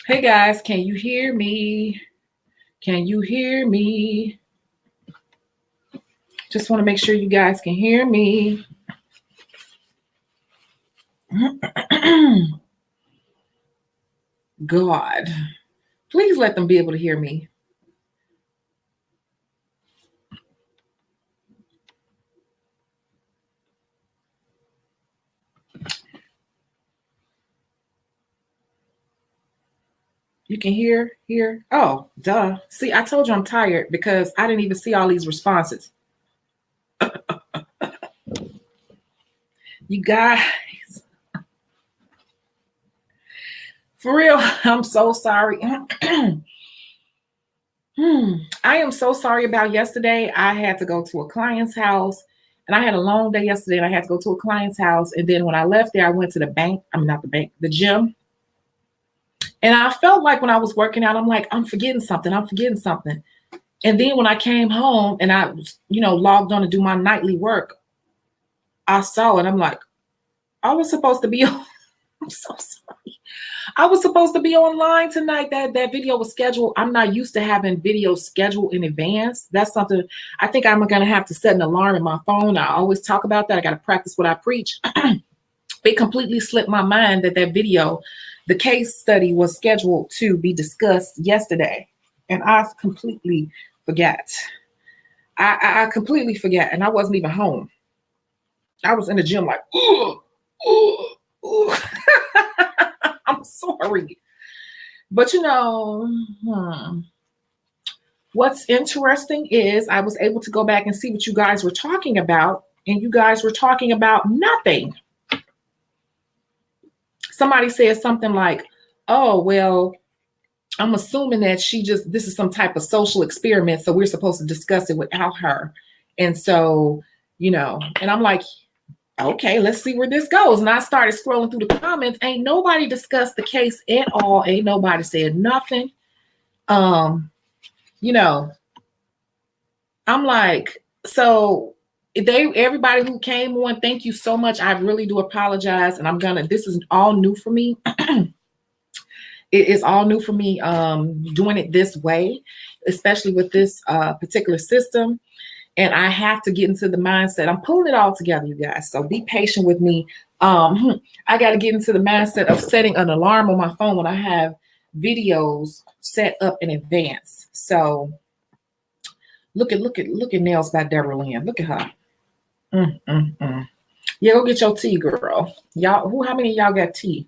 Hey guys, can you hear me? Can you hear me? Just want to make sure you guys can hear me. God, please let them be able to hear me. You can hear? Oh, duh. See, I told you I'm tired because I didn't even see all these responses. You guys, for real, I'm so sorry. I am so sorry about yesterday. I had to go to a client's house and I had a long day yesterday and I had to go to a client's house. And then when I left there, I went to the bank. I mean, not the bank, the gym. And I felt like when I was working out, I'm like, I'm forgetting something. And then when I came home and I, logged on to do my nightly work, I saw it. I'm like, I was supposed to be on. I'm so sorry. I was supposed to be online tonight. That video was scheduled. I'm not used to having videos scheduled in advance. That's something I think I'm going to have to set an alarm in my phone. I always talk about that. I got to practice what I preach. It completely slipped my mind that video, the case study, was scheduled to be discussed yesterday. And I completely forgot. I completely forgot. And I wasn't even home. I was in the gym like, ooh. I'm sorry. But what's interesting is I was able to go back and see what you guys were talking about. And you guys were talking about nothing. Somebody said something like, oh, well, I'm assuming that this is some type of social experiment. So we're supposed to discuss it without her. And so, and I'm like, okay, let's see where this goes. And I started scrolling through the comments. Ain't nobody discussed the case at all. Ain't nobody said nothing. I'm like, so everybody who came on, thank you so much. I really do apologize. And this is all new for me. It is all new for me doing it this way, especially with this particular system. And I have to get into the mindset. I'm pulling it all together, you guys. So be patient with me. I got to get into the mindset of setting an alarm on my phone when I have videos set up in advance. So look at Nails by Deborah Lynn. Look at her. Yeah, go get your tea, girl. Y'all, how many of y'all got tea?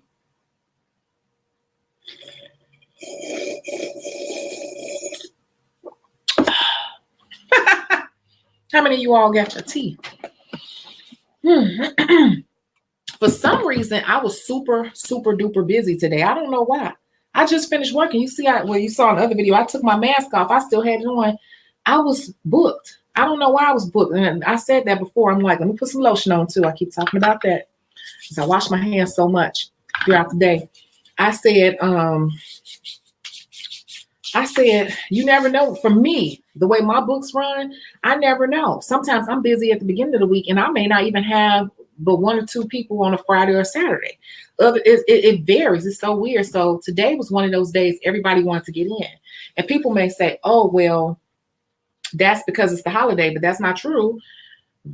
How many of you all got your tea? For some reason, I was super, super duper busy today. I don't know why. I just finished working. You see, you saw in the other video, I took my mask off. I still had it on. I was booked. I don't know why I was booked. And I said that before. I'm like, let me put some lotion on too. I keep talking about that because I wash my hands so much throughout the day. I said, you never know. For me, the way my books run, I never know. Sometimes I'm busy at the beginning of the week and I may not even have but one or two people on a Friday or Saturday. It varies. It's so weird. So today was one of those days everybody wanted to get in. And people may say, oh, well, that's because it's the holiday, but that's not true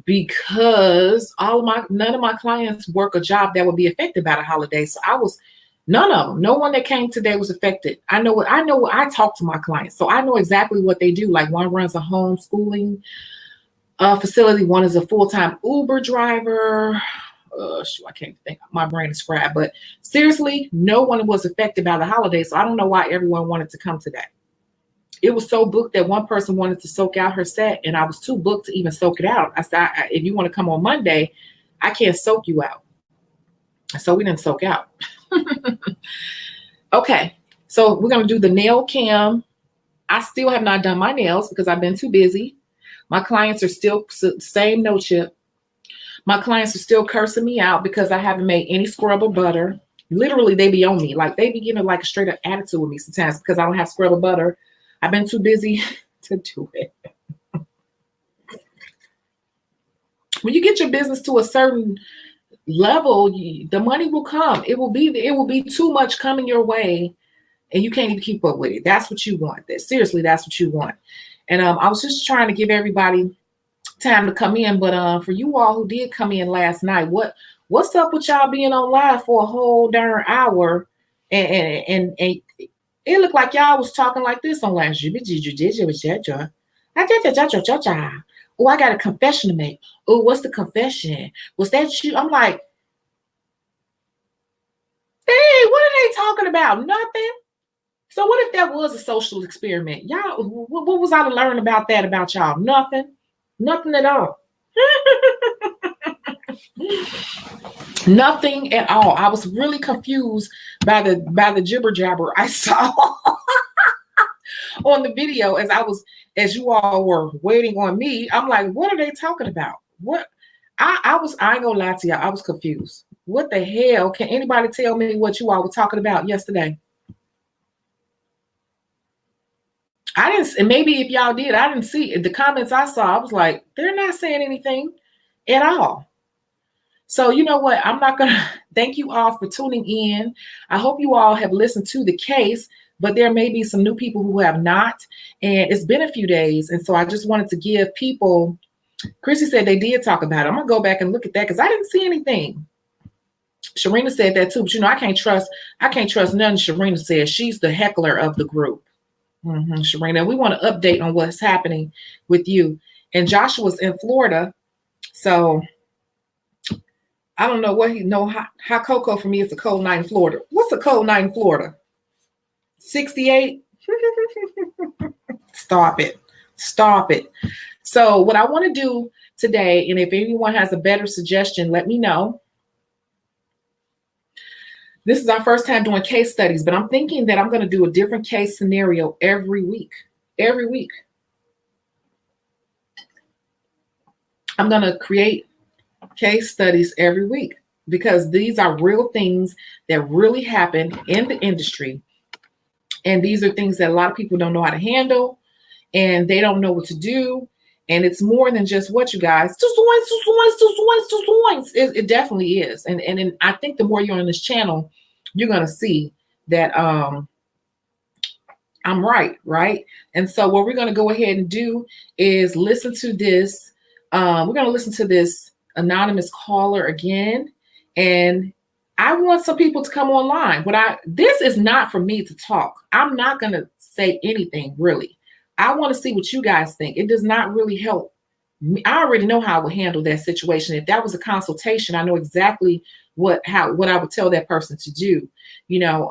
because none of my clients work a job that would be affected by the holiday. So none of them. No one that came today was affected. I talk to my clients, so I know exactly what they do. Like one runs a homeschooling facility, one is a full-time Uber driver. I can't think. My brain is fried. But seriously, no one was affected by the holiday, so I don't know why everyone wanted to come today. It was so booked that one person wanted to soak out her set, and I was too booked to even soak it out. I said, if you want to come on Monday, I can't soak you out. So we didn't soak out. Okay, so we're going to do the nail cam. I still have not done my nails because I've been too busy. My clients are still same no chip. My clients are still cursing me out because I haven't made any scrub or butter. Literally, they be on me. Like they be getting like a straight up attitude with me sometimes because I don't have scrub or butter. I've been too busy to do it. When you get your business to a certain level, the money will come. It will be too much coming your way and you can't even keep up with it. That's what you want. That seriously, that's what you want. And I was just trying to give everybody time to come in, but for you all who did come in last night, what's up with y'all being on live for a whole darn hour? And it looked like y'all was talking like this on last year. Oh, I got a confession to make. Oh, what's the confession? Was that you? I'm like, hey, what are they talking about? Nothing. So what if that was a social experiment? Y'all, what was I to learn about that about y'all? Nothing. Nothing at all. Nothing at all. I was really confused by the jibber jabber I saw on the video as you all were waiting on me. I'm like, what are they talking about? What I ain't gonna lie to y'all, I was confused. What the hell? Can anybody tell me what you all were talking about yesterday? I didn't, and maybe if y'all did, I didn't see it. The comments I saw, I was like, they're not saying anything at all. So you know what? I'm not gonna thank you all for tuning in. I hope you all have listened to the case, but there may be some new people who have not. And it's been a few days. And so I just wanted to give people, Chrissy said they did talk about it. I'm gonna go back and look at that because I didn't see anything. Sharina said that too, but you know, I can't trust none. Sharina said she's the heckler of the group. Sharina, we want to update on what's happening with you. And Joshua's in Florida, so I don't know what he know. How Coco for me is a cold night in Florida. What's a cold night in Florida? 68. Stop it. So what I want to do today, and if anyone has a better suggestion, let me know. This is our first time doing case studies, but I'm thinking that I'm going to do a different case scenario every week. Every week. I'm going to create case studies every week because these are real things that really happen in the industry. And these are things that a lot of people don't know how to handle and they don't know what to do. And it's more than just what, you guys. It definitely is. And I think the more you're on this channel, you're going to see that I'm right? And so what we're going to go ahead and do is listen to this. We're going to listen to this anonymous caller again. And I want some people to come online. This is not for me to talk. I'm not going to say anything really. I want to see what you guys think. It does not really help me. I already know how I would handle that situation. If that was a consultation, I know exactly what I would tell that person to do. You know,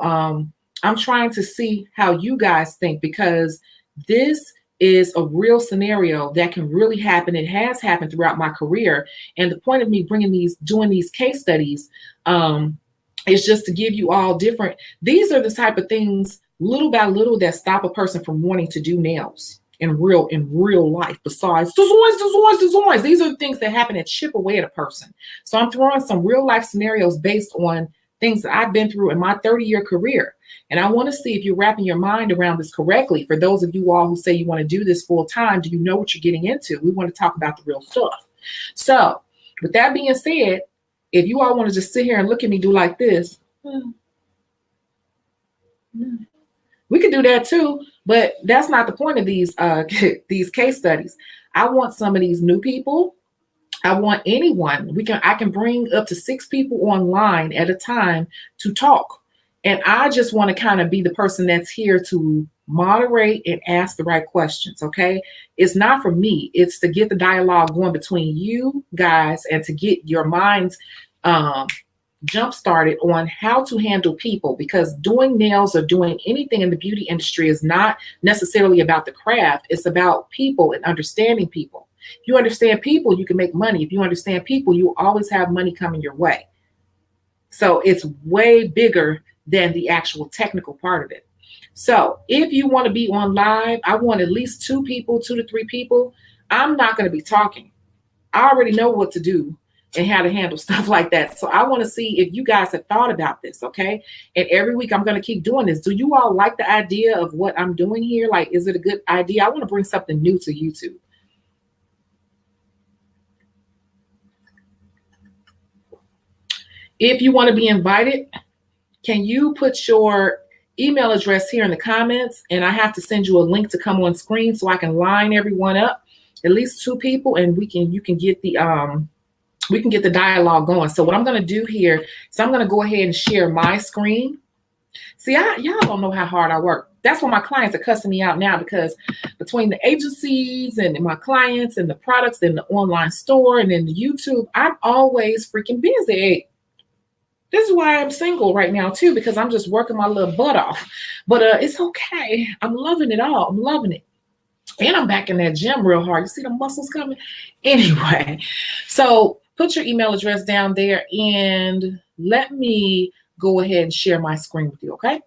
I'm trying to see how you guys think because this is a real scenario that can really happen. It has happened throughout my career. And the point of me doing these case studies is just to give you all these are the type of things little by little that stop a person from wanting to do nails in real life. Besides designs, these are the things that happen that chip away at a person. So I'm throwing some real life scenarios based on things that I've been through in my 30-year career. And I want to see if you're wrapping your mind around this correctly. For those of you all who say you want to do this full time, do you know what you're getting into? We want to talk about the real stuff. So with that being said, if you all want to just sit here and look at me do like this, we could do that too, but that's not the point of these case studies. I want some of these new people. I want anyone. I can bring up to 6 people online at a time to talk. And I just want to kind of be the person that's here to moderate and ask the right questions. Okay. It's not for me. It's to get the dialogue going between you guys and to get your minds jump started on how to handle people, because doing nails or doing anything in the beauty industry is not necessarily about the craft. It's about people and understanding people. If you understand people, you can make money. If you understand people, you always have money coming your way. So it's way bigger than the actual technical part of it. So if you want to be on live, I want at least 2 to 3 people. I'm not going to be talking. I already know what to do and how to handle stuff like that. So I want to see if you guys have thought about this, okay? And every week I'm going to keep doing this. Do you all like the idea of what I'm doing here? Like, is it a good idea? I want to bring something new to YouTube. If you want to be invited, can you put your email address here in the comments, and I have to send you a link to come on screen so I can line everyone up, at least 2 people, and you can get the dialogue going. So what I'm going to do here is I'm going to go ahead and share my screen. See, y'all don't know how hard I work. That's why my clients are cussing me out now, because between the agencies and my clients and the products and the online store and then the YouTube, I'm always freaking busy. This is why I'm single right now too, because I'm just working my little butt off. But it's okay. I'm loving it all. I'm loving it. And I'm back in that gym real hard. You see the muscles coming? Anyway, so put your email address down there and let me go ahead and share my screen with you, okay?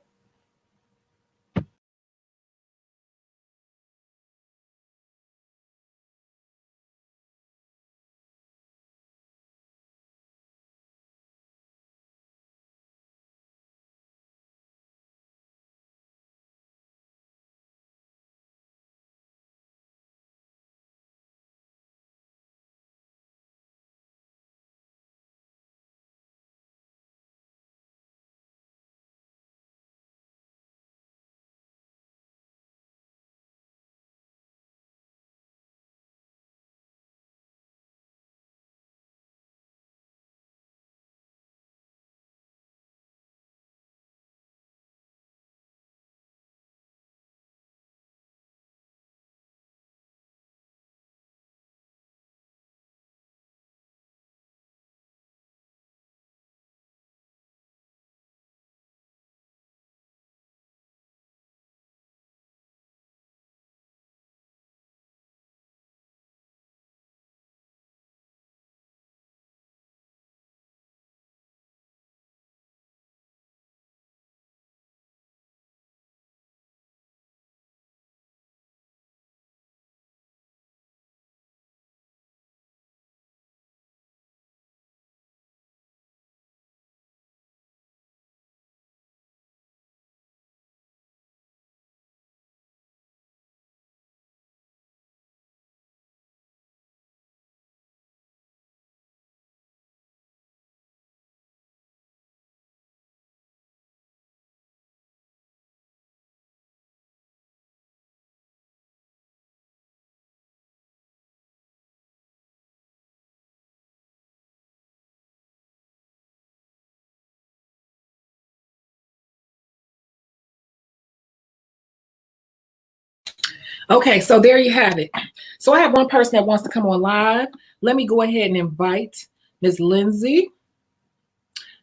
Okay, so there you have it. So I have one person that wants to come on live. Let me go ahead and invite Ms. Lindsay.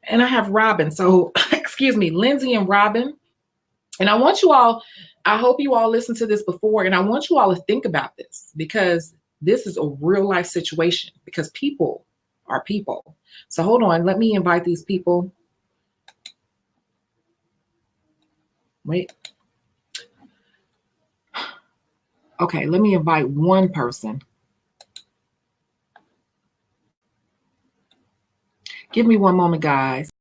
And I have Robin. So, excuse me, Lindsay and Robin. And I want you all, I hope you all listened to this before, and I want you all to think about this, because this is a real life situation, because people are people. So hold on, let me invite these people. Wait. Okay, let me invite one person. Give me one moment, guys.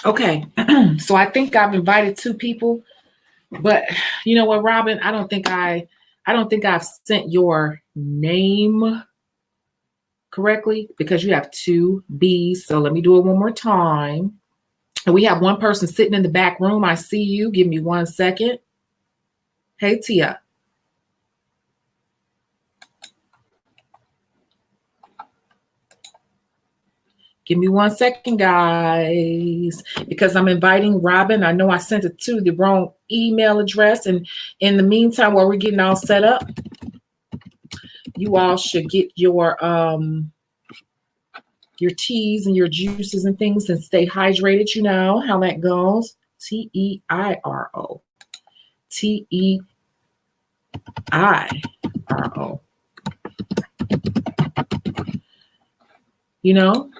Okay. So I think I've invited two people, but you know what, Robin? I don't think I've sent your name correctly because you have two B's. So let me do it one more time. And we have one person sitting in the back room. I see you. Give me 1 second. Hey, Tia. Give me 1 second, guys, because I'm inviting Robin. I know I sent it to the wrong email address. And in the meantime, while we're getting all set up, you all should get your teas and your juices and things and stay hydrated. You know how that goes. Teiro. Teiro. You know,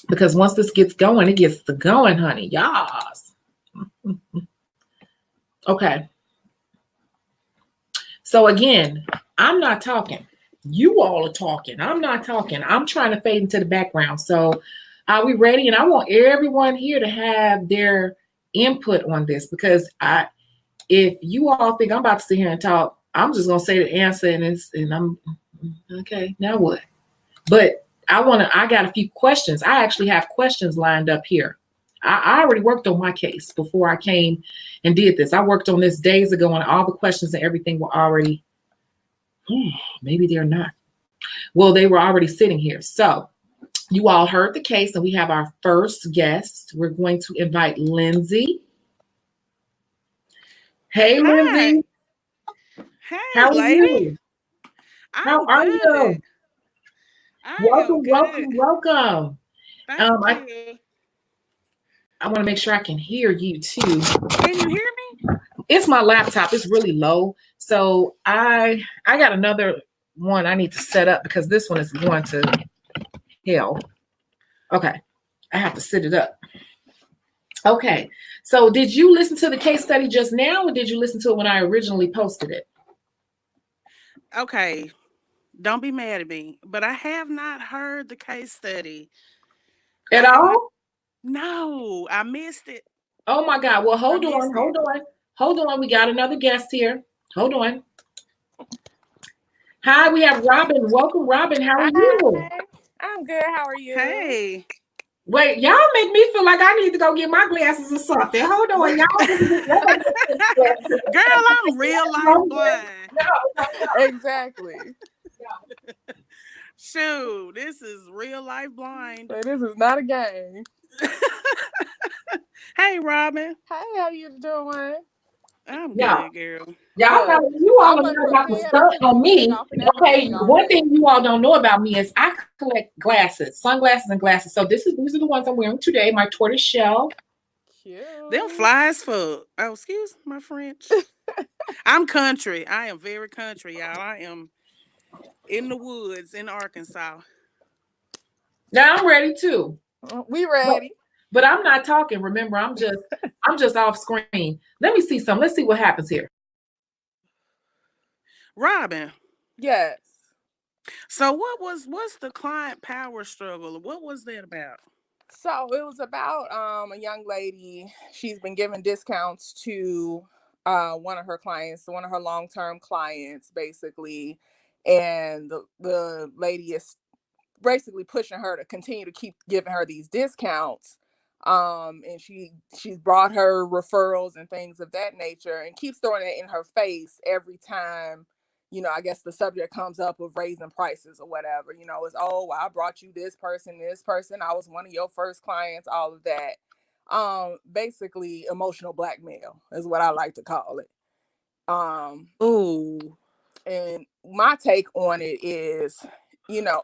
because once this gets going, it gets to going, honey. Yas. Okay. So again, I'm not talking. You all are talking. I'm not talking. I'm trying to fade into the background. So are we ready? And I want everyone here to have their input on this because if you all think I'm about to sit here and talk, I'm just gonna say the answer and I'm okay, now what? But I got a few questions. I actually have questions lined up here. I already worked on my case before I came and did this. I worked on this days ago and all the questions and everything were already, maybe they're not. Well, they were already sitting here. So you all heard the case and we have our first guest. We're going to invite Lindsay. Hey, Hi. Lindsay. Hey, How are lady. you? How I'm are good. you? I am Welcome, good. welcome, welcome. Thank Um, I, you. I want to make sure I can hear you too. Can you hear me? It's my laptop. It's really low. So I got another one I need to set up because this one is going to hell. Okay. I have to set it up. Okay. So did you listen to the case study just now or did you listen to it when I originally posted it? Okay. Don't be mad at me, but I have not heard the case study. I At have not. all? No, I missed it. Oh my God. Well, I hold on, missed it. hold on, hold on. We got another guest here. Hold on. Hi, we have Robin. Welcome, Robin. How are you? Hi, I'm good. How are you? Hey. Wait, y'all make me feel like I need to go get my glasses or something. Hold on, y'all better get glasses. Girl, I'm real life No, blind. no, Exactly. no. Shoot, this is real life blind. So this is not a game. Hey, Robin. Hey, how you doing? I'm Yeah. good, girl. Y'all Look, know you I all are wasn't not about to prepared. I stunt took the on wig me. off and Okay, everything one already. thing you all don't know about me is I collect glasses, sunglasses and glasses. So these are the ones I'm wearing today, my tortoise shell. Them Cute. fly as fuck. Oh, excuse my French. I'm country. I am very country, y'all. I am in the woods in Arkansas. Now I'm ready too. We But ready? but I'm not talking. Remember, I'm just off screen. Let me see some. Let's see what happens here. Robin. Yes. So what's the client power struggle? What was that about? So it was about a young lady. She's been giving discounts to one of her clients, one of her long-term clients, basically. And the lady is basically pushing her to continue to keep giving her these discounts, and she's brought her referrals and things of that nature and keeps throwing it in her face every time, I guess the subject comes up of raising prices or whatever. It's, oh, well, I brought you this person, I was one of your first clients, all of that. Basically emotional blackmail is what I like to call it. Oh. And my take on it is, you know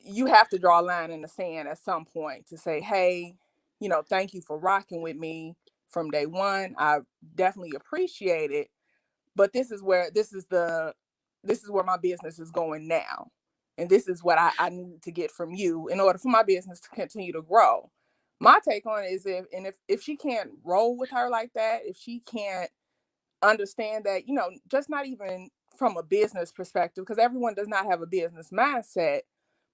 you have to draw a line in the sand at some point to say, hey, thank you for rocking with me from day one. I definitely appreciate it. But this is where my business is going now. And this is what I need to get from you in order for my business to continue to grow. My take on it is if she can't roll with her like that, if she can't understand that, just not even from a business perspective, because everyone does not have a business mindset,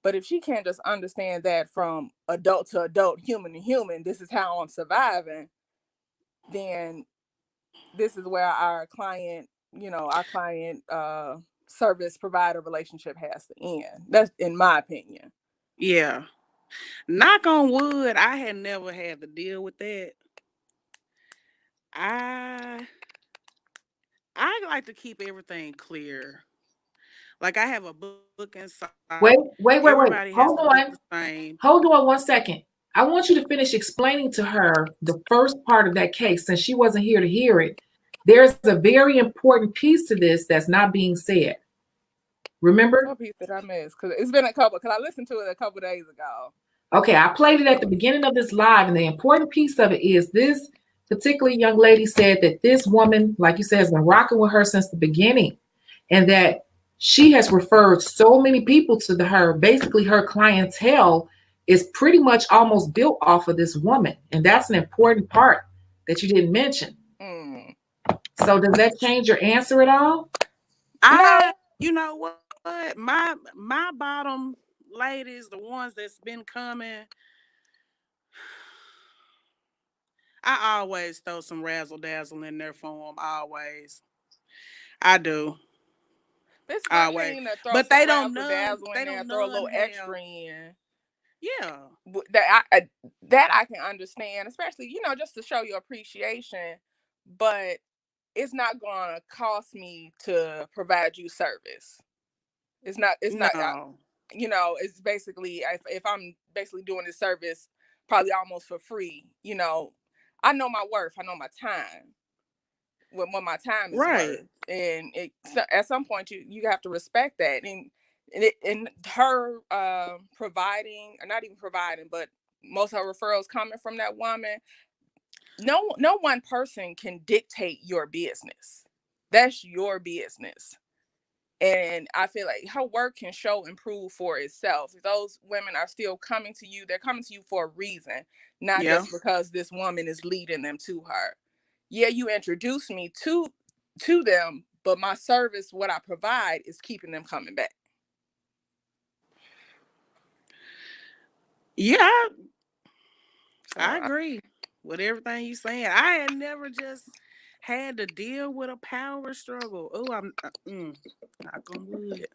But if she can't just understand that from adult to adult, human to human, this is how I'm surviving, then this is where our client service provider relationship has to end. That's in my opinion. Yeah. Knock on wood, I had never had to deal with that. I like to keep everything clear. Like I have a book inside. Wait. Everybody has Hold to look on. the same. Hold on 1 second. I want you to finish explaining to her the first part of that case since she wasn't here to hear it. There's a very important piece to this that's not being said. Remember? What piece did I miss? Because it's been a couple, because I listened to it a couple days ago. Okay, I played it at the beginning of this live, and the important piece of it is this particular young lady said that this woman, like you said, has been rocking with her since the beginning, and that she has referred so many people to her. Basically, her clientele is pretty much almost built off of this woman, and that's an important part that you didn't mention. So does that change your answer at all? You know what? My bottom ladies, the ones that's been coming, I always throw some razzle dazzle in there for them. Always, I do. This always, throw but they don't know. They don't throw a little extra in. Yeah, that I can understand, especially just to show your appreciation. But it's not gonna cost me to provide you service. It's not. It's basically if I'm basically doing this service probably almost for free. I know my worth. I know my time. What my time is worth, and at some point you have to respect that. And her providing, or not even providing, but most of her referrals coming from that woman. No one person can dictate your business. That's your business. And I feel like her work can show and prove for itself. If those women are still coming to you, they're coming to you for a reason, not just because this woman is leading them to her. Yeah, you introduced me to them, but my service, what I provide, is keeping them coming back. Yeah, I agree with everything you're saying. I had never just had to deal with a power struggle. Oh, I'm not gonna do it.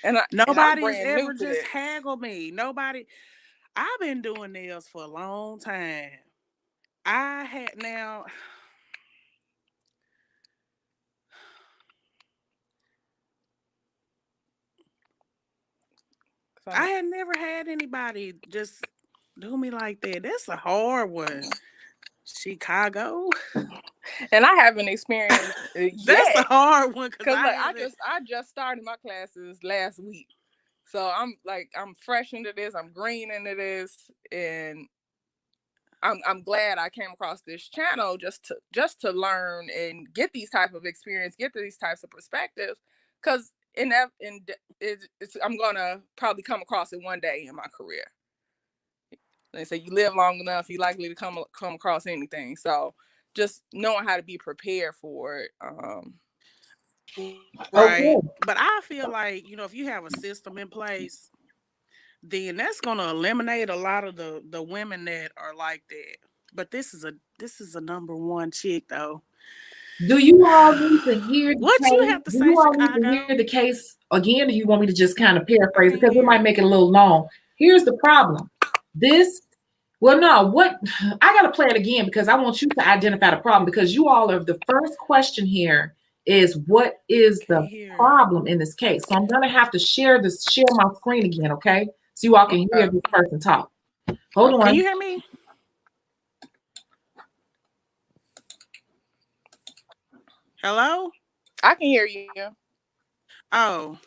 And nobody's ever just haggled me. Nobody. I've been doing nails for a long time. I had never had anybody just do me like that. That's a hard one. Chicago. And I haven't experienced That's a hard one because I just started my classes last week, so I'm fresh into this. I'm green into this, and I'm glad I came across this channel just to learn and get these type of experience, get these types of perspectives, because I'm gonna probably come across it one day in my career. They say you live long enough, you're likely to come across anything. So just knowing how to be prepared for it. Right. But I feel like, if you have a system in place, then that's going to eliminate a lot of the women that are like that. But this is a number one chick, though. Do you all need to hear what case? You have to do say, you all Chicago? need to hear the case again, or you want me to just kind of paraphrase it, because it might make it a little long? Here's the problem. I got to play it again because I want you to identify the problem, because you all are the first question here is what is the problem in this case. So I'm going to have to share my screen again, okay? So you all can hear this person talk. Hold on. Can you hear me? Hello? I can hear you. Oh.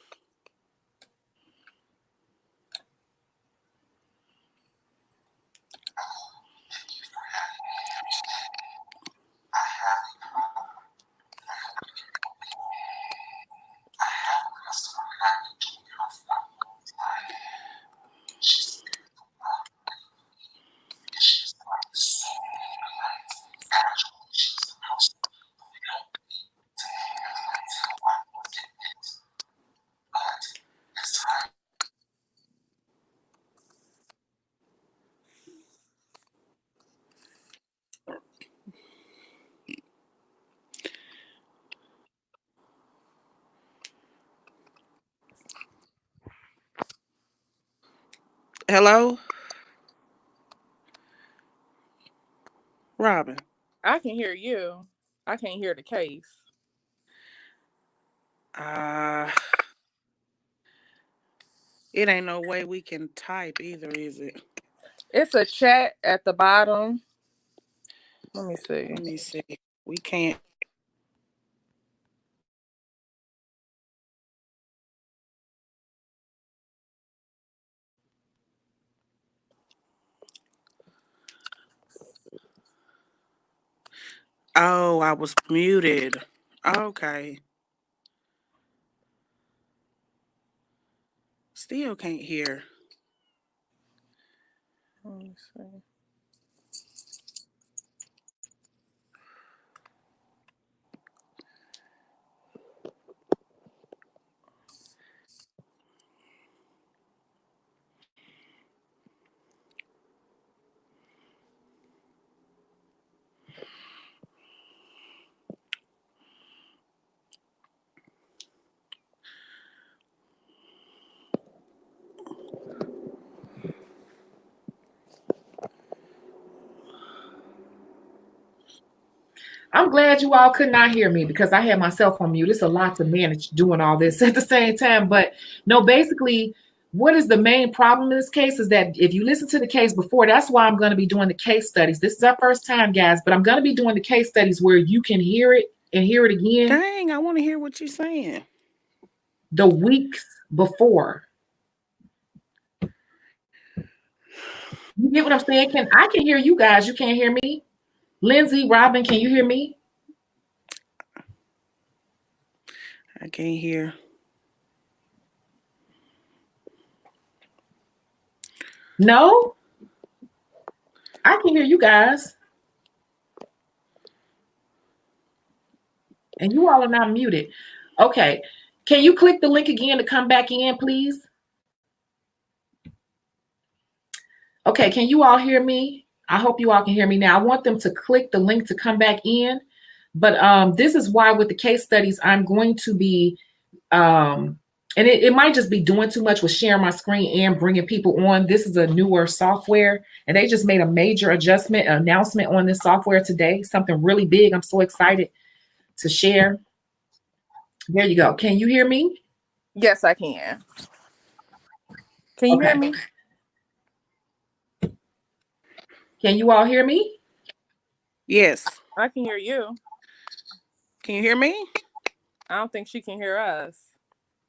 Hello, Robin. I can hear you. I can't hear the case. Uh, it ain't no way we can type either, is it? It's a chat at the bottom. Let me see. Let me see. We can't. Oh, I was muted. Okay. Still can't hear. Let me see. I'm glad you all could not hear me because I had myself on mute. It's a lot to manage doing all this at the same time. But no, basically, what is the main problem in this case is that if you listen to the case before, that's why I'm going to be doing the case studies. This is our first time, guys, but I'm going to be doing the case studies where you can hear it and hear it again Dang, I want to hear what you're saying. the weeks before. You get what I'm saying? I can hear you guys. You can't hear me? Lindsay, Robin, can you hear me? I can't hear. No? I can hear you guys. And you all are not muted. Okay. Can you click the link again to come back in, please? Okay, can you all hear me? I hope you all can hear me now. I want them to click the link to come back in. But this is why with the case studies, I'm going to be, and it might just be doing too much with sharing my screen and bringing people on. This is a newer software, and they just made a major announcement on this software today, something really big. I'm so excited to share. There you go. Can you hear me? Yes, I can. Can you hear me? Can you all hear me? Yes. I can hear you. Can you hear me? I don't think she can hear us.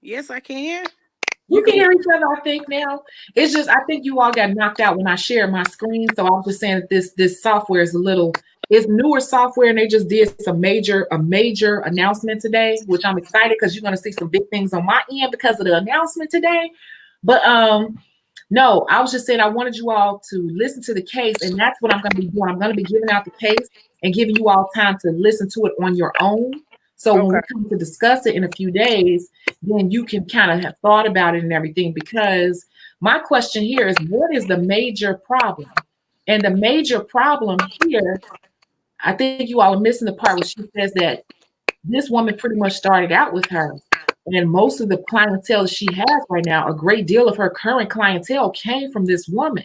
Yes, I can. You can hear each other, I think now. It's just I think you all got knocked out when I shared my screen. So I was just saying that this software is it's newer software, and they just did a major announcement today, which I'm excited because you're gonna see some big things on my end because of the announcement today. But no, I was just saying I wanted you all to listen to the case, and that's what I'm gonna be doing. I'm gonna be giving out the case and giving you all time to listen to it on your own. So when we come to discuss it in a few days, then you can kind of have thought about it and everything. Because my question here is, what is the major problem? And the major problem here, I think you all are missing the part where she says that this woman pretty much started out with her. And most of the clientele she has right now, a great deal of her current clientele came from this woman.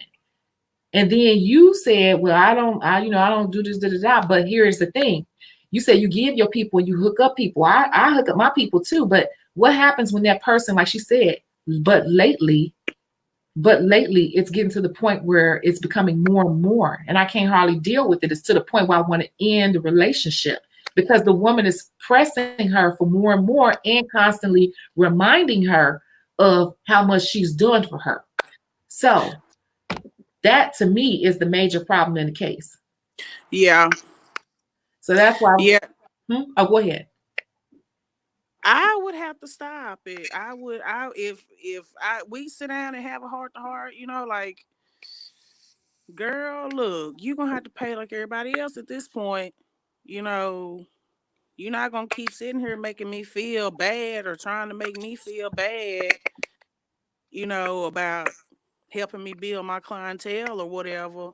And then you said, well, I don't do this, but here's the thing. You say you give your people and you hook up people. I hook up my people too. But what happens when that person, like she said, but lately it's getting to the point where it's becoming more and more. And I can't hardly deal with it. It's to the point where I want to end the relationship because the woman is pressing her for more and more and constantly reminding her of how much she's doing for her. So that to me is the major problem in the case. Yeah. So that's why. Yeah. Oh, go ahead. I would have to stop it. If we sit down and have a heart to heart, like, girl, look, you're gonna have to pay like everybody else at this point. You're not gonna keep sitting here making me feel bad or trying to make me feel bad, about helping me build my clientele or whatever.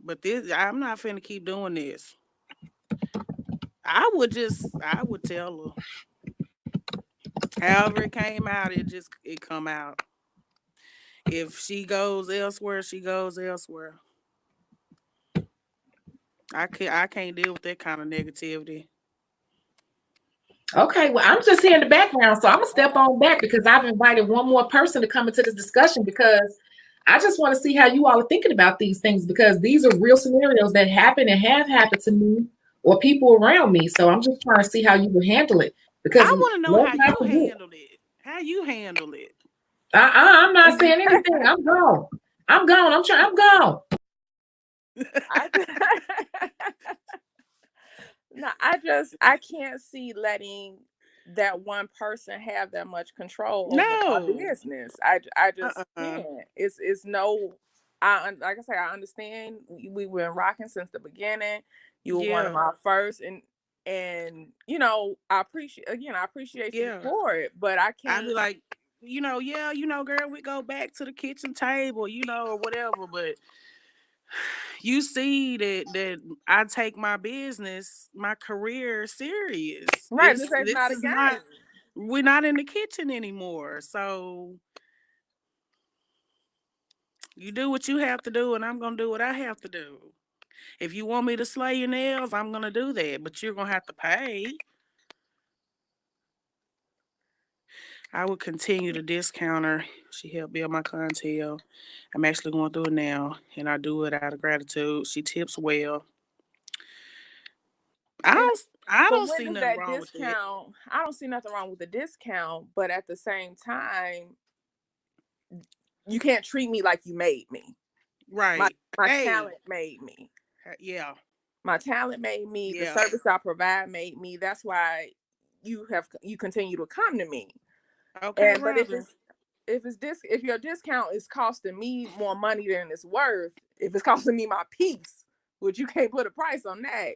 But I'm not finna keep doing this. I would tell her. However it came out, it come out. If she goes elsewhere, she goes elsewhere. I can't deal with that kind of negativity. Okay, well, I'm just here in the background, so I'm gonna step on back because I've invited one more person to come into this discussion because I just want to see how you all are thinking about these things because these are real scenarios that happen and have happened to me or people around me. So I'm just trying to see how you would handle it because I want to know let's how not you forget, handled it. How you handle it. I'm not saying anything. I'm gone. I'm gone. I'm gone. I no, I can't see letting that one person have that much control over my No. business. I just Uh-uh. can't. It's no. Like I say, I understand we were rocking since the beginning. You were one of Yeah. my first, and you know I appreciate you Yeah. for it, but I I'd can't. be like, girl, we go back to the kitchen table, or whatever. But you see that I take my business, my career serious. Right, this ain't This not a is not. game. We're not in the kitchen anymore. So you do what you have to do, and I'm gonna do what I have to do. If you want me to slay your nails, I'm gonna do that, but you're gonna have to pay. I would continue to discount her. She helped build my clientele. I'm actually going through it now, and I do it out of gratitude. She tips well. I And don't. I but don't when see is nothing that wrong with it. discount? I don't see nothing wrong with the discount, but at the same time, you can't treat me like you made me. My Right? my Hey. talent made me. Yeah. My talent made me. The Yeah. service I provide made me. That's why you continue to come to me. Okay, And but Robin. if your discount is costing me more money than it's worth, if it's costing me my peace, which you can't put a price on that,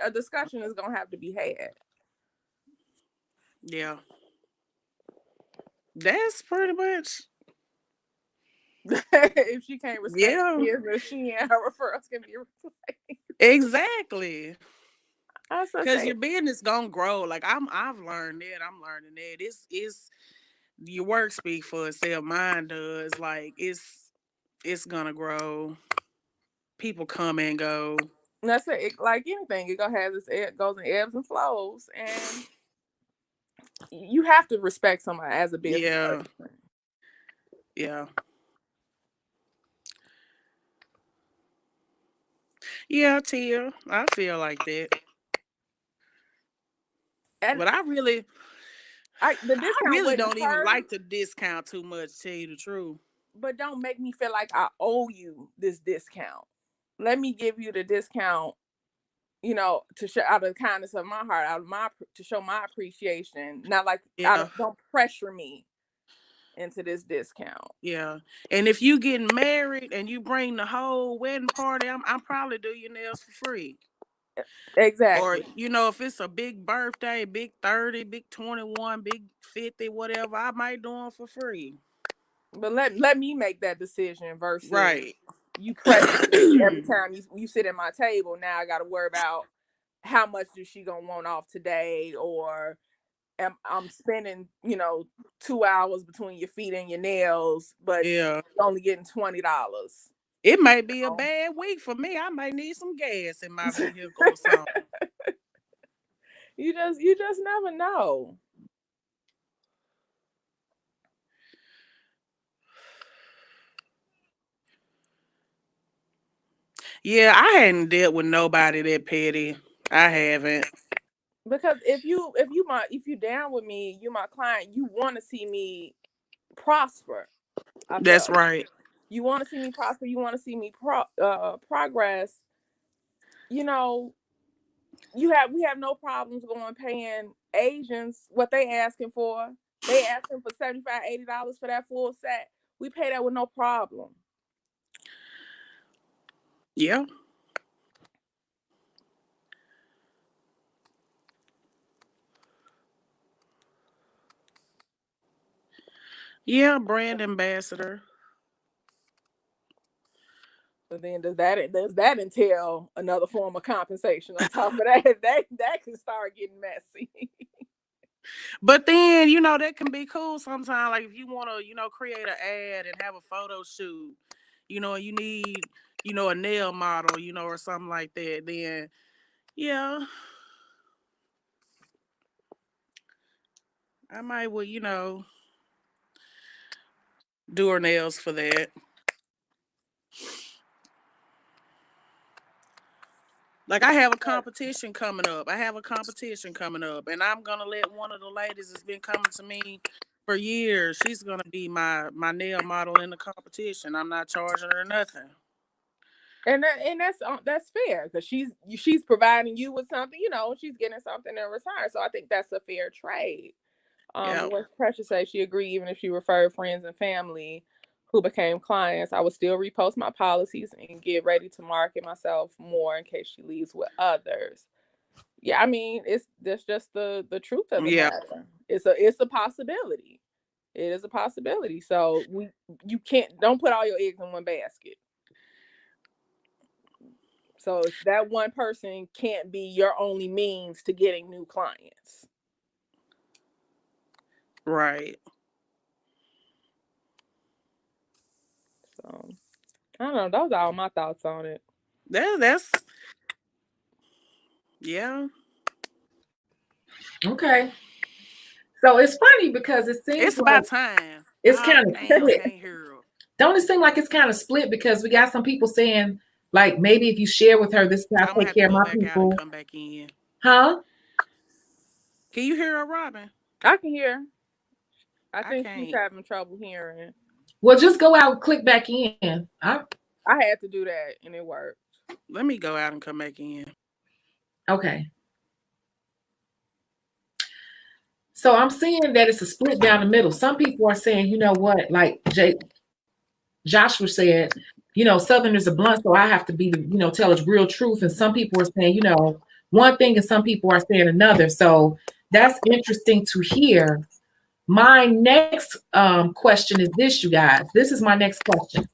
a discussion is gonna have to be had. Yeah. That's pretty much. If she can't respect Yeah. business, she and her referrals can be replaced. Exactly. I was Cause say, your business gonna grow. Like I've learned that. I'm learning that. It's your work speak for itself. Mine does. Like it's gonna grow. People come and go. that's it. Like anything, it gonna have it goes in ebbs and flows, and you have to respect someone as a business Yeah. person. Yeah. Yeah, Tia. I feel like that. And But the I discount really wouldn't don't even hurt, like to discount too much, to tell you the truth. but don't make me feel like I owe you this discount. Let me give you the discount, to show out of the kindness of my heart, out of my to show my appreciation. Not like Yeah. don't pressure me into this discount. Yeah. And if you getting married and you bring the whole wedding party, I'm probably do your nails for free. Or, Exactly. if it's a big birthday, big 30, big 21, big 50, whatever, I might do them for free. But let me make that decision versus Right. you pressure me every time you sit at my table. Now I got to worry about how much is she gonna want off today, or I'm spending 2 hours between your feet and your nails, but Yeah. you're only getting $20. It might be a bad week for me. I might need some gas in my vehicle or something. You just never know. Yeah, I hadn't dealt with nobody that petty. I haven't. Because if you down with me, you my client, you want to see me prosper. I That's felt right. you want to see me prosper. You want to see me progress. You know, we have no problems going paying Asians what they asking for. They asking for $75-$80 for that full set. We pay that with no problem. Yeah. Yeah, brand ambassador. But then does that entail another form of compensation on top of that? That can start getting messy. But then, you know, that can be cool sometimes. Like if you want to, you know, create an ad and have a photo shoot, you know, and you need, you know, a nail model, you know, or something like that, then yeah, I might well, you know, do her nails for that. Like I have a competition coming up. And I'm gonna let one of the ladies that's been coming to me for years. She's gonna be my nail model in the competition. I'm not charging her nothing. And that's fair because she's providing you with something, you know, she's getting something in return. So I think that's a fair trade. Yeah. What Precious said, she agreed even if she referred friends and family who became clients, I would still repost my policies and get ready to market myself more in case she leaves with others. Yeah, I mean, that's just the truth of the matter. It's a possibility. It is a possibility. So you don't put all your eggs in one basket. So that one person can't be your only means to getting new clients. Right. So I don't know. Those are all my thoughts on it. That's yeah. Okay. So it's funny because it seems It's about time. It's kind of split. Can't hear her. Don't it seem like it's kind of split because we got some people saying like maybe if you share with her this guy take care of my people. Out and come back in. Huh? Can you hear her, Robin? I can hear. I think she's having trouble hearing. Well, just go out and click back in. I had to do that and it worked. Let me go out and come back in. Okay. So I'm seeing that it's a split down the middle. Some people are saying, you know what, like Joshua said, you know, Southerners are blunt, so I have to be, you know, tell the real truth. And some people are saying, you know, one thing and some people are saying another. So that's interesting to hear. My next question is this, you guys. This is my next question.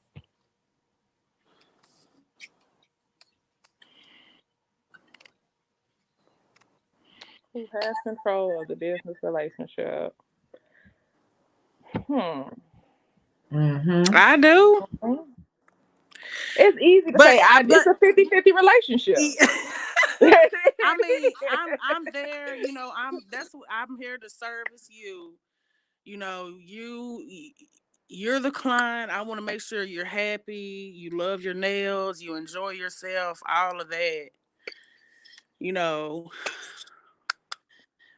Who has control of the business relationship? Mm-hmm. I do. It's easy to say it's a 50-50 relationship. I mean, I'm there, you know, I'm here to service you. You know, you're the client. I want to make sure you're happy, you love your nails, you enjoy yourself, all of that. You know,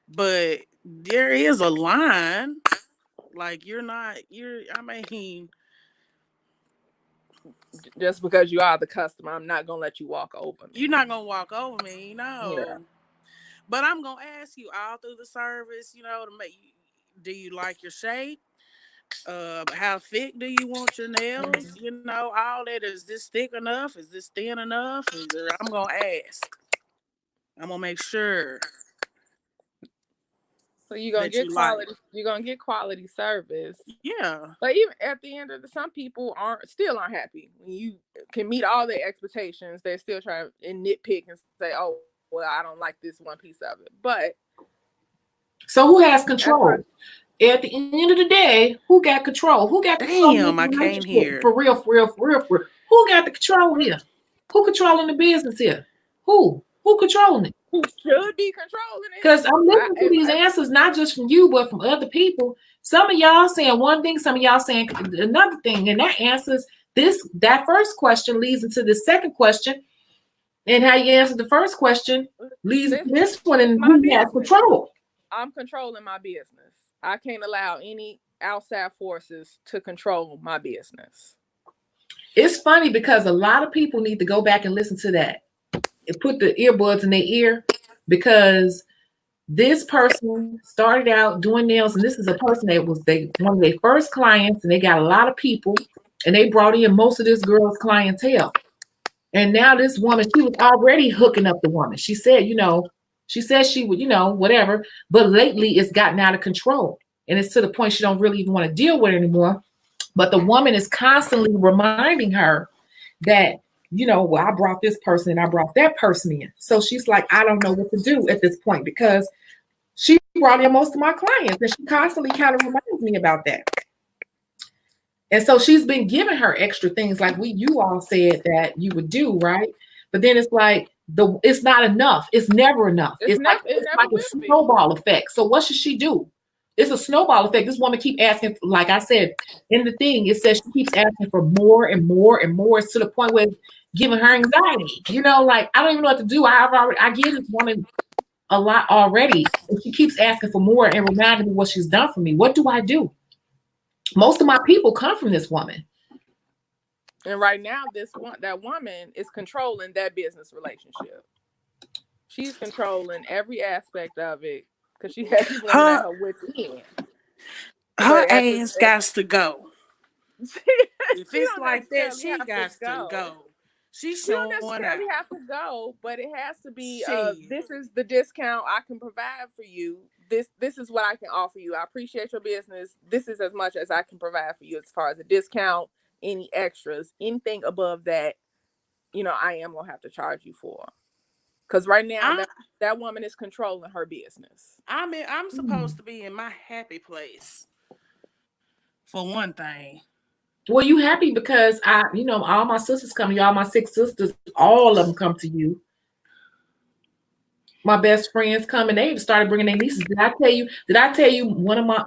but there is a line. Like I mean, just because you are the customer, I'm not gonna let you walk over me. You're not gonna walk over me, no. Yeah. But I'm gonna ask you all through the service, you know, do you like your shape? How thick do you want your nails? You know, all that. Is this thick enough? Is this thin enough? I'm gonna ask. I'm gonna make sure. So you're gonna get quality. You're gonna get quality service. Yeah. But even at the end of some people still aren't happy. When you can meet all their expectations, they're still trying to nitpick and say, "Oh, well, I don't like this one piece of it." But so who has control? At the end of the day, who got control? Who got control? Damn, I can't hear. For real. Who got the control here? Who controlling the business here? Who controlling it? Who should be controlling it? Because I'm listening to these answers, not just from you, but from other people. Some of y'all saying one thing, some of y'all saying another thing. And that answers that first question leads into the second question. And how you answer the first question leads to this one, and who has control? I'm controlling my business. I can't allow any outside forces to control my business. It's funny because a lot of people need to go back and listen to that and put the earbuds in their ear, because this person started out doing nails, and this is a person that was one of their first clients, and they got a lot of people, and they brought in most of this girl's clientele. And now this woman, she was already hooking up the woman. She said, she would, whatever. But lately it's gotten out of control. And it's to the point she don't really even want to deal with it anymore. But the woman is constantly reminding her that, well, I brought this person and I brought that person in. So she's like, I don't know what to do at this point, because she brought in most of my clients, and she constantly kind of reminds me about that. And so she's been giving her extra things like you all said that you would do, right? But then it's like it's not enough. It's never enough. It's like a snowball effect. So what should she do? It's a snowball effect. This woman keep asking, like I said in the thing, it says she keeps asking for more and more and more. It's to the point where it's giving her anxiety. You know, like I don't even know what to do. I give this woman a lot already, and she keeps asking for more and reminding me what she's done for me. What do I do? Most of my people come from this woman. And right now, that woman is controlling that business relationship. She's controlling every aspect of it because she has this woman at her wit's end. Her ass got to go. If it's like that, she got to go. She's she don't necessarily have to go, but it has to be. This is the discount I can provide for you. This is what I can offer you. I appreciate your business. This is as much as I can provide for you as far as a discount, any extras, anything above that, I am gonna have to charge you for. Because right now that woman is controlling her business. I'm supposed to be in my happy place. For one thing. Well, you happy because all my sisters come to you, all my 6 sisters, all of them come to you. My best friends come and they started bringing their nieces. Did I tell you one of my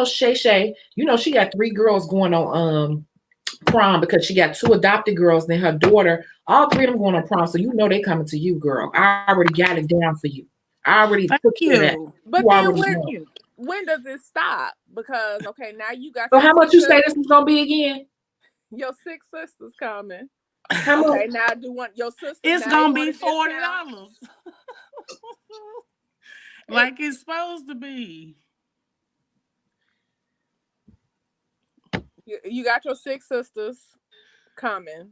Shay, she got 3 girls going on prom because she got 2 adopted girls and then her daughter, all 3 of them going on prom. So they coming to you, girl. I already got it down for you. I already put you in that. But then when does it stop? Because now you got. So how much you say this is gonna be again? Your 6 sisters coming. How much? Now I do want your sister. It's gonna be $40. Like it's supposed to be. You got your 6 sisters coming.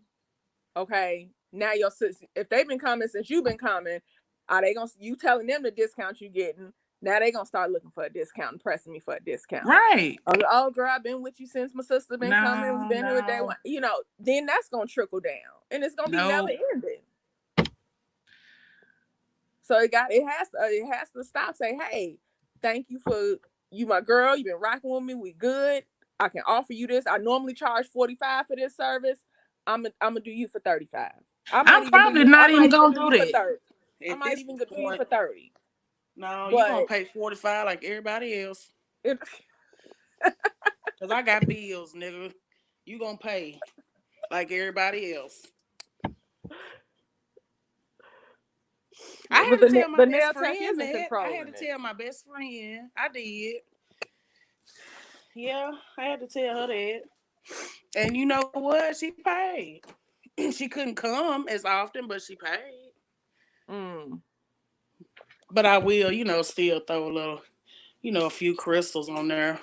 Okay. Now your sisters, if they've been coming since you've been coming, are they gonna you telling them the discount you getting? Now they gonna start looking for a discount and pressing me for a discount. Right. Oh girl, I've been with you since my sister been coming. We've been here day one. Then that's gonna trickle down. And it's gonna be never ending. So it has to stop. Say, hey, thank you for you, my girl. You've been rocking with me. We good. I can offer you this. I normally charge $45 for this service. I'm gonna do you for $35. I'm probably not even gonna do that. I might even do you for $30. No, you're gonna pay $45 like everybody else. Cause I got bills, nigga. You gonna pay like everybody else. I had to tell my best friend that. I had to tell my best friend. I did. Yeah, I had to tell her that. And you know what? She paid. She couldn't come as often, but she paid. But I will, still throw a little, a few crystals on there.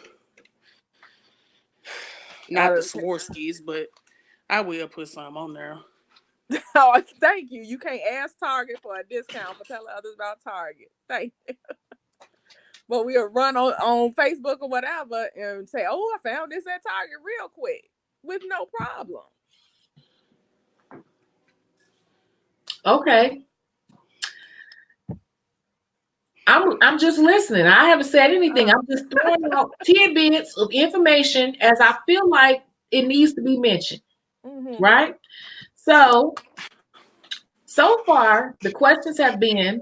Not the Swarskis, but I will put some on there. Oh, thank you. You can't ask Target for a discount for telling others about Target. Thank you. But we'll run on Facebook or whatever and say, oh, I found this at Target real quick with no problem. Okay. I'm just listening. I haven't said anything. I'm just throwing out tidbits of information as I feel like it needs to be mentioned. Right? So far, the questions have been,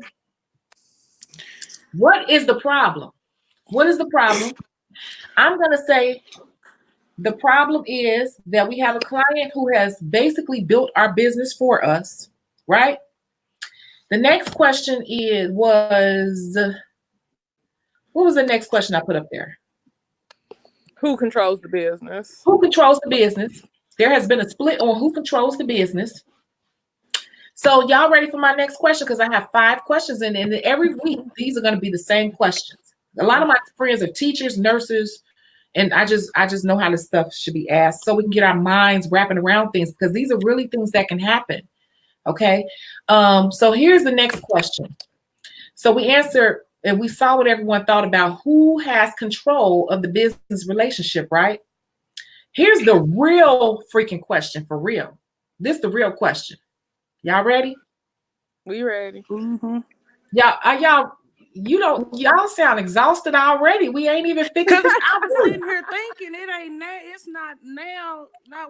what is the problem? What is the problem? I'm going to say the problem is that we have a client who has basically built our business for us, right? The next question what was the next question I put up there? Who controls the business? Who controls the business? There has been a split on who controls the business. So y'all ready for my next question? Because I have 5 questions and every week these are going to be the same questions. A lot of my friends are teachers, nurses, and I just know how this stuff should be asked so we can get our minds wrapping around things because these are really things that can happen. Okay. So here's the next question. So we answered and we saw what everyone thought about who has control of the business relationship, right? Here's the real freaking question for real. This is the real question. Y'all ready? We ready. Y'all y'all sound exhausted already. We ain't even figured Because this I out. was sitting here thinking it's not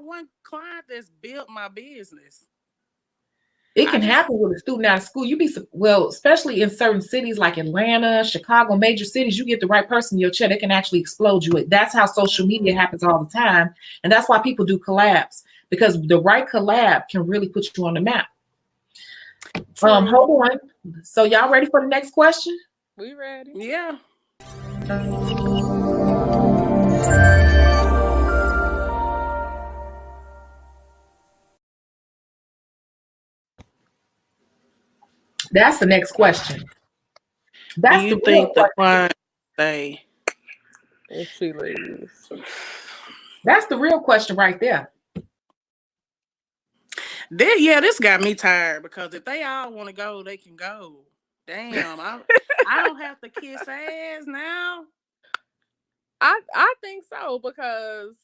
one client that's built my business. It can happen with a student out of school. Especially in certain cities like Atlanta, Chicago, major cities, you get the right person in your chair, they can actually explode you. That's how social media happens all the time. And that's why people do collabs, because the right collab can really put you on the map. Hold on. So y'all ready for the next question? We ready? Yeah. That's the next question. Do you think the client stay? If she leaves. That's the real question right there. This got me tired, because if they all want to go, they can go. Damn, I don't have to kiss ass now. I think so, because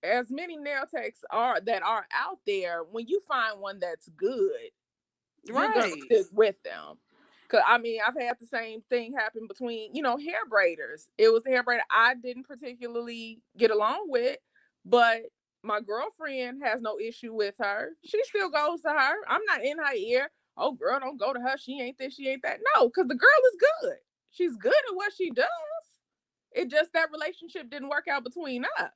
as many nail techs that are out there, when you find one that's good, you're gonna stick with them. Cause I mean, I've had the same thing happen between, hair braiders. It was the hair braider I didn't particularly get along with, but my girlfriend has no issue with her. She still goes to her. I'm not in her ear. Oh, girl, don't go to her. She ain't this, she ain't that. No, because the girl is good. She's good at what she does. It just that relationship didn't work out between us.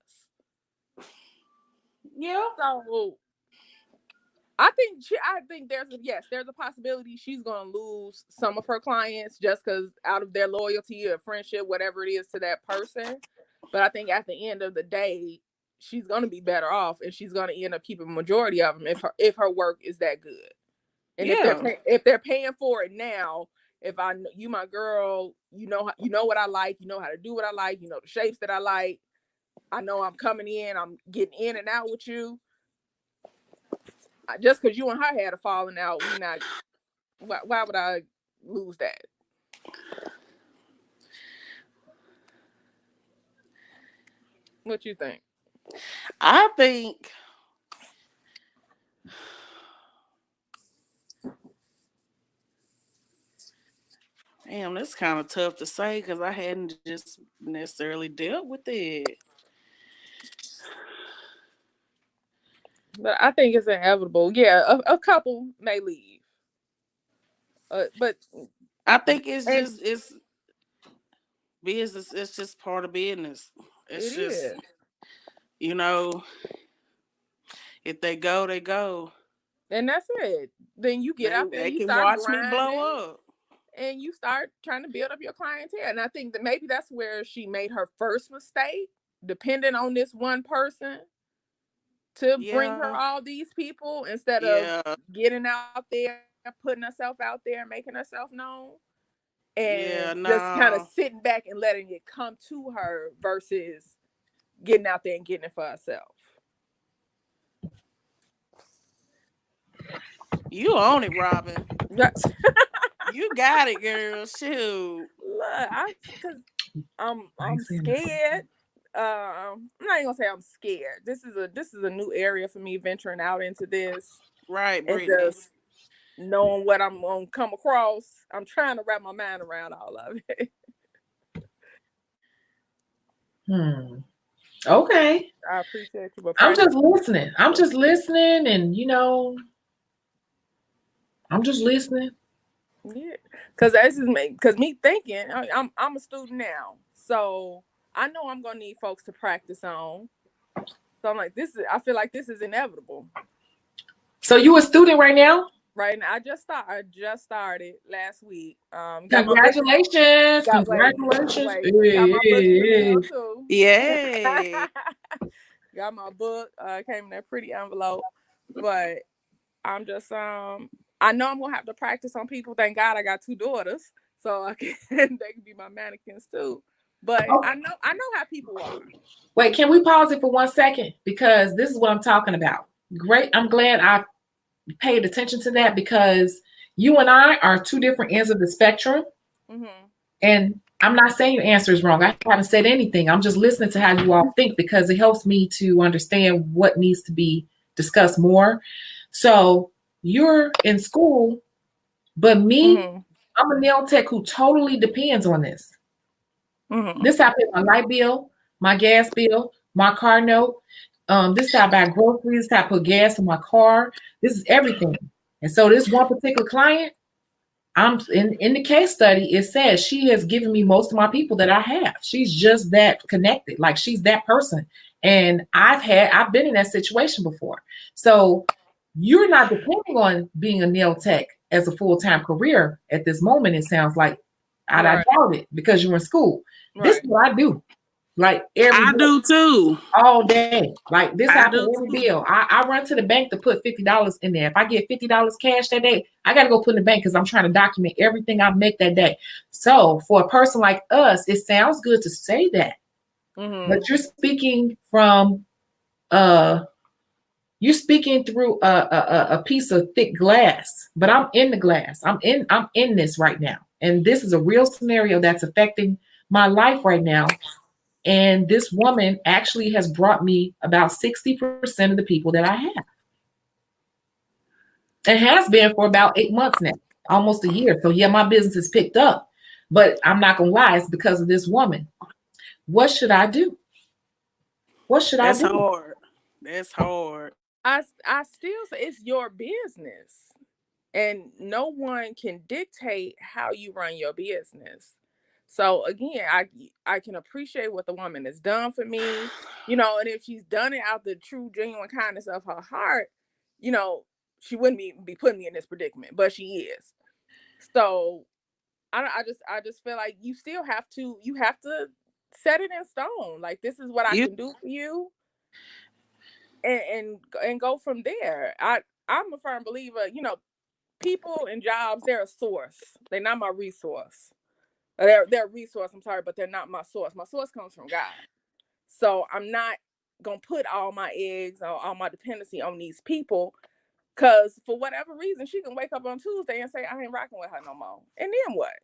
Yeah. So I think there's a possibility she's gonna lose some of her clients just because out of their loyalty or friendship, whatever it is, to that person. But I think at the end of the day, she's gonna be better off, and she's gonna end up keeping a majority of them if her work is that good. And if they're paying for it now, if you my girl, you know what I like, you know how to do what I like, you know the shapes that I like. I know I'm coming in, I'm getting in and out with you. Just because you and her had a falling out, why would I lose that? What you think? I think damn, that's kind of tough to say, because I hadn't just necessarily dealt with it. But I think it's inevitable. Yeah, a couple may leave. But I think it's business. It's just part of business. It's just, if they go, they go. And that's it. Then you get out there, you can start watch grinding, me blow up. And you start trying to build up your clientele. And I think that maybe that's where she made her first mistake, depending on this one person to bring her all these people, instead of getting out there, putting herself out there, making herself known, and just kind of sitting back and letting it come to her versus getting out there and getting it for herself. You own it, Robin. You got it, girl. Shoot. Look, I'm scared. I'm not even gonna say I'm scared. This is a new area for me, venturing out into this. Right, and just knowing what I'm gonna come across. I'm trying to wrap my mind around all of it. Okay. I appreciate you. But I'm just listening. I'm just listening, and I'm just listening. Yeah, because me thinking, I'm a student now, so I know I'm gonna need folks to practice on. So I'm like, I feel like this is inevitable. So you a student right now? Right now, I just started last week. Congratulations! Got my book in the mail too. Yay! Got my book. Came in a pretty envelope, but I'm just I know I'm gonna have to practice on people. Thank God I got 2 daughters, so they can be my mannequins too. But I know how people are. Wait, can we pause it for 1 second? Because this is what I'm talking about. Great. I'm glad I paid attention to that, because you and I are 2 different ends of the spectrum. Mm-hmm. And I'm not saying your answer is wrong. I haven't said anything. I'm just listening to how you all think, because it helps me to understand what needs to be discussed more. So you're in school, but me, I'm a nail tech who totally depends on this. Mhm. This how I pay my light bill, my gas bill, my car note. This is how I buy groceries, how I put gas in my car. This is everything. And so this one particular client, I'm in the case study, it says she has given me most of my people that I have. She's just that connected, like she's that person. And I've been in that situation before. So you're not depending on being a nail tech as a full-time career at this moment, it sounds like. I Right. doubt it because you're in school. This is Right. what I do. Like every I day, do too. all day. Like this I happens do every too. bill. I run to the bank to put $50 in there. If I get $50 cash that day, I got to go put in the bank because I'm trying to document everything I make that day. So for a person like us, it sounds good to say that, Mhm. but you're speaking from you're speaking through a piece of thick glass. But I'm in the glass. I'm in this right now, and this is a real scenario that's affecting my life right now. And this woman actually has brought me about 60% of the people that I have. It has been for about 8 months now, almost a year. So yeah, my business is picked up, but I'm not gonna lie, it's because of this woman. What should I do? What should I That's do? hard. That's hard. I still say it's your business, and no one can dictate how you run your business. So again, I can appreciate what the woman has done for me, and if she's done it out the true genuine kindness of her heart, you know, she wouldn't be putting me in this predicament, but she is. So I just feel like you have to set it in stone. Like, this is what I You can do for you, and go from there. I'm a firm believer, people and jobs, they're a source. They're not my resource. They're a resource, I'm sorry, but they're not my source. My source comes from God. So I'm not gonna put all my eggs or all my dependency on these people, because for whatever reason she can wake up on Tuesday and say I ain't rocking with her no more. And then what?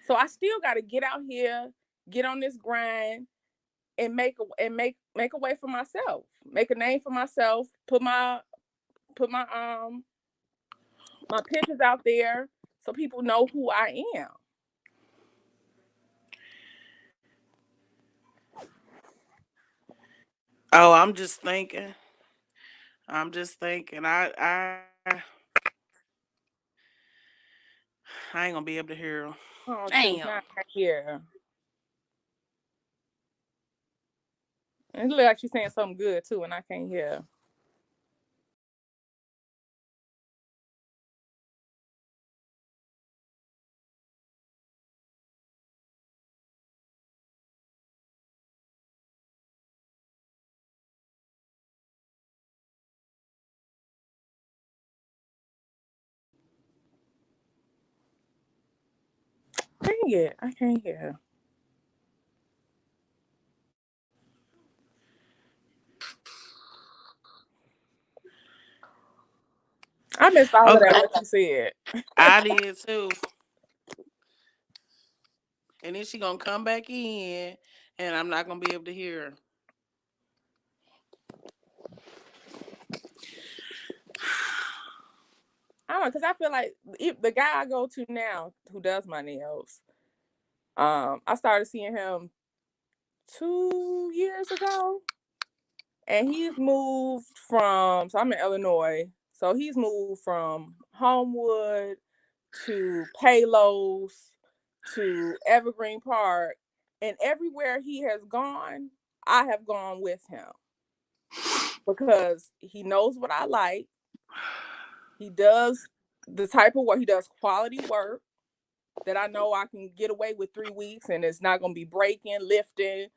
So I still gotta get out here, get on this grind, and make a way for myself, make a name for myself, put my my pictures out there so people know who I am. Oh, I'm just thinking. I'm just thinking. I ain't gonna be able to hear 'em. Oh, shoot, now Damn. I can't hear. It look like she's saying something good too, and I can't hear. Dang it, I can't hear. I missed all of that. Okay, What you said? I did too. And then she gonna come back in, and I'm not gonna be able to hear her. I don't know, because I feel like if the guy I go to now who does my nails, I started seeing him 2 years ago, and he's moved from. So I'm in Illinois, so he's moved from Homewood to Palos to Evergreen Park, and everywhere he has gone, I have gone with him because he knows what I like. He does the type of work. He does quality work that I know I can get away with 3 weeks, and it's not going to be breaking, lifting,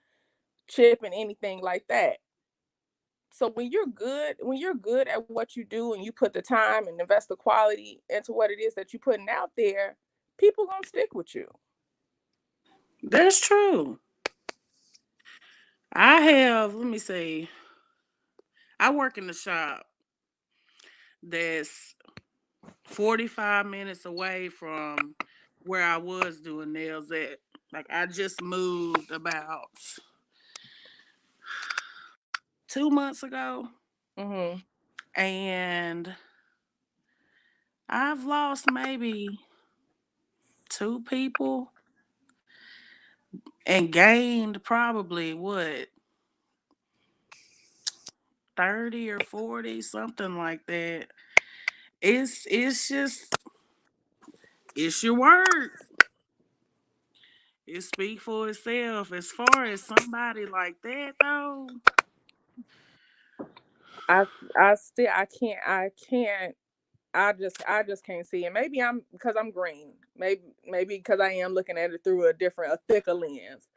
chipping, anything like that. So when you're good at what you do and you put the time and invest the quality into what it is that you're putting out there, people gonna stick with you. That's true. I have. Let me see. I work in the shop that's 45 minutes away from where I was doing nails at. Like, I just moved about 2 months ago, Mm-hmm. and I've lost maybe 2 people and gained probably what 30 or 40, something like that. It's just it's your word. It speaks for itself. As far as somebody like that though, I still I can't I just can't see it. Maybe I'm because I'm green. Maybe because I am looking at it through a thicker lens.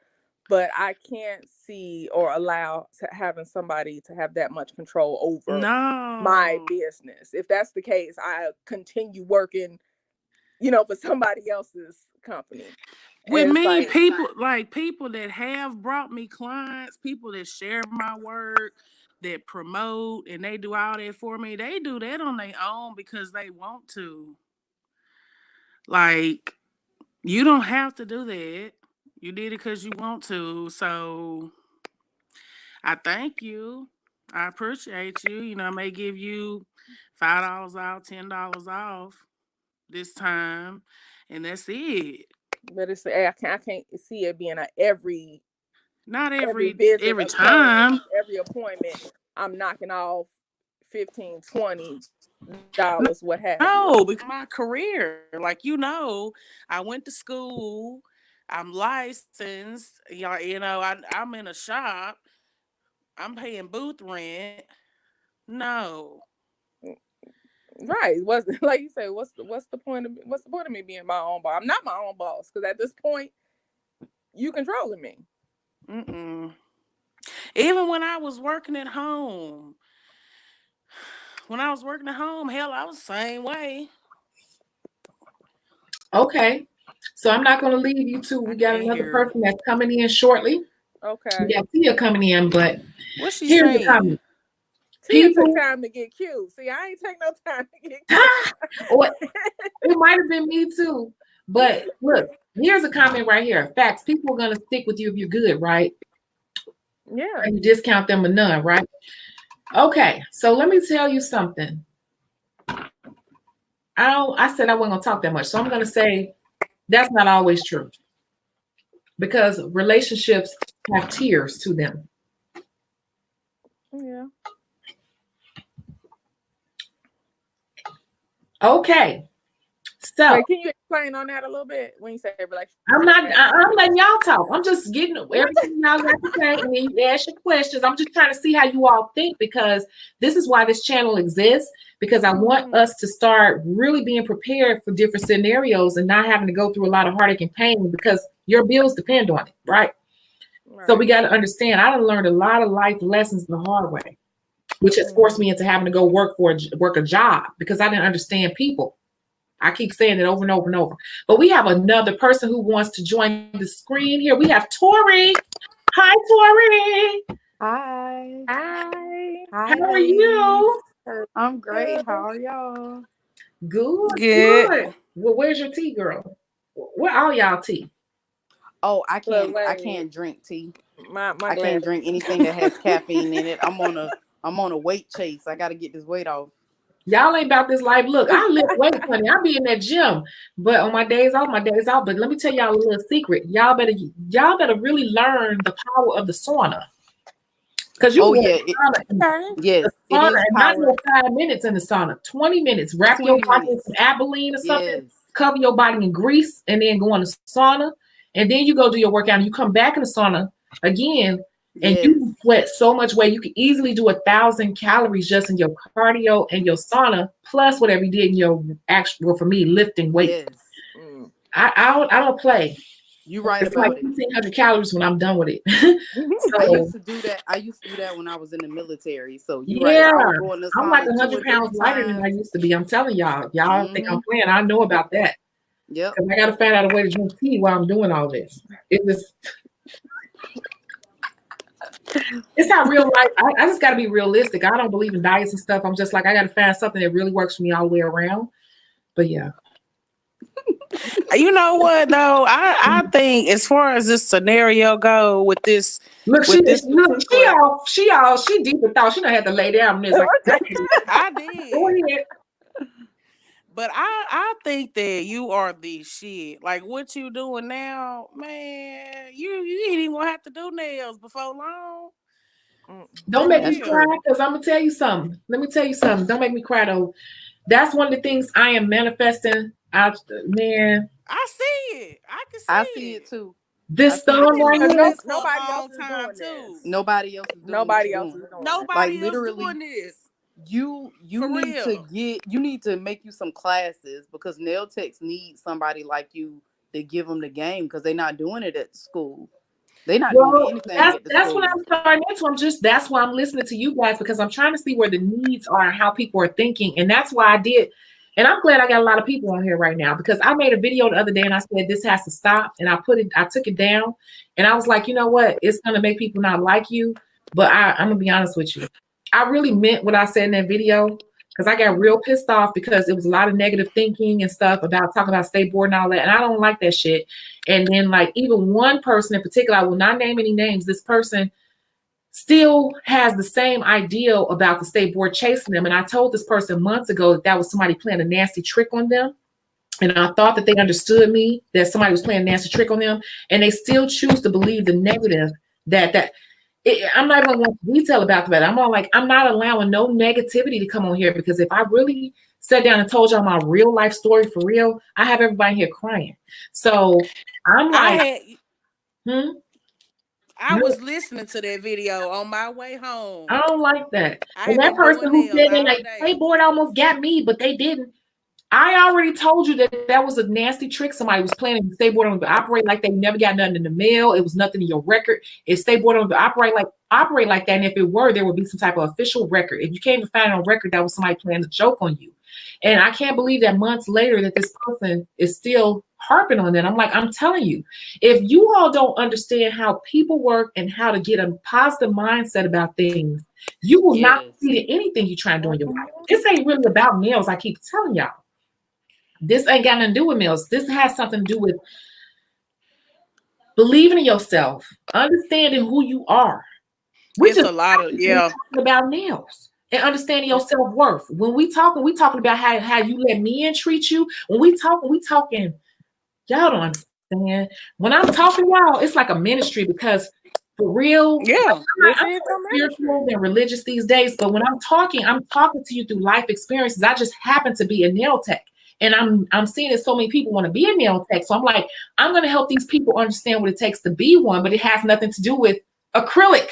But I can't see or allow having somebody to have that much control over my no. business. If that's the case, I continue working, for somebody else's company. With And it's me, like, people that have brought me clients, people that share my work, that promote, and they do all that for me, they do that on their own because they want to. Like, you don't have to do that. You did it because you want to. So I thank you. I appreciate you. You know, I may give you $5 off, $10 off this time, and that's it. but it's I can't see it being a every Not visit, every occurrence, time. every appointment. I'm knocking off $15, $20, what have you. No, because my career, like I went to school, I'm licensed. I'm in a shop. I'm paying booth rent. No, Right. What's like you say, what's the point of me being my own boss? I'm not my own boss because at this point you controlling me. mm-mm. Even when I was working at home, hell, I was the same way. Okay. So I'm not going to leave you two. We got another person that's coming in shortly. Okay. We got Tia coming in, but what's she here's saying? the comment. Tia took time to get cute. See, I ain't take no time to get cute. It might have been me too. But look, here's a comment right here. Facts. People are going to stick with you if you're good, right? Yeah. And you discount them or none, right? Okay. So let me tell you something. I said I wasn't going to talk that much. So I'm going to say that's not always true. Because relationships have tiers to them. Yeah. Okay. So wait, can you explain on that a little bit when you say relationship? I'm letting y'all talk. I'm just getting everything y'all got to say, and then you ask your questions. I'm just trying to see how you all think, because this is why this channel exists, because I want us to start really being prepared for different scenarios and not having to go through a lot of heartache and pain, because your bills depend on it, right? So we got to understand, I done learned a lot of life lessons the hard way, which has forced me into having to go work a job because I didn't understand people. I keep saying it over and over and over. But we have another person who wants to join the screen here. We have Tori. Hi, Tori. Hi. Hi. How are you? I'm great. How are y'all? Good. Well, where's your tea, girl? Where all y'all tea? Oh, I can't drink tea. My I can't drink anything that has caffeine in it. I'm on a weight chase. I got to get this weight off. Y'all ain't about this life. Look, I lift weight, honey. I be in that gym, but on my days off. But let me tell y'all a little secret. Y'all better really learn the power of the sauna. Because you yes, it is sauna, and not no 5 minutes in the sauna. 20 minutes. Wrap your body in some Abilene or something. Yes. Cover your body in grease, and then go in the sauna, and then you go do your workout. And you come back in the sauna again. And you sweat so much weight, you can easily do 1,000 calories just in your cardio and your sauna, plus whatever you did in your for me, lifting weight. Yes. I don't play. You right it's about like 1,500 calories when I'm done with it. So, I used to do that when I was in the military. So right. I'm like 100 pounds lighter than I used to be. I'm telling y'all. Y'all think I'm playing. I know about that. Yeah. Because I got to find out a way to drink tea while I'm doing all this. It's not real life. I just got to be realistic. I don't believe in diets and stuff. I'm just like, I got to find something that really works for me all the way around. But yeah. You know what though? I think as far as this scenario go with this, look, she deep in thought. She don't have to lay down this. I did. Go ahead. But I think that you are the shit. Like what you doing now, man. You ain't even gonna have to do nails before long. Don't make me That's cry true. because I'm gonna tell you something. Let me tell you something. Don't make me cry though. That's one of the things I am manifesting out, man. I see it. I can see I see it too. This I see thumb I've been right doing here. this for a Nobody long else is time doing too. this. Nobody else is doing Nobody what you're else doing. is doing Nobody Like, else literally, doing this. You For need to real. you need to make you some classes because nail techs need somebody like you to give them the game because they're not doing it at school. They're not doing Well, anything at the that's what school. I'm starting into. That's why I'm listening to you guys because I'm trying to see where the needs are and how people are thinking. And that's why I did. And I'm glad I got a lot of people on here right now because I made a video the other day and I said this has to stop. And I took it down and I was like, you know what? It's gonna make people not like you. But I'm gonna be honest with you. I really meant what I said in that video because I got real pissed off because it was a lot of negative thinking and stuff about talking about state board and all that. And I don't like that shit. And then like even one person in particular, I will not name any names, this person still has the same ideal about the state board chasing them. And I told this person months ago that was somebody playing a nasty trick on them. And I thought that they understood me, that somebody was playing a nasty trick on them. And they still choose to believe the negative I'm not even going to detail about that. I'm all like, I'm not allowing no negativity to come on here because if I really sat down and told y'all my real life story for real, I have everybody here crying. So I'm like, I was listening to that video on my way home. I don't like that. I And that have been person doing who said nails that all like day. state board almost got me, but they didn't. I already told you that was a nasty trick. Somebody was planning. State board on to operate like they never got nothing in the mail. It was nothing in your record. If state board on to operate like that, and if it were, there would be some type of official record. If you came to find on record, that was somebody playing a joke on you. And I can't believe that months later that this person is still harping on that. I'm like, I'm telling you, if you all don't understand how people work and how to get a positive mindset about things, you will not succeed at anything you try to do in your life. This ain't really about nails. I keep telling y'all. This ain't got nothing to do with meals. This has something to do with believing in yourself, understanding who you are. It's a lot of talking about nails and understanding your self-worth. When we talking about how you let men treat you. When we talking, y'all don't understand. When I'm talking to y'all, it's like a ministry because for real, I'm spiritual and religious these days. But when I'm talking to you through life experiences. I just happen to be a nail tech. And I'm seeing that so many people want to be a nail tech. So I'm like, I'm going to help these people understand what it takes to be one, but it has nothing to do with acrylic.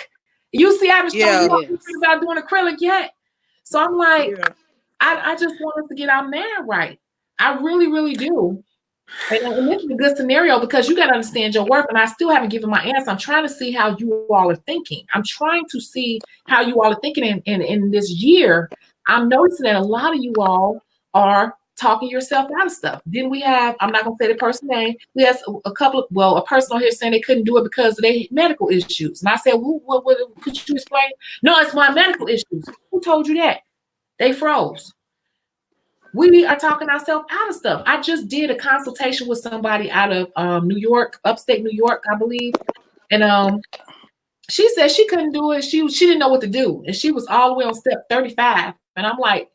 You see, I haven't told you about doing acrylic yet. So I'm like, I just want us to get our man right. I really, really do. And this is a good scenario because you got to understand your worth. And I still haven't given my answer. I'm trying to see how you all are thinking. I'm trying to see how you all are thinking in this year. I'm noticing that a lot of you all are talking yourself out of stuff. Then we have, I'm not going to say the person's name. We have a person on here saying they couldn't do it because of their medical issues. And I said, what could you explain? No, it's my medical issues. Who told you that? They froze. We are talking ourselves out of stuff. I just did a consultation with somebody out of New York, upstate New York, I believe. And she said she couldn't do it. She didn't know what to do. And she was all the way on step 35. And I'm like,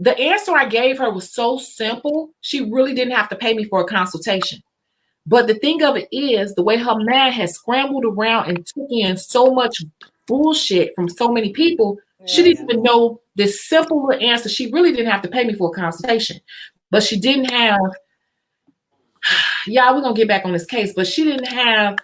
the answer I gave her was so simple. She really didn't have to pay me for a consultation. But the thing of it is, the way her man has scrambled around and took in so much bullshit from so many people, she didn't even know this simple little answer. She really didn't have to pay me for a consultation. But she didn't have, y'all, we're going to get back on this case, but she didn't have,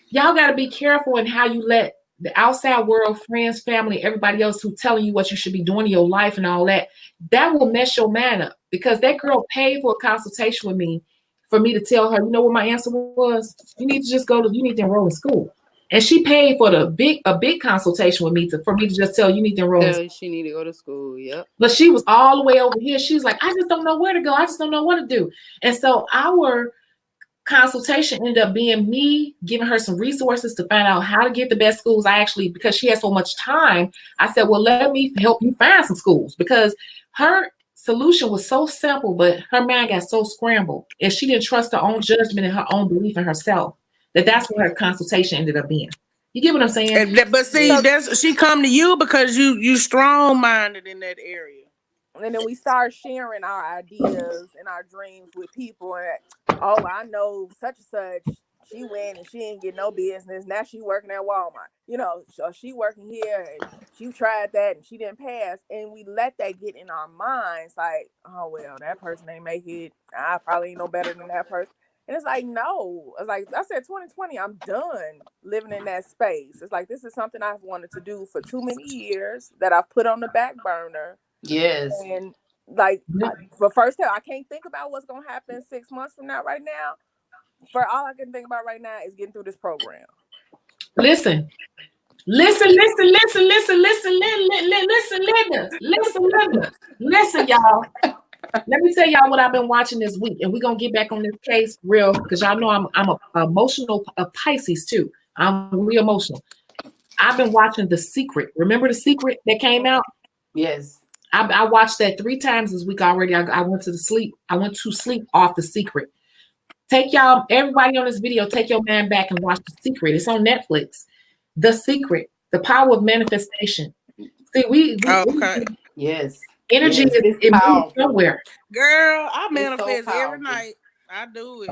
y'all got to be careful in how you let the outside world, friends, family, everybody else who telling you what you should be doing in your life and all that, that will mess your man up. Because that girl paid for a consultation with me for me to tell her, you know what my answer was? You need to enroll in school. And she paid for a big consultation with me for me to just tell you need to enroll in school. She need to go to school, yep. But she was all the way over here. She's like, I just don't know where to go. I just don't know what to do. And so our consultation ended up being me giving her some resources to find out how to get the best schools. Because she had so much time, I said, well, let me help you find some schools, because her solution was so simple, but her mind got so scrambled and she didn't trust her own judgment and her own belief in herself. That's what her consultation ended up being. You get what I'm saying? But see, she come to you because you strong-minded in that area. And then we start sharing our ideas and our dreams with people. And oh, I know such and such. She went and she didn't get no business. Now she working at Walmart. You know, so she working here and she tried that and she didn't pass. And we let that get in our minds, like, oh well, that person ain't make it. I probably ain't no better than that person. And it's like, no. It's like I said, 2020, I'm done living in that space. It's like this is something I've wanted to do for too many years that I've put on the back burner. Yes. And like for first time, I can't think about what's gonna happen 6 months from now. Right now, for all I can think about right now is getting through this program. Listen, y'all. Let me tell y'all what I've been watching this week, and we're gonna get back on this case real, because y'all know I'm a emotional Pisces too. I'm really emotional. I've been watching The Secret. Remember The Secret that came out? Yes. I watched that 3 times this week already. I went to sleep off The Secret. Take y'all, everybody on this video, take your man back and watch The Secret. It's on Netflix. The Secret, the power of manifestation. See, we Okay. Yes. energy Yes, is it moves somewhere. Girl, I It's so manifest every powerful. night. I do it.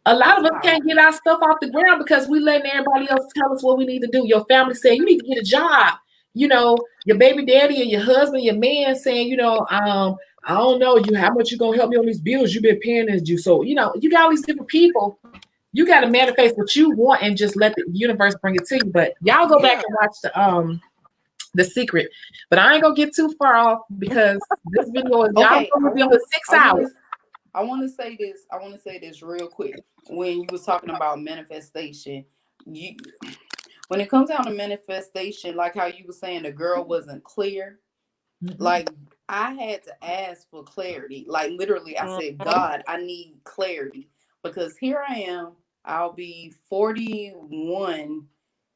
A lot of us can't get our stuff off the ground because we letting everybody else tell us what we need to do. Your family saying you need to get a job. You know, your baby daddy or your husband, your man saying, you know, I don't know you how much you gonna help me on these bills you've been paying as you. So, you know, you got all these different people. You got to manifest what you want and just let the universe bring it to you. But y'all go back and watch the Secret. But I ain't gonna get too far off because this video is y'all gonna be on the 6 hours. I want to say this. I want to say this real quick. When you was talking about manifestation, when it comes down to manifestation, like how you were saying the girl wasn't clear, like I had to ask for clarity. Like literally, I said, God, I need clarity because here I am. I'll be 41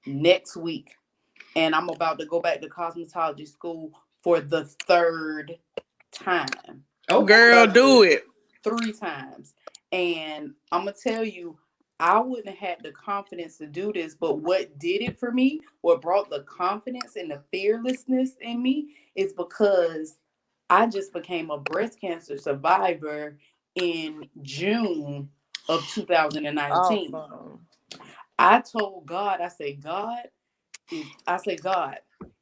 next week, and I'm about to go back to cosmetology school for the 3rd time. Oh, girl, do it. 3 times. And I'm gonna tell you, I wouldn't have had the confidence to do this, but what did it for me, what brought the confidence and the fearlessness in me is because I just became a breast cancer survivor in June of 2019. Awesome. I told God, I said, God,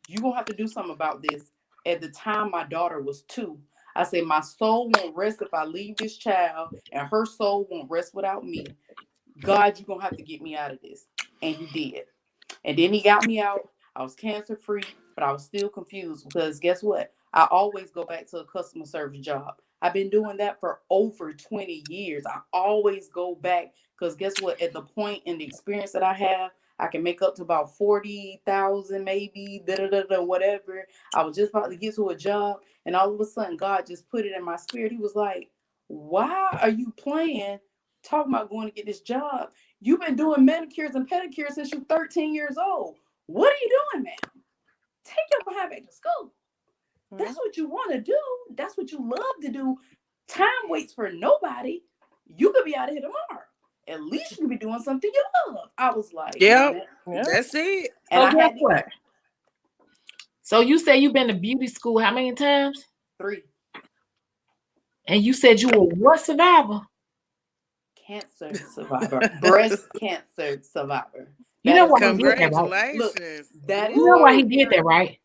you gonna have to do something about this. At the time, my daughter was 2. I said, my soul won't rest if I leave this child, and her soul won't rest without me. God, you're going to have to get me out of this. And he did. And then he got me out. I was cancer free, but I was still confused because guess what? I always go back to a customer service job. I've been doing that for over 20 years. I always go back because guess what? At the point in the experience that I have, I can make up to about 40,000, maybe, whatever. I was just about to get to a job, and all of a sudden, God just put it in my spirit. He was like, why are you playing, talking about going to get this job? You've been doing manicures and pedicures since you're 13 years old. What are you doing, man? Take your behind back to school. That's what you want to do. That's what you love to do. Time waits for nobody. You could be out of here tomorrow. At least you could be doing something you love. I was like, yep, that's it. And so guess what? So you say you've been to beauty school how many times? 3. And you said you were what survivor? Cancer survivor. Breast cancer survivor. You know why he did that, right? Look, that is you know why he did that, right?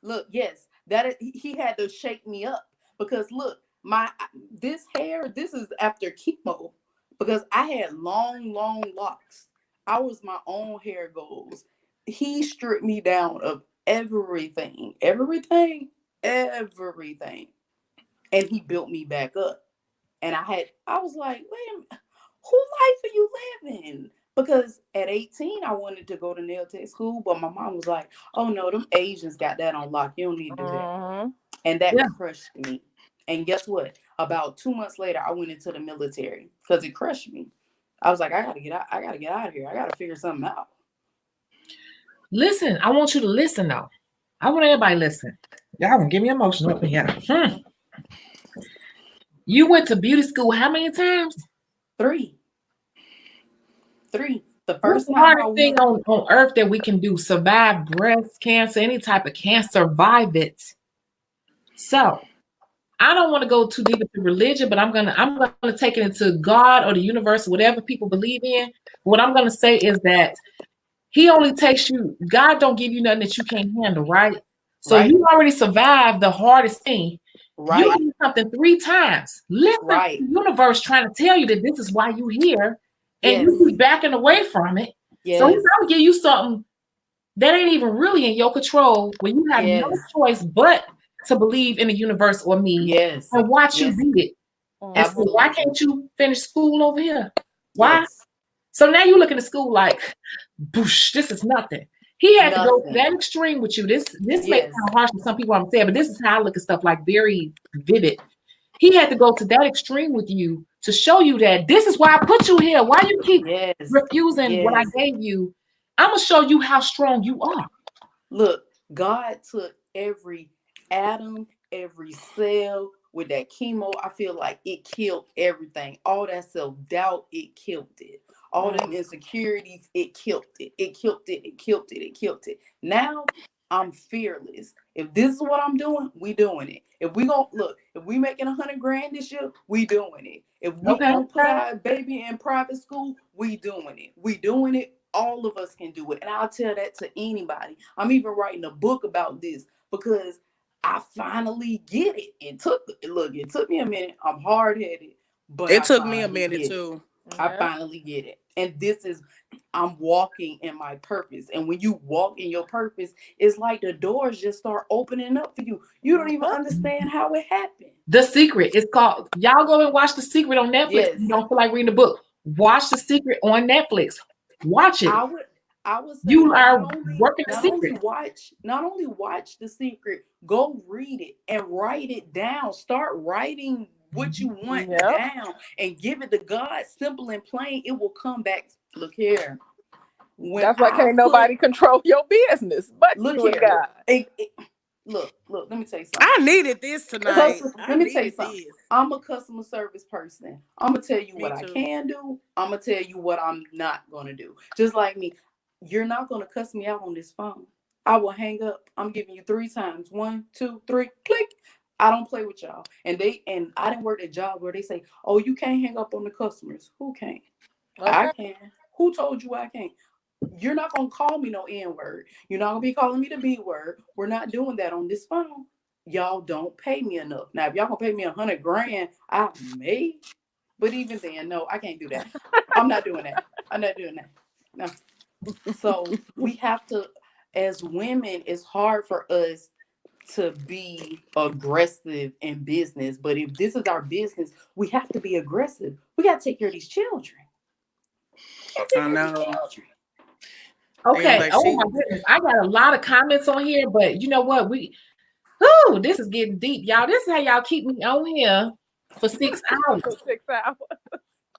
Look, yes, he had to shake me up because look, this hair, this is after chemo because I had long locks. I was my own hair goals. He stripped me down of everything. And he built me back up. And I was like, wait a minute, who life are you living? Because at 18, I wanted to go to nail tech school, but my mom was like, oh no, them Asians got that on lock. You don't need to do that. And that crushed me. And guess what? About 2 months later, I went into the military because it crushed me. I was like, I gotta get out of here. I gotta figure something out. Listen, I want you to listen though. I want everybody to listen. Y'all gonna get me emotional up in here. You went to beauty school how many times? 3. The first time. Hardest thing on earth that we can do: survive breast cancer, any type of cancer, survive it. So I don't want to go too deep into religion, but I'm gonna take it into God or the universe, whatever people believe in. What I'm gonna say is that He only takes you. God don't give you nothing that you can't handle, right? So Right. you already survived the hardest thing. You Right. did something 3 times. Listen Right. to the universe trying to tell you that this is why you here, and Yes. you keep backing away from it. So He's Yes. gonna give you something that ain't even really in your control, where you have no Yes. choice but to believe in the universe or me Yes. and watch you Yes. beat it. And so why Absolutely. can't you finish school over here? Why? Yes. So now you look at the school like, boosh, this is nothing. He had to go to Nothing. that extreme with you. This may Yes. sound harsh to some people, I'm saying, but this is how I look at stuff, like very vivid. He had to go to that extreme with you to show you that this is why I put you here. Why you keep Yes. refusing what I Yes. gave you? I'm gonna show you how strong you are. Look, God took every atom, every cell with that chemo. I feel like it killed everything. All that self-doubt, it killed it. All them insecurities, it killed it. It killed it. It killed it. It killed it. Now I'm fearless. If this is what I'm doing, we doing it. If we gonna look, if we making 100 grand this year, we doing it. If we Okay. gonna put our baby in private school, we doing it. We doing it. All of us can do it. And I'll tell that to anybody. I'm even writing a book about this because I finally get it. It took me a minute. I'm hard-headed, but It I took me a finally minute get it. too. I finally get it. And this is, I'm walking in my purpose. And when you walk in your purpose, it's like the doors just start opening up for you. You don't even understand how it happened. The Secret. It's called. Y'all go and watch The Secret on Netflix. Yes. If you don't feel like reading the book, watch The Secret on Netflix. Watch it. I would say You are not only, working The not Secret. only watch The Secret, go read it and write it down. Start writing what you want down and give it to God. Simple and plain. It will come back. Look here. When That's why can't nobody control your business but look you and here. God. Look, let me tell you something. I needed this tonight. Let me tell you something. I'm a customer service person. I'm gonna tell you Me what too. I can do. I'm gonna tell you what I'm not gonna do. Just like me, you're not gonna cuss me out on this phone. I will hang up. I'm giving you 3 times. 1, 2, 3, click. I don't play with y'all. And I didn't work at jobs where they say, "Oh, you can't hang up on the customers." Who can't? Okay. I can. Who told you I can't? You're not gonna call me no N word. You're not gonna be calling me the B word. We're not doing that on this phone. Y'all don't pay me enough. Now, if y'all gonna pay me 100 grand, I may. But even then, no, I can't do that. I'm not doing that. I'm not doing that. No. So we have to, as women, it's hard for us to be aggressive in business. But if this is our business, we have to be aggressive. We gotta take care of these children. I know. Okay. Like Oh my goodness. I got a lot of comments on here, but you know what? This is getting deep, y'all. This is how y'all keep me on here for 6 hours. For 6 hours.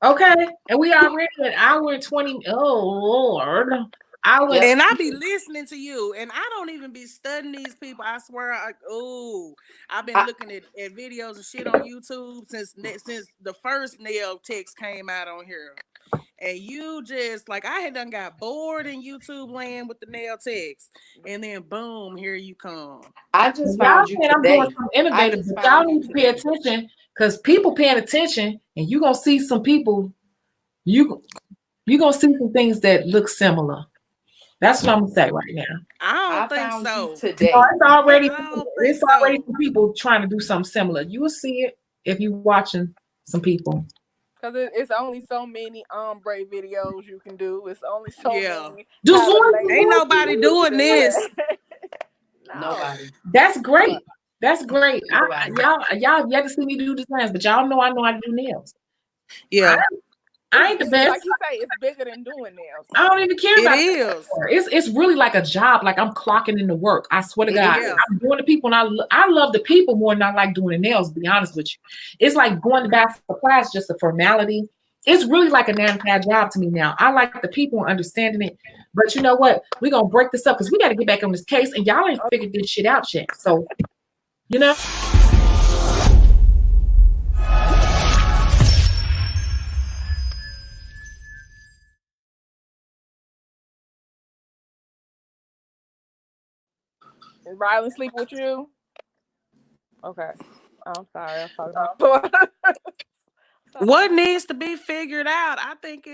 Okay. And we already at hour and 20. Oh Lord. And I be listening to you, and I don't even be studying these people. I swear, I've been looking at videos and shit on YouTube since the first nail text came out on here. And you just like I had done got bored in YouTube land with the nail text, and then boom, here you come. I just found you I'm today. doing something innovative, but y'all need to pay attention because people paying attention, and you're gonna see some people. You're gonna see some things that look similar. That's what I'm gonna say right now. I don't think so. Today. It's already some people trying to do something similar. You will see it if you're watching some people. Because it's only so many ombre videos you can do. It's only so many. Ain't nobody doing this. No. Nobody. That's great. That's great. Y'all have yet to see me do designs, but y'all know I know how to do nails. Yeah. I ain't the best. Like you say, it's bigger than doing nails. I don't even care about it. It's really like a job. Like I'm clocking in the work. I swear to God, I'm doing the people, and I love the people more than I like doing the nails. To be honest with you, it's like going to back for class, just a formality. It's really like a 9-to-5 job to me now. I like the people and understanding it. But you know what? We're gonna break this up because we got to get back on this case, and y'all ain't figured this shit out yet. So, you know. Is Rylan sleep with you? Okay. I'm sorry, I'm talking about. What needs to be figured out? I think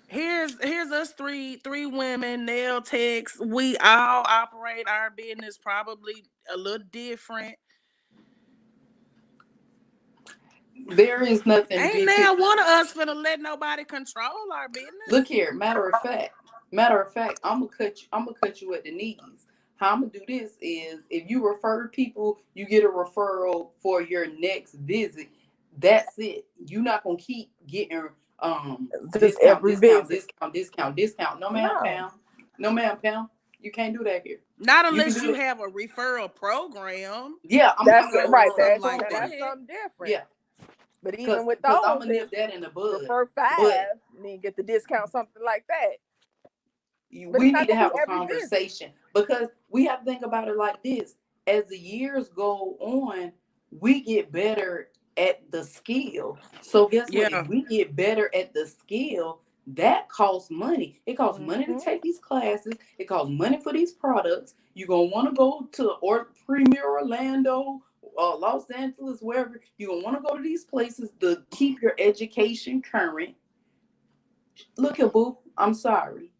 here's us three women, nail techs. We all operate our business probably a little different. There is nothing to Ain't be. now one of us finna let nobody control our business. Look here, matter of fact, I'm gonna cut you at the knees. How I'm gonna do this is, if you refer people, you get a referral for your next visit. That's it. You're not gonna keep getting Just every visit. discount. No ma'am, Pam. No ma'am, Pam. You can't do that here. Not unless you have a referral program. Yeah, that's right. That's something different. Yeah. But even with those, I'm gonna nip that in the bud. Refer 5, and then get the discount, something like that. We need to have a conversation, because we have to think about it like this. As the years go on, we get better at the skill. So guess what? If we get better at the skill, that costs money. It costs money to take these classes. It costs money for these products. You're going to want to go to Premier Orlando, Los Angeles, wherever. You're going to want to go to these places to keep your education current. Look here, boo. I'm sorry.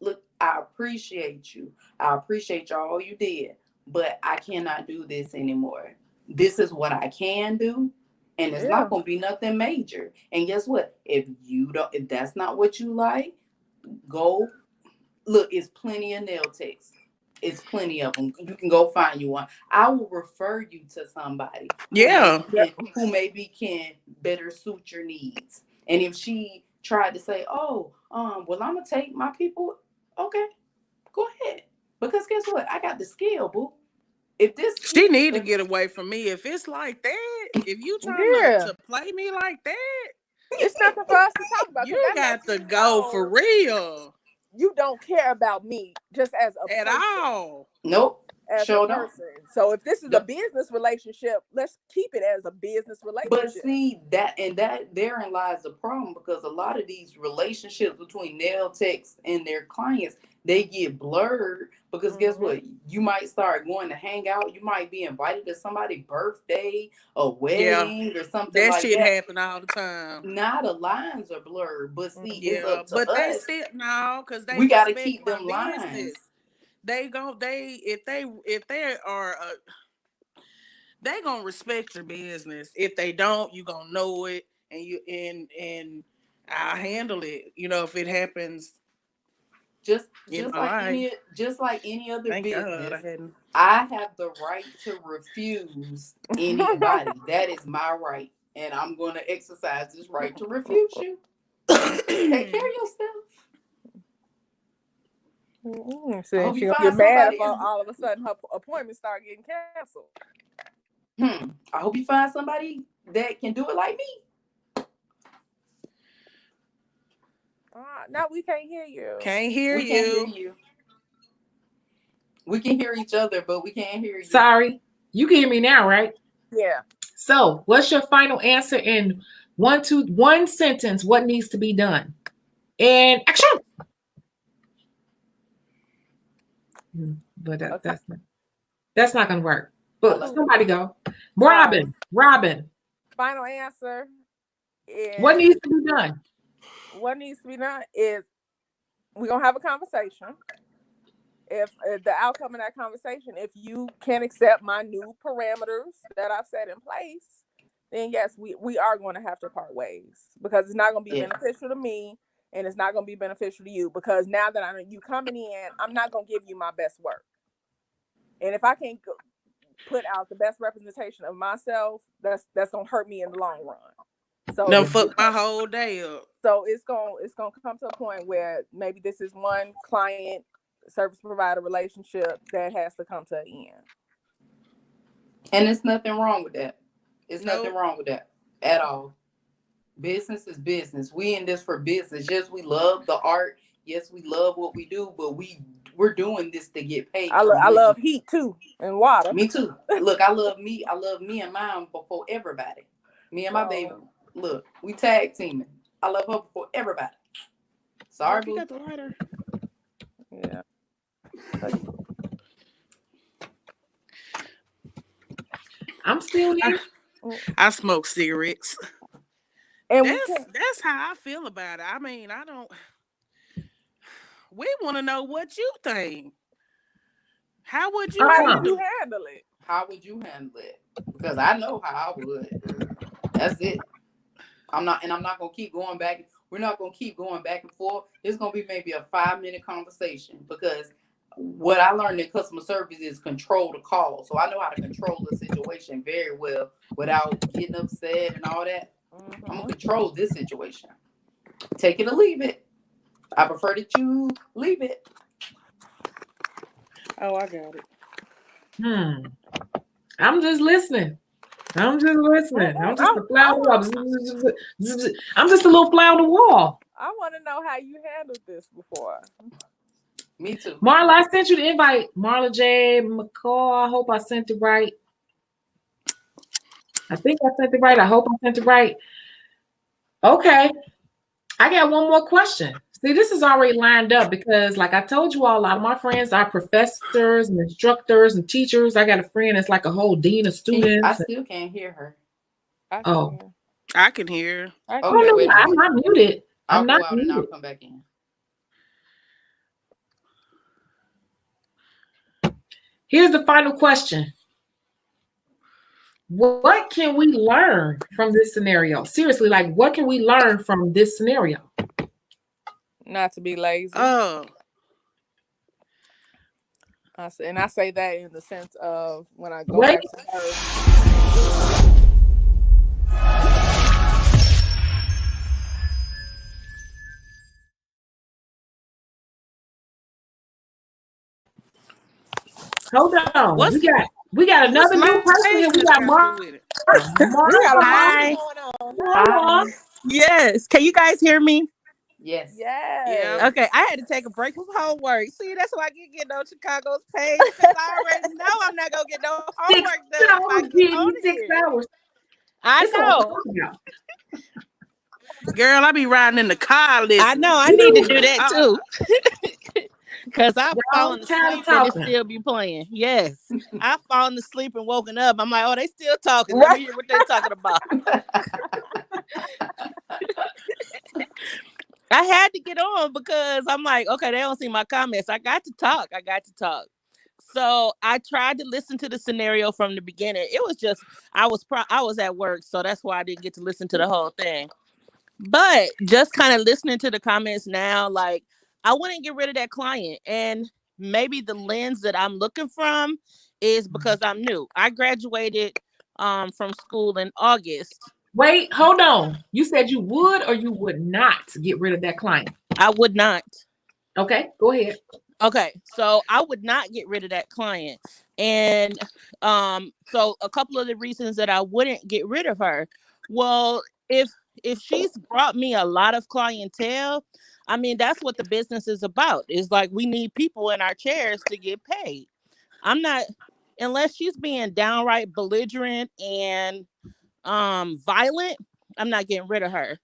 Look, I appreciate you. I appreciate all you did, but I cannot do this anymore. This is what I can do, and it's not going to be nothing major. And guess what? If that's not what you like, go look. It's plenty of nail techs. It's plenty of them. You can go find you one. I will refer you to somebody. Who maybe can better suit your needs. And if she tried to say, well, I'm gonna take my people, okay, go ahead. Because guess what? I got the skill, boo. She need to get away from me. If it's like that, if you trying to play me like that, it's nothing for us to talk about. You got to go for real. You don't care about me just as a at person. all. Nope. As a person. So if this is a business relationship, let's keep it as a business relationship. But see, therein lies the problem, because a lot of these relationships between nail techs and their clients, they get blurred, because guess what? You might start going to hang out. You might be invited to somebody's birthday, a wedding, or something like that. That shit happen all the time. Now the lines are blurred, but see, it's up to us. They still because we got to keep them lines. They gonna respect your business. If they don't, you gonna know it, and I'll handle it. If it happens, just like any other business, I have the right to refuse anybody. That is my right, and I'm going to exercise this right to refuse you. Take care of yourself. So she gonna get mad if all of a sudden her appointments start getting canceled. I hope you find somebody that can do it like me. No, we can't hear you. Can't hear you. We can hear each other, but we can't hear you. Sorry. You can hear me now, right? Yeah. So what's your final answer in one sentence? What needs to be done? And action. But that's not gonna work. But somebody go. Robin. Final answer is what needs to be done? What needs to be done is we're gonna have a conversation. If the outcome of that conversation, if you can accept my new parameters that I've set in place, then yes, we are going to have to part ways, because it's not going to be beneficial to me, and it's not going to be beneficial to you, because now that I know you coming in, I'm not going to give you my best work. And if I can't put out the best representation of myself, that's going to hurt me in the long run. So no, fuck my whole day up. So it's going to come to a point where maybe this is one client service provider relationship that has to come to an end. And there's nothing wrong with that. Nothing wrong with that at all. Business is business. We in this for business. Yes, we love the art. Yes, we love what we do, but we're doing this to get paid. I love heat too and water. Me too. Look, I love me and mine before everybody. Me and my baby. Look, we tag teaming. I love her before everybody. Sorry, you got the lighter. Yeah. I'm still here. I smoke cigarettes. And That's how I feel about it. I mean, I don't. We want to know what you think. How would you how would handle you it? handle it? How would you handle it? Because I know how I would. That's it. I'm not gonna keep going back. We're not gonna keep going back and forth. It's gonna be maybe a 5-minute conversation because what I learned in customer service is control the call. So I know how to control the situation very well without getting upset and all that. I'm gonna control this situation. Take it or leave it. I prefer that you leave it. Oh, I got it. I'm just listening. I'm just listening. I'm just a fly on the wall. I'm just a little fly on the wall. I want to know how you handled this before. Me too. Marla, I sent you the invite. Marla J. McCall. I hope I sent it right. I think I sent it right. I hope I sent it right. Okay. I got one more question. See, this is already lined up because, like I told you all, a lot of my friends are professors and instructors and teachers. I got a friend that's like a whole dean of students. I still can't hear her. Oh. I can hear. Okay, no, wait a I'm minute. not muted. I'll I'm go not out and muted. I'll come back in. Here's the final question. What can we learn from this scenario? Seriously, like what can we learn from this scenario? Not to be lazy. Oh. I say that in the sense of when I go Wait. back to her. Hold on. We got another new person here. We got Mark. Hi. Hi. Yes. Can you guys hear me? Yes. Yeah. Okay. I had to take a break from homework. See, that's why I can get on Chicago's page because I already know I'm not gonna get no homework done if I get on here. 6 hours. I It's all know. about. Girl, I be riding in the car listening. I know. I need to do that too. Because I've fallen asleep and it talking. still be playing. Yes. I've fallen asleep and woken up. I'm like, oh, they still talking. Let me hear what they're talking about. I had to get on because I'm like, okay, they don't see my comments. I got to talk. So I tried to listen to the scenario from the beginning. It was just I was at work, so that's why I didn't get to listen to the whole thing. But just kind of listening to the comments now, like I wouldn't get rid of that client. And maybe the lens that I'm looking from is because I'm new. I graduated from school in August. Wait, hold on. You said you would or you would not get rid of that client? I would not. Okay, go ahead. Okay, so I would not get rid of that client. And so a couple of the reasons that I wouldn't get rid of her, well, if she's brought me a lot of clientele, I mean, that's what the business is about. It's like we need people in our chairs to get paid. I'm not, unless she's being downright belligerent and violent, I'm not getting rid of her.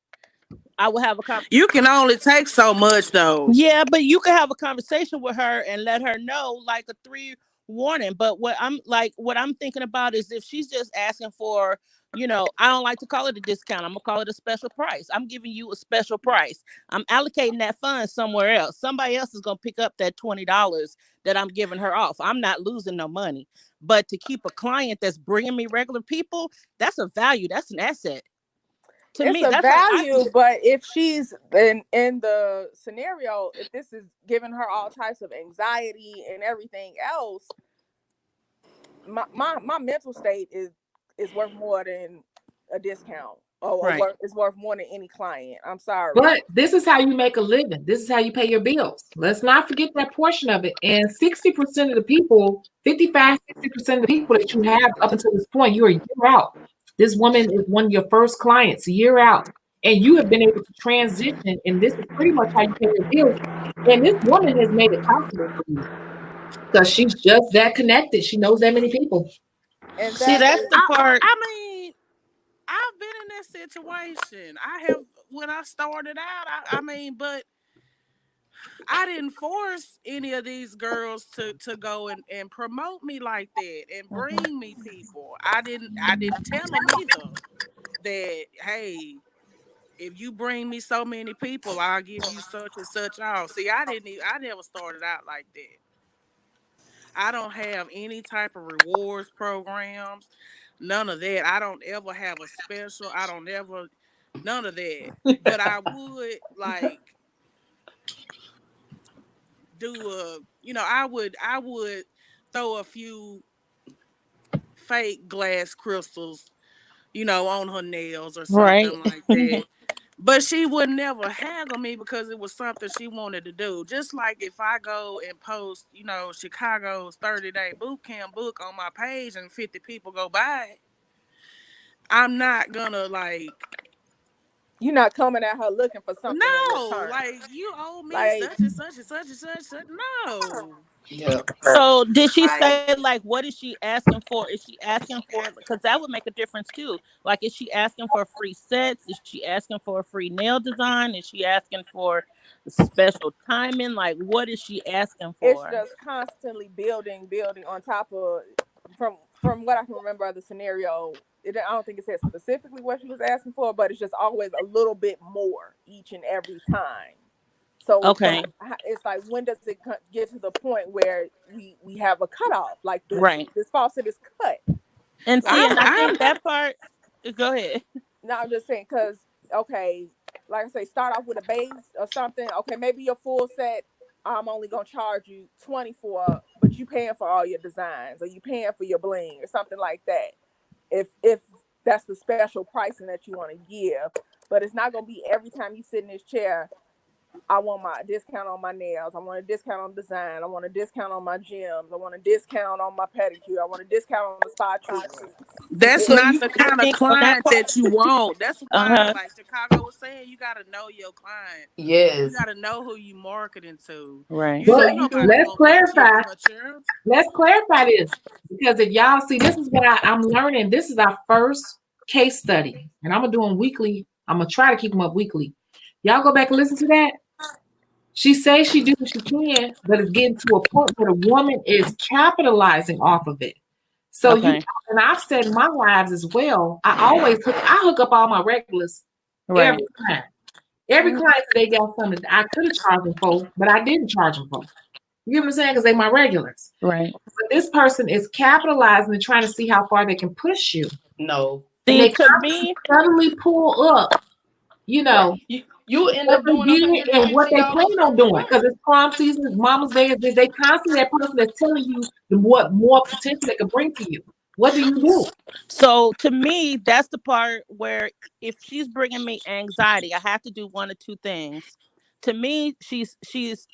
I will have a conversation. You can only take so much though. Yeah, but you can have a conversation with her and let her know like a 3 warning. But what I'm thinking about is if she's just asking for, I don't like to call it a discount. I'm gonna call it a special price. I'm giving you a special price. I'm allocating that fund somewhere else. Somebody else is gonna pick up that $20 that I'm giving her off. I'm not losing no money. But to keep a client that's bringing me regular people, that's a value. That's an asset. It's a value, but if she's in the scenario, if this is giving her all types of anxiety and everything else, my mental state is worth more than a discount. It's worth more than any client. I'm sorry. But this is how you make a living. This is how you pay your bills. Let's not forget that portion of it. And 60% of the people, 55, 60% of the people that you have up until this point, you're a year out. This woman is one of your first clients, a year out. And you have been able to transition. And this is pretty much how you pay your bills. And this woman has made it possible for you. Because she's just that connected. She knows that many people. And see, that's the part. I mean, I've been in that situation. I have when I started out. But I didn't force any of these girls to go and promote me like that and bring me people. I didn't tell them either that, hey, if you bring me so many people, I'll give you such and such off. See, I never started out like that. I don't have any type of rewards programs, none of that. I don't ever have a special. I don't ever, none of that. But I would like do I would throw a few fake glass crystals, on her nails or Right. something like that. But she would never haggle me because it was something she wanted to do. Just like if I go and post, Chicago's 30-day boot camp book on my page and 50 people go buy it, I'm not gonna You're not coming at her looking for something in no, return. like you owe me Like- such and such and such and such. No. Yeah. So did she Like- say like what is she asking for? Is she asking for, because that would make a difference too. Like, is she asking for free sets? Is she asking for a free nail design? Is she asking for special timing? Like, what is she asking It's for? just constantly building on top of from what I can remember of the scenario. I don't think it said specifically what she was asking for, but it's just always a little bit more each and every time. So Okay. it's like, when does it get to the point where we have a cutoff? Like this, Right. this faucet is cut. And see, and I think that part. Go ahead. No, I'm just saying, because okay, like I say, start off with a base or something. Okay, maybe your full set, I'm only gonna charge you 20 for, but you paying for all your designs, or you paying for your bling or something like that. If that's the special pricing that you want to give, but it's not gonna be every time you sit in this chair, I want my discount on my nails, I want a discount on design, I want a discount on my gyms, I want a discount on my pedicure, I want a discount on the spa treatment. That's So not you the kind of think on that client that you want. That's why, like Chicago was saying, you got to know your client. Yes. You got to know who you marketing to. Right. You But know nobody let's gonna cut you clarify. a picture. Let's clarify this, because if y'all see, this is what I'm learning. This is our first case study, and I'm gonna do them weekly. I'm gonna try to keep them up weekly. Y'all go back and listen to that. She says she do what she can, but it's getting to a point where the woman is capitalizing off of it. So Okay. and I've said in my lives as well, I hook up all my regulars Right. every time. Every client they got something I could have charged them for, but I didn't charge them for. You get what I'm saying? Because they my regulars. Right. But this person is capitalizing and trying to see how far they can push you. No. And See, they to me, suddenly pull up, You end up doing did and what they $150 plan on doing, because it's prom season, it's Mama's Day. They constantly that person that's telling you what more potential they could bring to you. What do you do? so to me, that's the part where if she's bringing me anxiety, I have to do one of two things. To me, she's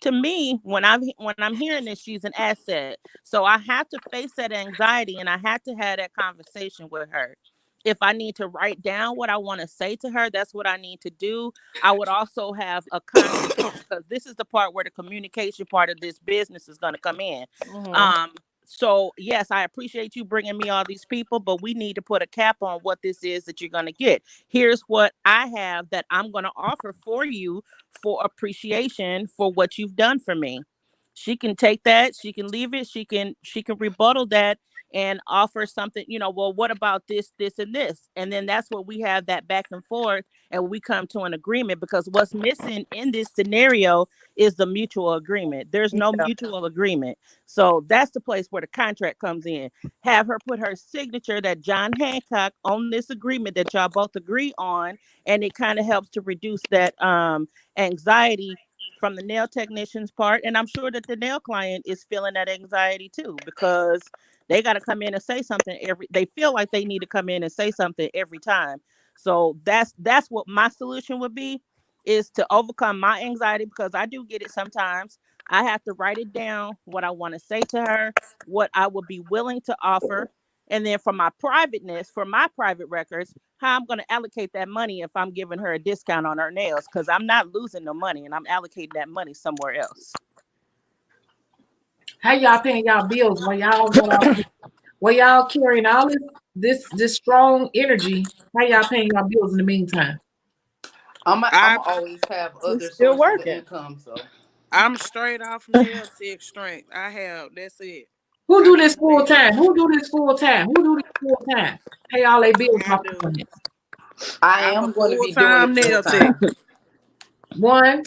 to me when I'm hearing this, she's an asset. So I have to face that anxiety, and I have to have that conversation with her. If I need to write down what I want to say to her, that's what I need to do. I would also have a conversation, because this is the part where the communication part of this business is going to come in. So yes, I appreciate you bringing me all these people, but we need to put a cap on what this is that you're going to get. Here's what I have that I'm going to offer for you for appreciation for what you've done for me. She can take that, she can leave it, she can rebuttal that and offer something, well, what about this, and this? And then that's what we have, that back and forth, and we come to an agreement, because what's missing in this scenario is the mutual agreement. There's no mutual agreement. So that's the place where the contract comes in. Have her put her signature, that John Hancock, on this agreement that y'all both agree on, and it kind of helps to reduce that anxiety from the nail technician's part. And I'm sure that the nail client is feeling that anxiety too, because they got to come in and say something they feel like they need to come in and say something every time. So that's what my solution would be, is to overcome my anxiety, because I do get it sometimes. I have to write it down, what I want to say to her, what I would be willing to offer. And then for my privateness, for my private records, how I'm going to allocate that money if I'm giving her a discount on her nails, because I'm not losing the money and I'm allocating that money somewhere else. How y'all paying y'all bills while y'all carrying all this strong energy? How y'all paying y'all bills in the meantime? I'm always have other still sources working. of income. So I'm straight off nail tech strength. I have. That's it. Who do this full time? Who do this full time? Who do this full time? Pay all their bills I off do. on it. I I'm a am going to be full-time doing it nail full tech. time. One, I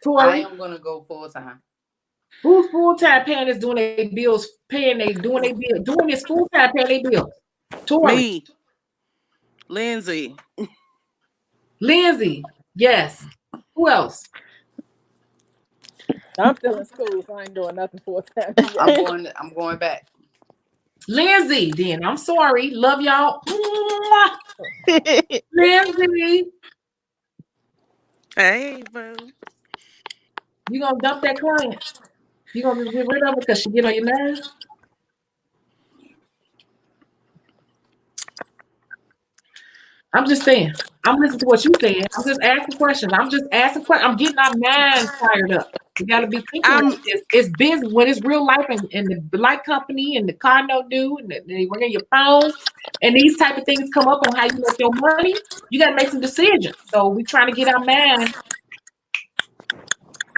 Tori. am going to go full time. Who's full time paying this, doing their bills, doing this full time paying their bills? Tori. Me. Lindsay. Lindsay. Yes. Who else? I'm still in school, so I ain't doing nothing full time. I'm going back. Lindsay. Then I'm sorry. Love y'all. Lindsay. Hey, boo. You gonna dump that client? You gonna just get rid of her because she get on your nerves? I'm just saying. I'm listening to what you saying. I'm just asking questions. I'm getting our minds fired up. We gotta be thinking like this. It's business when it's real life and the light company and the car no do and they ring your phone and these type of things come up on how you make your money. You gotta make some decisions. So we trying to get our mind.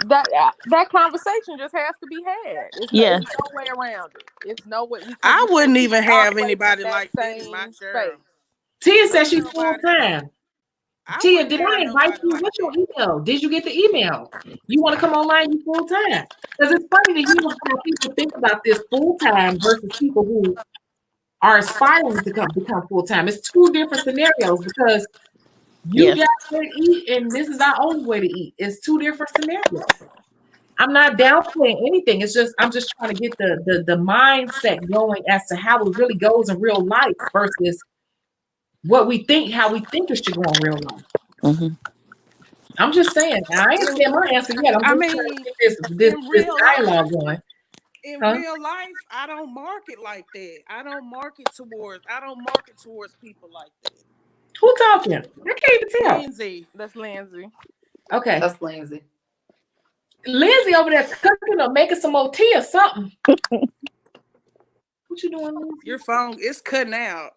That conversation just has to be had. There's no way around it. It's no way. I wouldn't even have anybody like that in my church. Tia said she's full time. Tia, did I invite you? Like What's your email? Did you get the email? You want to come online? You full time? Because it's funny to hear how people think about this full time versus people who are aspiring to become full time. It's two different scenarios because you got to eat, and this is our only way to eat. It's two different scenarios. I'm not downplaying anything. It's just I'm just trying to get the mindset going as to how it really goes in real life versus how we think it should go in real life. Mm-hmm. I'm just saying. I ain't getting my answer yet. I'm just trying to get this dialogue going. In real life, I don't market like that. I don't market towards people like that. Who talking? I can't even tell. Lindsay. That's Lindsay. Okay. That's Lindsay. Lindsay over there cooking or making some more tea or something. What you doing, Lindsay? Your phone is cutting out.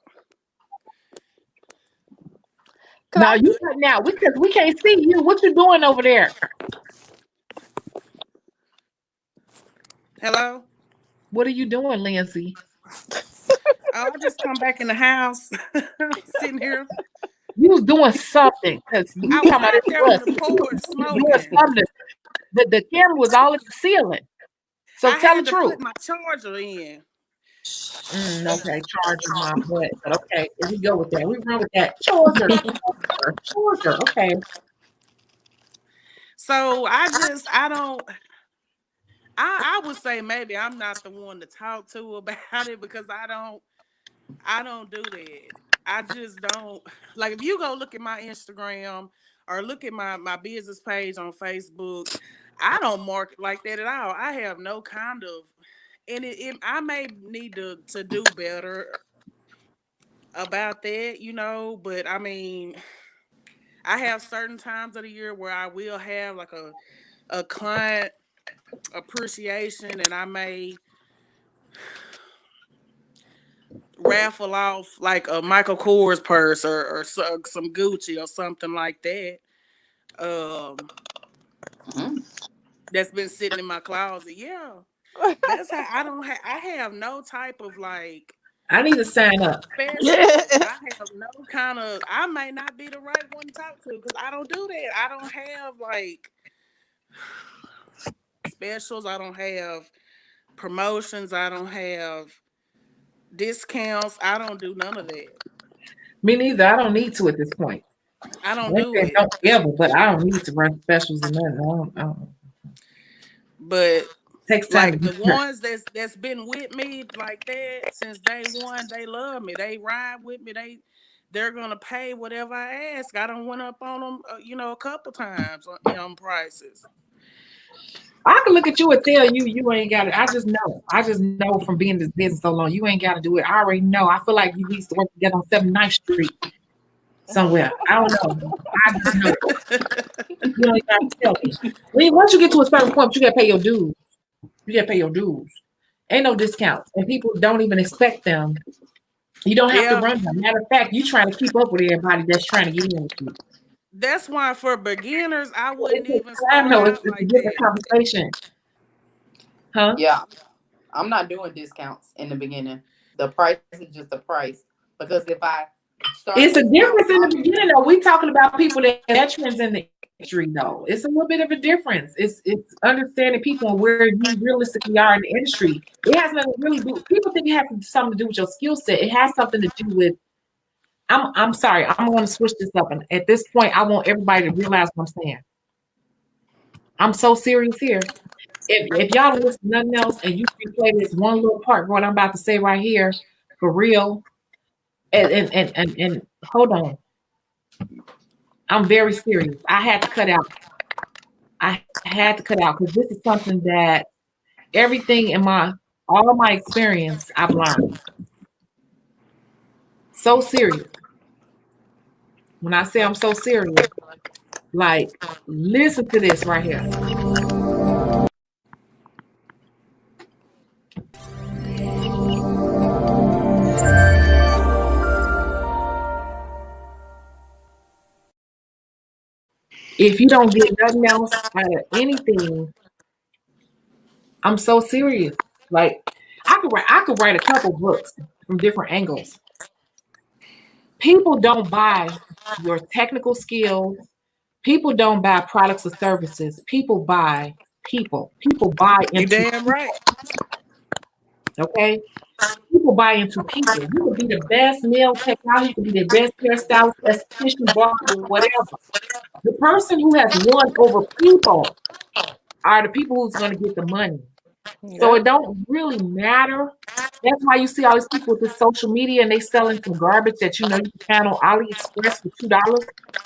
No, you cutting out because we can't see you. What you doing over there? Hello? What are you doing, Lindsay? I just come back in the house, sitting here. You was doing something because you talking about it was doing something. The camera was all at the ceiling. So I tell had the to truth. put my charger in. Okay, charger my butt. But okay, here we go with that. We run with that. Charger. Okay. So I would say maybe I'm not the one to talk to about it because I don't do that. I just don't like if you go look at my Instagram or look at my business page on Facebook, I don't market like that at all. I have no kind of, and I may need to do better about that, but I mean, I have certain times of the year where I will have like a client appreciation and I may raffle off like a Michael Kors purse or some Gucci or something like that. That's been sitting in my closet. Yeah. That's how I have no type of like I need to sign up. I have no kind of I may not be the right one to talk to because I don't do that. I don't have like specials, I don't have promotions, I don't have discounts. I don't do none of that. Me neither. I don't need to at this point. I don't do it. Don't ever, but I don't need to run specials and nothing. I don't. But takes time. Like the ones that's been with me like that since day one, they love me. They ride with me. They're gonna pay whatever I ask. I done went up on them, a couple times on prices. I can look at you and tell you ain't got it. I just know from being in this business so long, you ain't got to do it. I already know. I feel like you used to work together on 79th Street somewhere. I don't know. I just know. You ain't got to tell me. Once you get to a certain point, you got to pay your dues. Ain't no discounts. And people don't even expect them. You don't have to run them. Matter of fact, you trying to keep up with everybody that's trying to get in with you. That's why for beginners, I wouldn't It's even I start know out it's a like different that. conversation, huh? Yeah, I'm not doing discounts in the beginning. The price is just the price. Because if I start It's a discounting, difference in the beginning, though. We talking about people that are veterans in the industry, though. It's a little bit of a difference. It's understanding people and where you realistically are in the industry. It has nothing to really do. People think it has something to do with your skill set. It has something to do with. I'm sorry. I'm going to switch this up, and at this point, I want everybody to realize what I'm saying. I'm so serious here. If y'all don't listen to nothing else, and you replay this one little part, what I'm about to say right here, for real, and hold on. I'm very serious. I had to cut out. I had to cut out because this is something that everything in all my experience I've learned. So serious. When I say I'm so serious, like listen to this right here. If you don't get nothing else out of anything, I'm so serious. Like I could write a couple books from different angles. People don't buy your technical skills. People don't buy products or services. People buy people. People buy You into damn right. okay. People buy into people. You could be the best nail technology, you could be the best hairstylist, esthetician, barber, whatever. The person who has won over people are the people who's going to get the money. So Yeah. it don't really matter. That's why you see all these people with this social media and they selling some garbage that you know you can find on AliExpress for $2.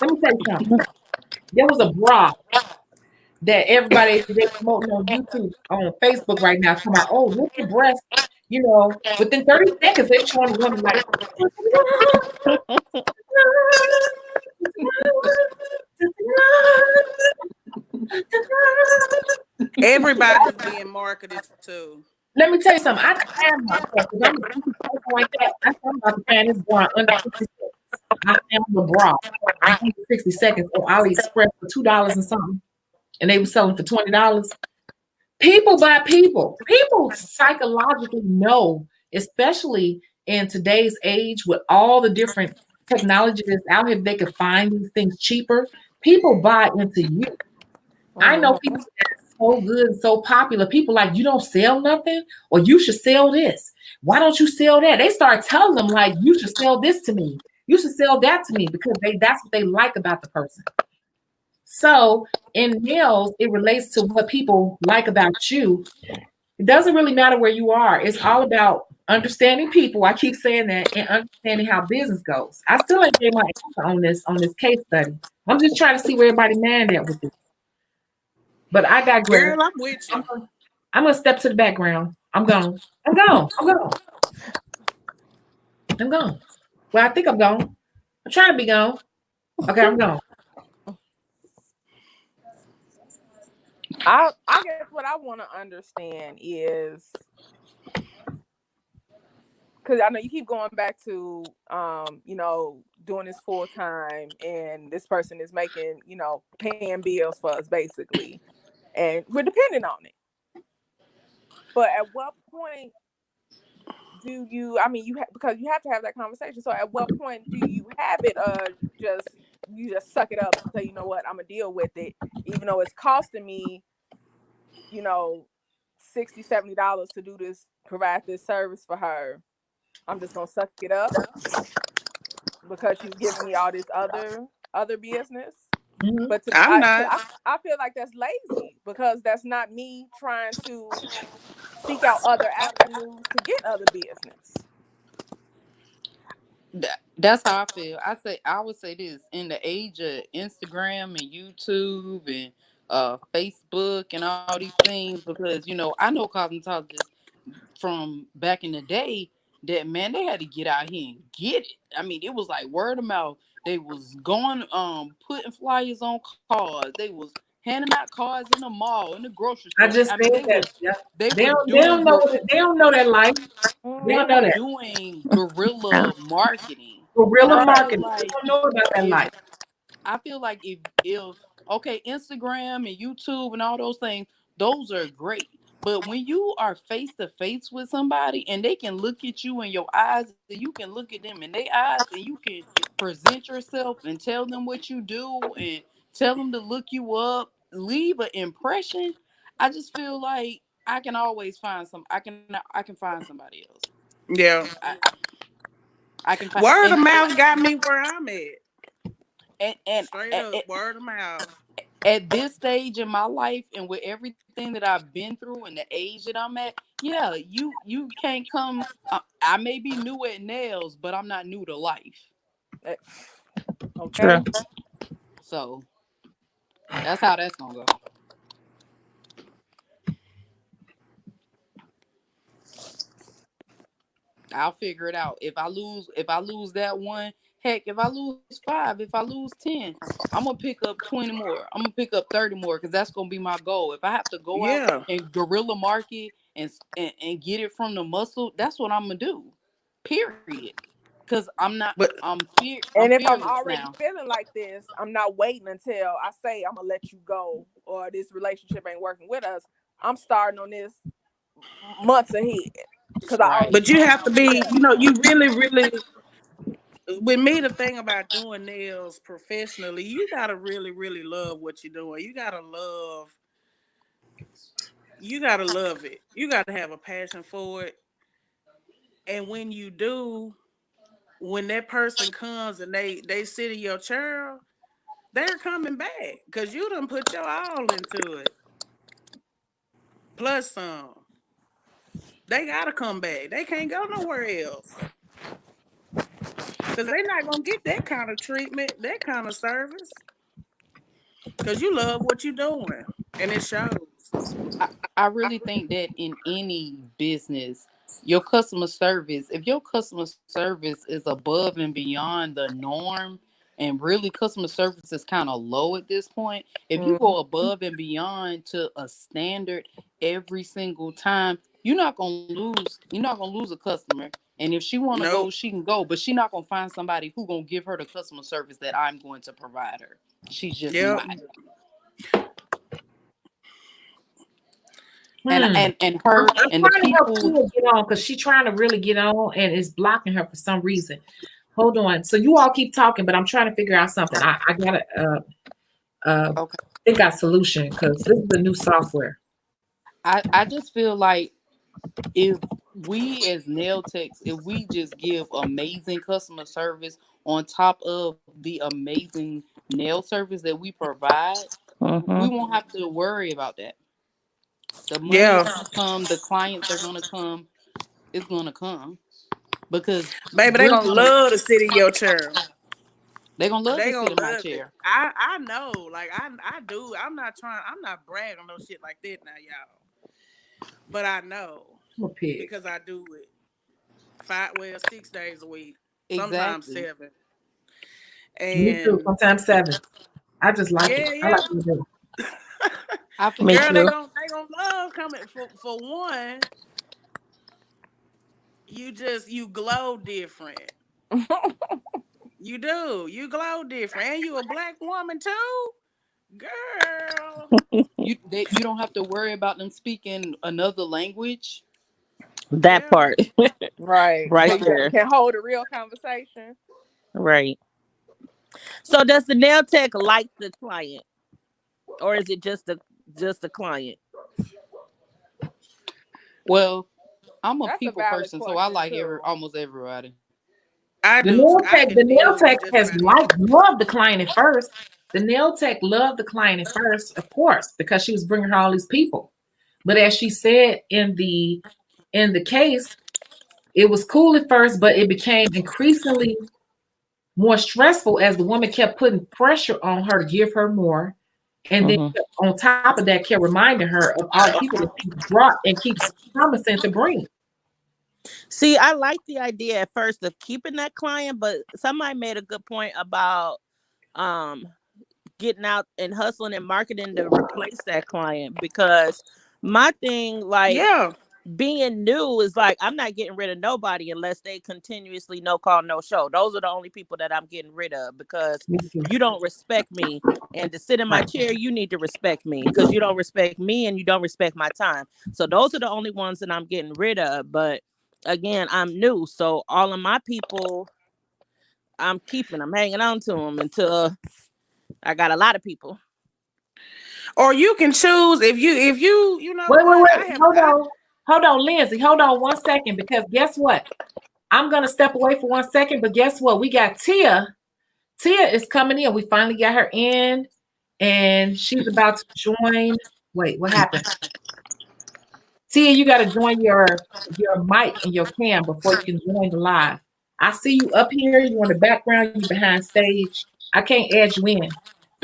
Let me tell you something. There was a bra that everybody they promoting on YouTube, on Facebook right now, talking about, oh, look at breast. You know, within 30 seconds, they showing a woman like, Everybody's being marketed to. let me tell you something. I found myself because I'm a person like that. I thought about to find this bra under 60 seconds. I found the bra under 60 seconds on AliExpress for $2 and something, and they were selling for $20. People buy people. People psychologically know, especially in today's age with all the different technology that's out here, they can find these things cheaper. People buy into you. I know people that's so good and so popular. People like, you don't sell nothing, or you should sell this. Why don't you sell that? They start telling them like, you should sell this to me. You should sell that to me because that's what they like about the person. So in nails, it relates to what people like about you. It doesn't really matter where you are. It's all about understanding people. I keep saying that, and understanding how business goes. I still ain't getting my answer on this case study. I'm just trying to see where everybody mad at with this. But I digress. Girl, I'm with you. I'm gonna step to the background. I'm gone. I'm gone. I'm gone. I'm gone. Well, I think I'm gone. I'm trying to be gone. Okay, I'm gone. I guess what I want to understand is, because I know you keep going back to you know, doing this full time, and this person is making, you know, paying bills for us basically, and we're dependent on it. But at what point do you, I mean, because you have to have that conversation. So at what point do you have it, you just suck it up and say, you know what, I'm gonna deal with it, even though it's costing me, you know, $60-$70 to do this, provide this service for her. I'm just gonna suck it up because she's giving me all this other business. Mhm. But I'm not. I feel like that's lazy, because that's not me trying to seek out other avenues to get other business. That's how I feel. I would say this, in the age of Instagram and YouTube and Facebook and all these things, because you know, I know cosmetologists from back in the day that, man, they had to get out here and get it. I mean, it was like word of mouth. They was going putting flyers on cars. They was handing out cards in the mall, in the grocery store. I just I mean, said that. Yeah. they They were don't know doing they don't know that life. They they don't know were that. doing guerrilla marketing. And Guerrilla I feel marketing. They like don't know about that if life. I feel like if okay, Instagram and YouTube and all those things, those are great. But when you are face to face with somebody and they can look at you in your eyes and you can look at them in their eyes and you can present yourself and tell them what you do and tell them to look you up, leave an impression, I just feel like I can always find I can find somebody else. Yeah. I can find Word of mouth got me where I'm at. and Straight up, word of mouth. at this stage in my life and with everything that I've been through and the age that I'm at, yeah, you can't come. I may be new at nails, but I'm not new to life. Okay. So that's how that's gonna go. I'll figure it out. If I lose that one, heck, if I lose 5, if I lose 10, I'm gonna pick up 20 more. I'm gonna pick up 30 more because that's gonna be my goal. If I have to go out Yeah. and guerrilla market and get it from the muscle, that's what I'm gonna do. Period. Because But I'm And if I'm fearless already now. feeling like this, I'm not waiting until I say I'm gonna let you go or this relationship ain't working with us. I'm starting on this months ahead because I Right. already you know have how to I'm be, feeling. you really with me, the thing about doing nails professionally, you gotta really love what you're doing. You gotta love it. You gotta have a passion for it. And when you do, when that person comes and they sit in your chair, they're coming back because you done put your all into it. Plus some. They gotta come back. They can't go nowhere else. Because they're not gonna get that kind of treatment, that kind of service. Because you love what you're doing. And it shows. I really think that in any business, your customer service, if your customer service is above and beyond the norm, and really customer service is kind of low at this point, if you go above and beyond to a standard every single time, you're not gonna lose a customer. And if she wanna go, Nope. she can go, but she's not gonna find somebody who gonna give her the customer service that I'm going to provide her. She's just Yep. not. Hmm. And her I'm and the trying to help people. Tia get on because she's trying to really get on and it's blocking her for some reason. Hold on. So you all keep talking, but I'm trying to figure out something. I got a Okay. think got solution because this is the new software. I just feel like if we as nail techs, if we just give amazing customer service on top of the amazing nail service that we provide, we won't have to worry about that. The money is Yeah. gonna come, the clients are gonna come, it's gonna come. Because Baby, they we're gonna gonna love to sit in your chair. they're gonna love They to gonna sit in my love it. chair. I know. Like I do. I'm not bragging on no shit like that now, y'all. But I know I'm a pig. because I do it 6 days a week, sometimes Exactly. 7. Me too. And Sometimes 7. I just like it. I like yeah. to do. I feel, Me Girl, too. they gonna love coming for one. You glow different. You do. You glow different. And you a black woman too? Girl. you don't have to worry about them speaking another language. That Yeah. part. Right. Right Can, there. can hold a real conversation. Right. So does the nail tech like the client? Or is it just the client? Well, I'm a That's a people valid person, so I question like too. almost everybody. I The do. nail I tech, can the nail deal tech with just has about anything. loved the client at first. The nail tech loved the client at first, of course, because she was bringing her all these people. But as she said in the case, it was cool at first, but it became increasingly more stressful as the woman kept putting pressure on her to give her more. And then Mm-hmm. on top of that, kept reminding her of all the people that she brought and keeps promising to bring. See, I like the idea at first of keeping that client, but somebody made a good point about um getting out and hustling and marketing to replace that client because my thing, like, Yeah. being new is like, I'm not getting rid of nobody unless they continuously no call, no show. Those are the only people that I'm getting rid of, because Me too. you don't respect me. And to sit in my Right. chair, you need to respect me, because you don't respect me and you don't respect my time. So those are the only ones that I'm getting rid of. But again, I'm new. So all of my people, I'm hanging on to them until I got a lot of people. Or you can choose if you know Wait, what I wait. have. Hold on, Lindsay. Hold on 1 second, because guess what? I'm gonna step away for 1 second, but guess what? We got Tia. Tia is coming in. We finally got her in, and she's about to join. Wait, what happened? Tia, you got to join your mic and your cam before you can join the live. I see you up here. You on the background. You behind stage. I can't add you in.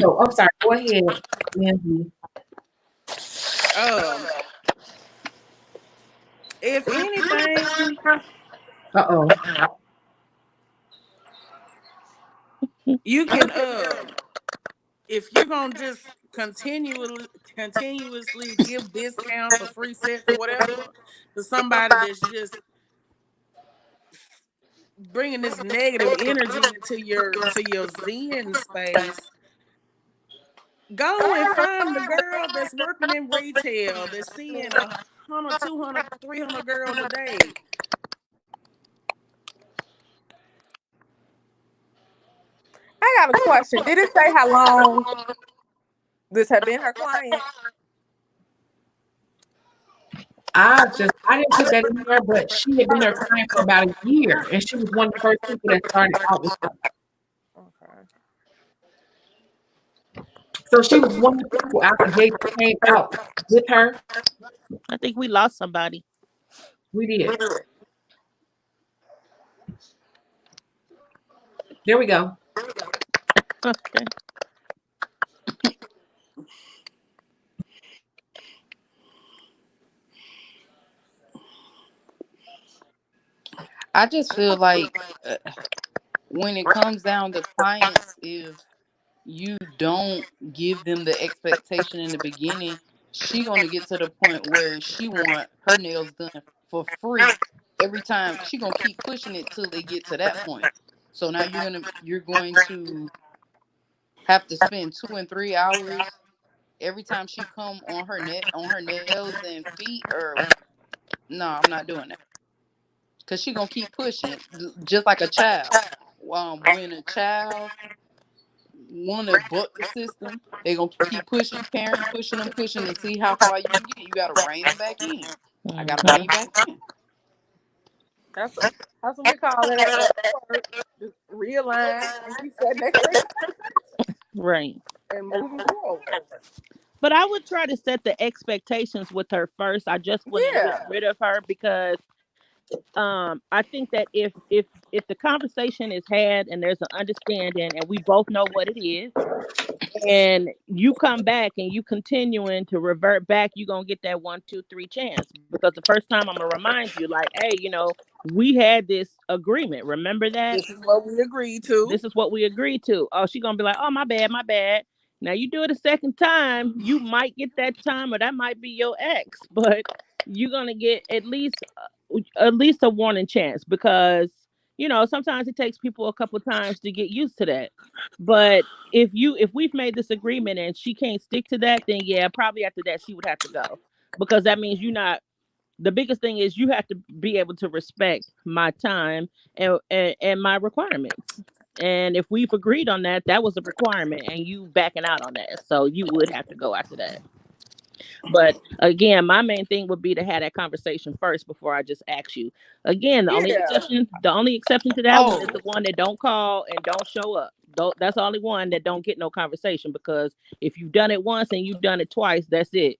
So I'm sorry. Go ahead, Lindsay. If anything, Uh-oh. you can if you're gonna just continuously give discounts or free sets or whatever to somebody that's just bringing this negative energy into your Zen space, go and find the girl that's working in retail that's seeing 100, 200, 300 girls a day. I got a question. Did it say how long this had been her client? I didn't put that in there, but she had been her client for about a year, and she was one of the first people that started out with her. Okay. So she was one of the people out the gate that came out with her. I think we lost somebody. We did. There we go. Okay. I just feel like when it comes down to clients, if you don't give them the expectation in the beginning, she gonna get to the point where she want her nails done for free every time. She gonna keep pushing it till they get to that point. So now you're going to have to spend 2 and 3 hours every time she come on her nails and feet. Or no, I'm not doing that, because she gonna keep pushing just like a child. When a child want to buck the system, they gonna keep pushing, parent pushing them, pushing to see how far you can get. You gotta rein them back in. I gotta rein you back in. That's what we call it at work. Just realign and reset next Right. and moving forward. But I would try to set the expectations with her first. I just wouldn't get Yeah. rid of her, because I think that if the conversation is had and there's an understanding and we both know what it is, and you come back and you continuing to revert back, you're gonna get that 1, 2, 3 chance. Because the first time I'm gonna remind you, like, hey, we had this agreement. Remember that? This is what we agreed to. This is what we agreed to. Oh, she's gonna be like, oh, my bad, my bad. Now you do it a second time, you might get that time, or that might be your ex, but you're gonna get at least a warning chance, because sometimes it takes people a couple times to get used to that. But if we've made this agreement and she can't stick to that, then yeah, probably after that she would have to go, because that means you're not. The biggest thing is you have to be able to respect my time and my requirements. And if we've agreed on that, that was a requirement, and you backing out on that, so you would have to go after that. But again, my main thing would be to have that conversation first before I just ask you. Again, the only exception to that one is the one that don't call and don't show up. That's the only one that don't get no conversation, because if you've done it once and you've done it twice, that's it.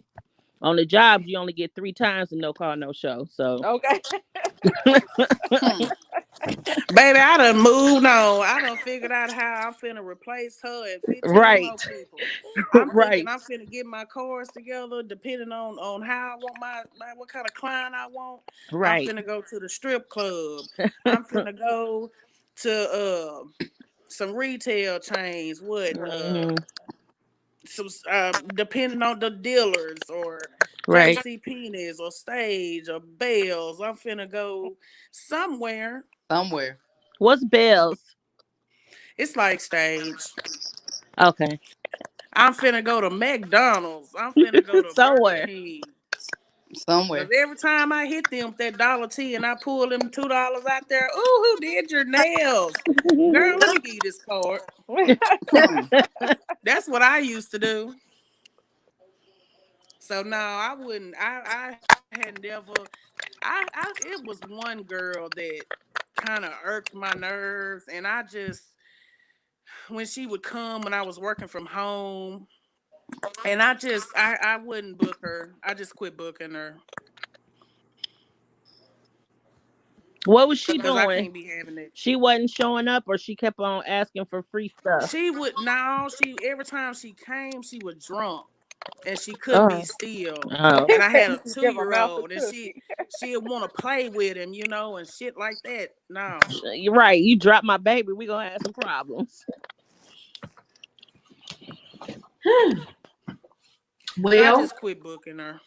On the jobs, you only get 3 times and no call, no show. So Okay. Baby, I done moved on. I done figured out how I'm finna replace her and 15 more people. I'm thinking I'm finna get my chorus together, depending on how I want my what kind of client I want. Right. I'm finna go to the strip club. I'm finna go to some retail chains. So, depending on the dealers or Right. JC Penney's or Stage or Bells, I'm finna go somewhere. Somewhere. What's Bells? It's like Stage. Okay. I'm finna go to McDonald's. I'm finna go to Burger Somewhere. King. Somewhere. Cause every time I hit them with that dollar T and I pull them $2 out there, ooh, who did your nails? Girl, let me give you this card. Hmm. That's what I used to do. So no, I wouldn't. I had never. It was one girl that kind of irked my nerves, and I just when she would come when I was working from home, and I wouldn't book her. I just quit booking her What was she because I doing? can't be having it. She wasn't showing up, or she kept on asking for free stuff. She would no. She every time she came, she was drunk. And she couldn't be Oh. still. Oh. And I had a Just give her mouth a 2-year-old, and cookie. she'd want to play with him, and shit like that. No, You're right. You dropped my baby. We gonna have some problems. I Well, just quit booking her.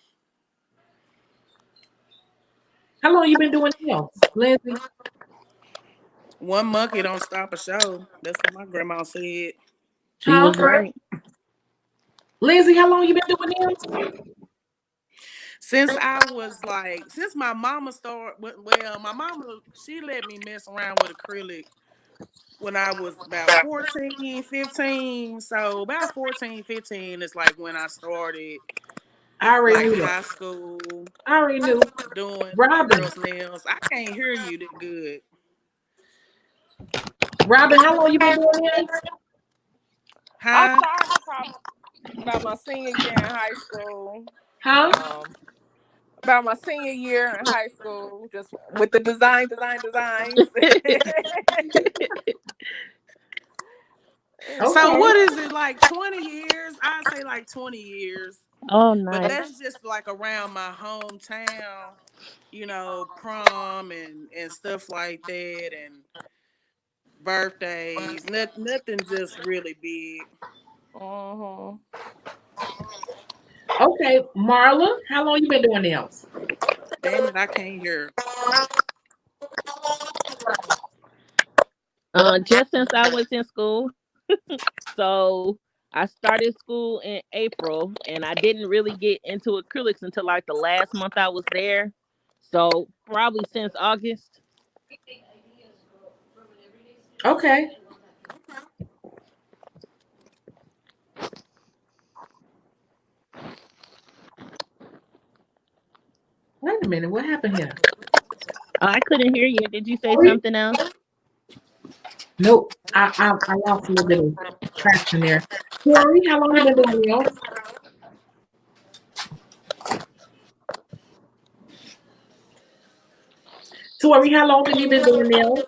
how long you been doing nails, Lindsay? One monkey don't stop a show. That's what my grandma said. She Huh? was right. Lindsay, how long you been doing nails? Since my mama started. Well, my mama she let me mess around with acrylic when I was about 14, 15. So about 14, 15 is like when I started I already like knew high that. school I already knew. doing Robin, girls' nails. I can't hear you that good. Robin, how long you been doing nails? I Huh? started probably about my senior year in high school. Huh? About my senior year in high school, just with the designs. So Okay. what is it like 20 years? I'd say like 20 years. Oh, But nice. that's just like around my hometown, prom and stuff like that and birthdays. Nothing just really big. Mhm. Okay, Marla, how long you been doing nails? Damn it, I can't hear. Just since I was in school. So I started school in April, and I didn't really get into acrylics until like the last month I was there. So probably since August. Okay. Wait a minute, what happened here? I couldn't hear you. Did you say Tori? something else? Nope. I lost a little bit of traction there. Tori, how long you been doing nails? Tori, how long have you been doing nails?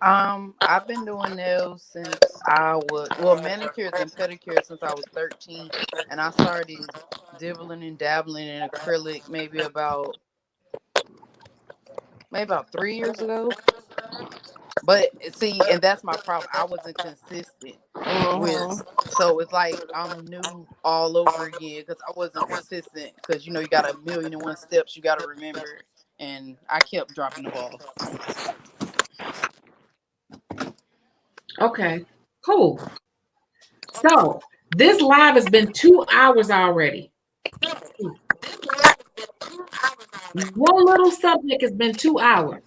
I've been doing nails since I was manicures and pedicures since I was 13, and I started dibbling and dabbling in acrylic maybe about 3 years ago. But see, and that's my problem. I wasn't consistent with, so it's like I'm new all over again because I wasn't consistent. Because you got 1,000,001 steps you got to remember, and I kept dropping the ball. Okay, cool. So this live has been 2 hours already. One little subject has been 2 hours.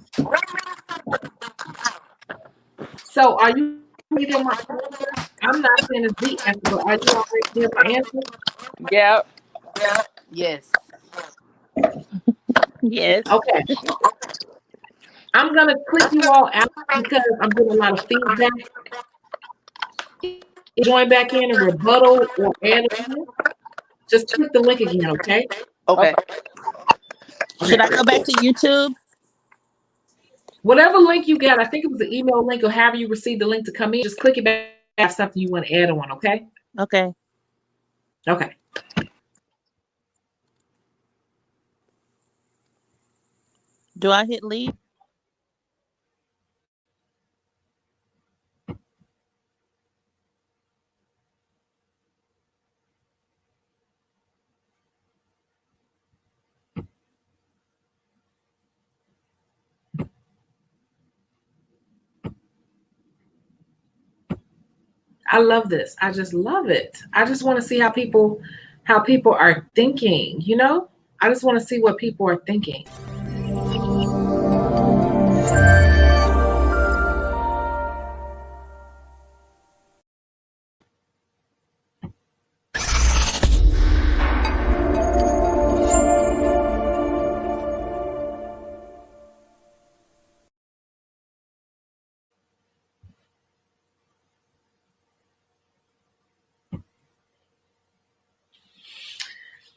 So are you ready to my answer? I'm not saying it's the answer, but are you already there for answer? Yep. Yes. Yes. Okay. I'm gonna click you all out because I'm getting a lot of feedback. Join back in and rebuttal or add in. Just click the link again, okay? Okay. Should I go back to YouTube? Whatever link you got, I think it was the email link or however you received the link to come in, just click it back if something you want to add on, okay? Okay. Okay. Do I hit leave? I love this. I just love it. I just want to see how people are thinking, you know? I just want to see what people are thinking.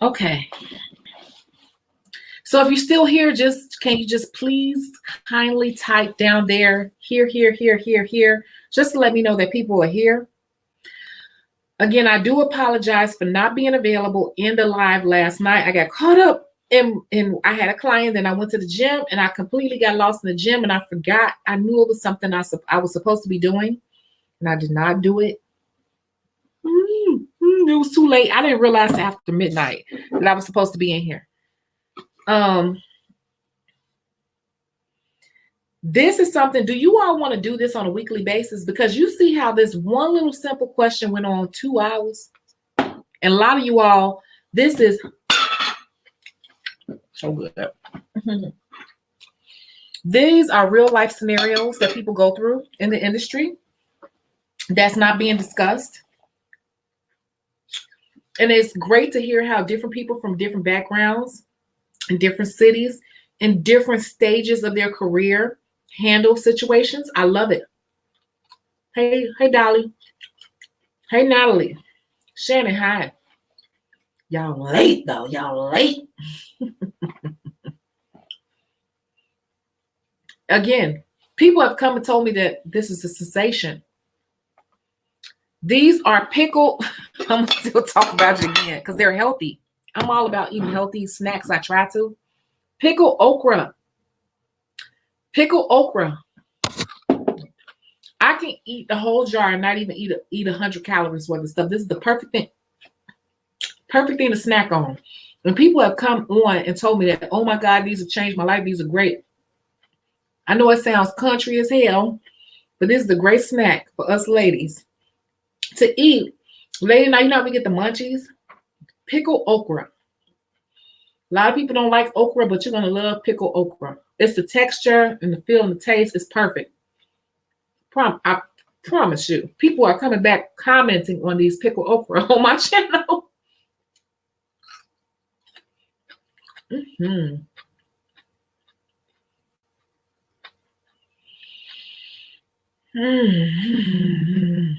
Okay. So if you're still here, can you just please kindly type down there, here, just to let me know that people are here. Again, I do apologize for not being available in the live last night. I got caught up and I had a client, then I went to the gym and I completely got lost in the gym and I forgot. I knew it was something I was supposed to be doing and I did not do it. It was too late. I didn't realize after midnight that I was supposed to be in here. This is something, do you all want to do this on a weekly basis? Because you see how this one little simple question went on 2 hours. And a lot of you all, this is so good. These are real life scenarios that people go through in the industry that's not being discussed. And it's great to hear how different people from different backgrounds in different cities in different stages of their career handle situations. I love it. Hey, Dolly. Hey, Natalie. Shannon, hi. Y'all late, though. Y'all late. Again, people have come and told me that this is a sensation. These are pickled. I'm going to still talk about it again because they're healthy. I'm all about eating healthy snacks. I try to. Pickled okra. Pickled okra. I can eat the whole jar and not even eat 100 calories worth of stuff. This is the perfect thing to snack on. When people have come on and told me that, oh my God, these have changed my life. These are great. I know it sounds country as hell, but this is a great snack for us ladies to eat. Lady night, you know how we get the munchies? Pickled okra. A lot of people don't like okra, but you're going to love pickled okra. It's the texture and the feel and the taste is perfect. I promise you. People are coming back commenting on these pickled okra on my channel. Mm-hmm. Mm-hmm.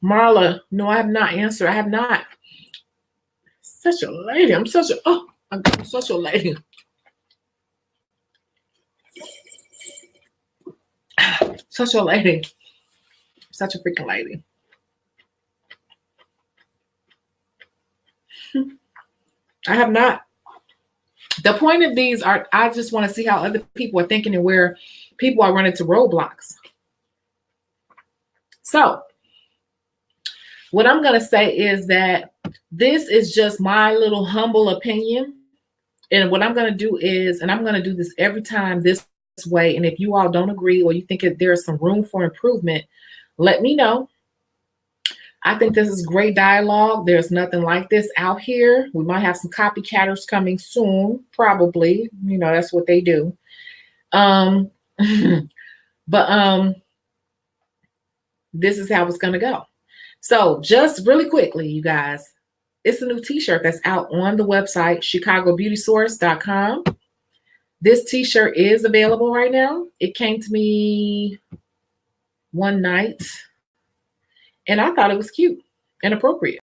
Marla, no, I have not answered. I have not. Such a lady. I'm such a lady. Such a lady. Such a freaking lady. I have not. The point of these are, I just want to see how other people are thinking and where people are running to roadblocks. So, what I'm going to say is that this is just my little humble opinion. And what I'm going to do is, and I'm going to do this every time this way. And if you all don't agree or you think that there's some room for improvement, let me know. I think this is great dialogue. There's nothing like this out here. We might have some copycatters coming soon, probably. You know, that's what they do. But this is how it's going to go. So just really quickly, you guys, it's a new t-shirt that's out on the website, chicagobeautysource.com. This t-shirt is available right now. It came to me one night, and I thought it was cute and appropriate.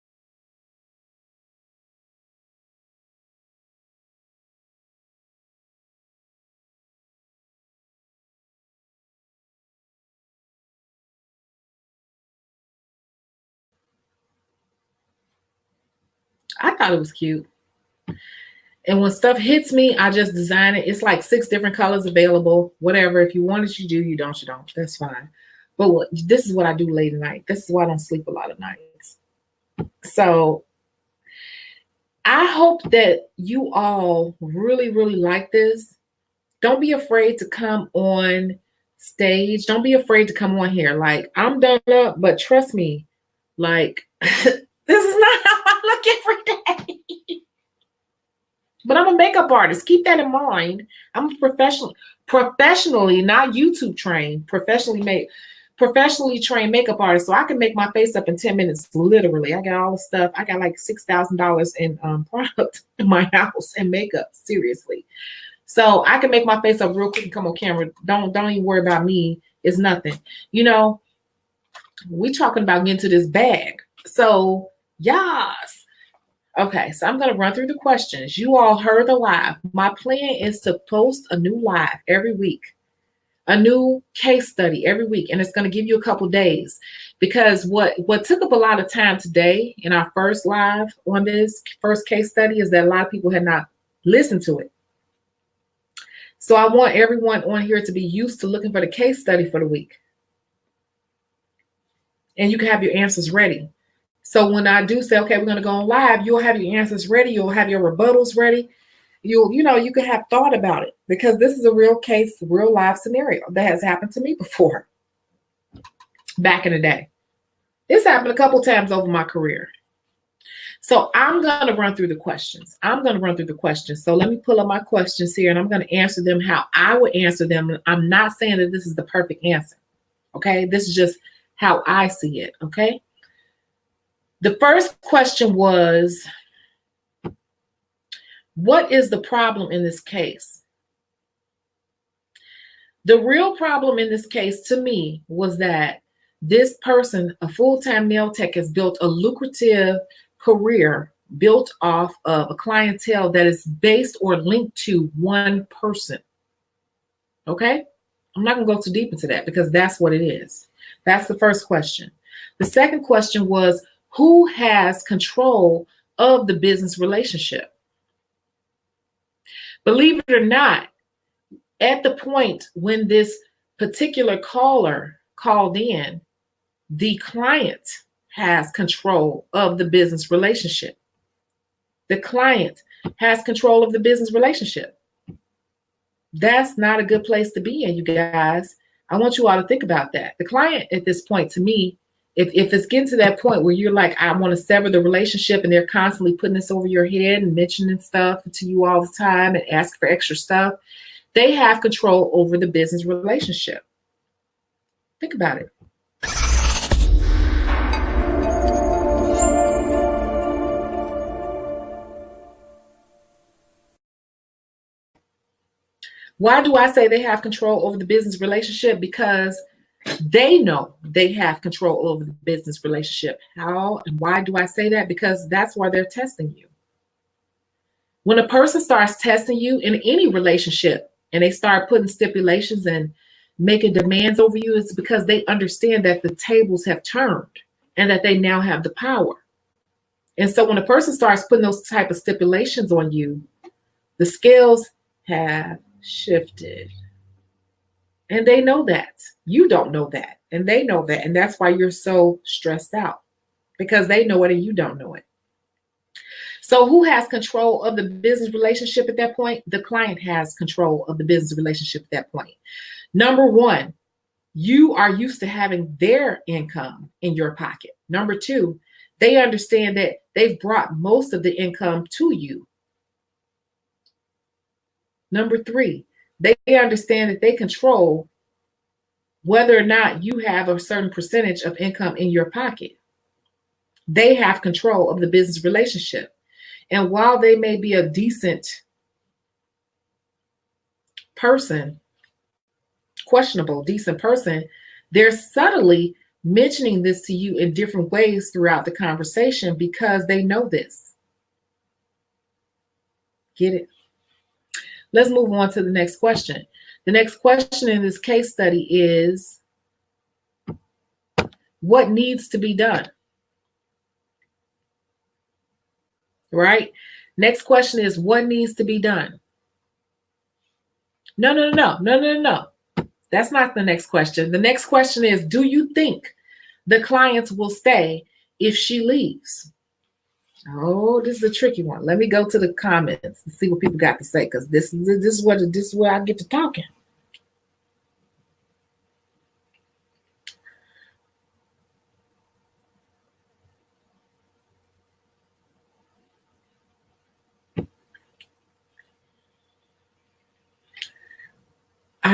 I thought it was cute. And when stuff hits me, I just design it. It's like 6 different colors available, whatever. If you want it, you do. You don't, you don't. That's fine. But this is what I do late at night. This is why I don't sleep a lot of nights. So I hope that you all really, really like this. Don't be afraid to come on stage. Don't be afraid to come on here. Like, I'm done up, but trust me, like, this is not how I look every day. But I'm a makeup artist. Keep that in mind. I'm a professionally, not YouTube trained, professionally trained makeup artist. So I can make my face up in 10 minutes, literally. I got all the stuff. I got like $6,000 in product in my house and makeup, seriously. So I can make my face up real quick and come on camera. Don't even worry about me. It's nothing. You know, we talking about getting to this bag. So yes. Okay, so I'm going to run through the questions. You all heard the live. My plan is to post a new live every week, a new case study every week, and it's going to give you a couple days, because what took up a lot of time today in our first live on this first case study is that a lot of people had not listened to it. So I want everyone on here to be used to looking for the case study for the week, and you can have your answers ready. So when I do say, okay, we're going to go on live, you'll have your answers ready. You'll have your rebuttals ready. You can have thought about it, because this is a real case, real live scenario that has happened to me before back in the day. This happened a couple times over my career. So I'm going to run through the questions. So let me pull up my questions here, and I'm going to answer them how I would answer them. I'm not saying that this is the perfect answer. Okay. This is just how I see it. Okay. The first question was, what is the problem in this case? The real problem in this case to me was that this person, a full-time nail tech, has built a lucrative career built off of a clientele that is based or linked to one person. Okay? I'm not going to go too deep into that, because that's what it is. That's the first question. The second question was, who has control of the business relationship? Believe it or not, at the point when this particular caller called in, the client has control of the business relationship. The client has control of the business relationship. That's not a good place to be in, you guys. I want you all to think about that. The client at this point, to me, if it's getting to that point where you're like, I want to sever the relationship, and they're constantly putting this over your head and mentioning stuff to you all the time and asking for extra stuff, they have control over the business relationship. Think about it. Why do I say they have control over the business relationship? Because they know they have control over the business relationship. How and why do I say that? Because that's why they're testing you. When a person starts testing you in any relationship and they start putting stipulations and making demands over you, it's because they understand that the tables have turned and that they now have the power. And so when a person starts putting those type of stipulations on you, the scales have shifted. And they know that. You don't know that. And they know that. And that's why you're so stressed out, because they know it and you don't know it. So who has control of the business relationship at that point? The client has control of the business relationship at that point. Number one, you are used to having their income in your pocket. Number two, they understand that they've brought most of the income to you. Number three, they understand that they control whether or not you have a certain percentage of income in your pocket. They have control of the business relationship. And while they may be a decent person, questionable, decent person, they're subtly mentioning this to you in different ways throughout the conversation because they know this. Get it? Let's move on to the next question. The next question in this case study is, what needs to be done? Right? Next question is, what needs to be done? No. That's not the next question. The next question is, do you think the clients will stay if she leaves? Oh, this is a tricky one. Let me go to the comments and see what people got to say, because this is where I get to talking.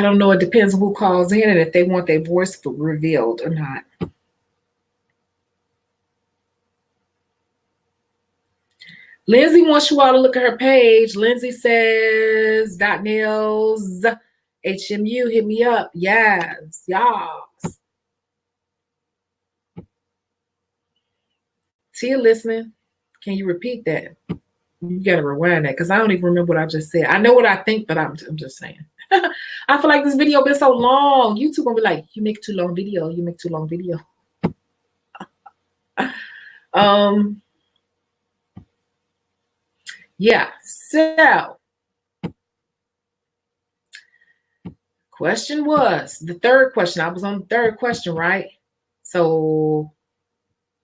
I don't know. It depends on who calls in and if they want their voice revealed or not. Lindsay wants you all to look at her page. Lindsay says, .nails, HMU, hit me up. Yes, y'all. Tia listening. Can you repeat that? You got to rewind that because I don't even remember what I just said. I know what I think, but I'm just saying. I feel like this video been so long. YouTube gonna be like, you make too long video. You make too long video. Yeah. So, question was the third question. I was on the third question, right? So,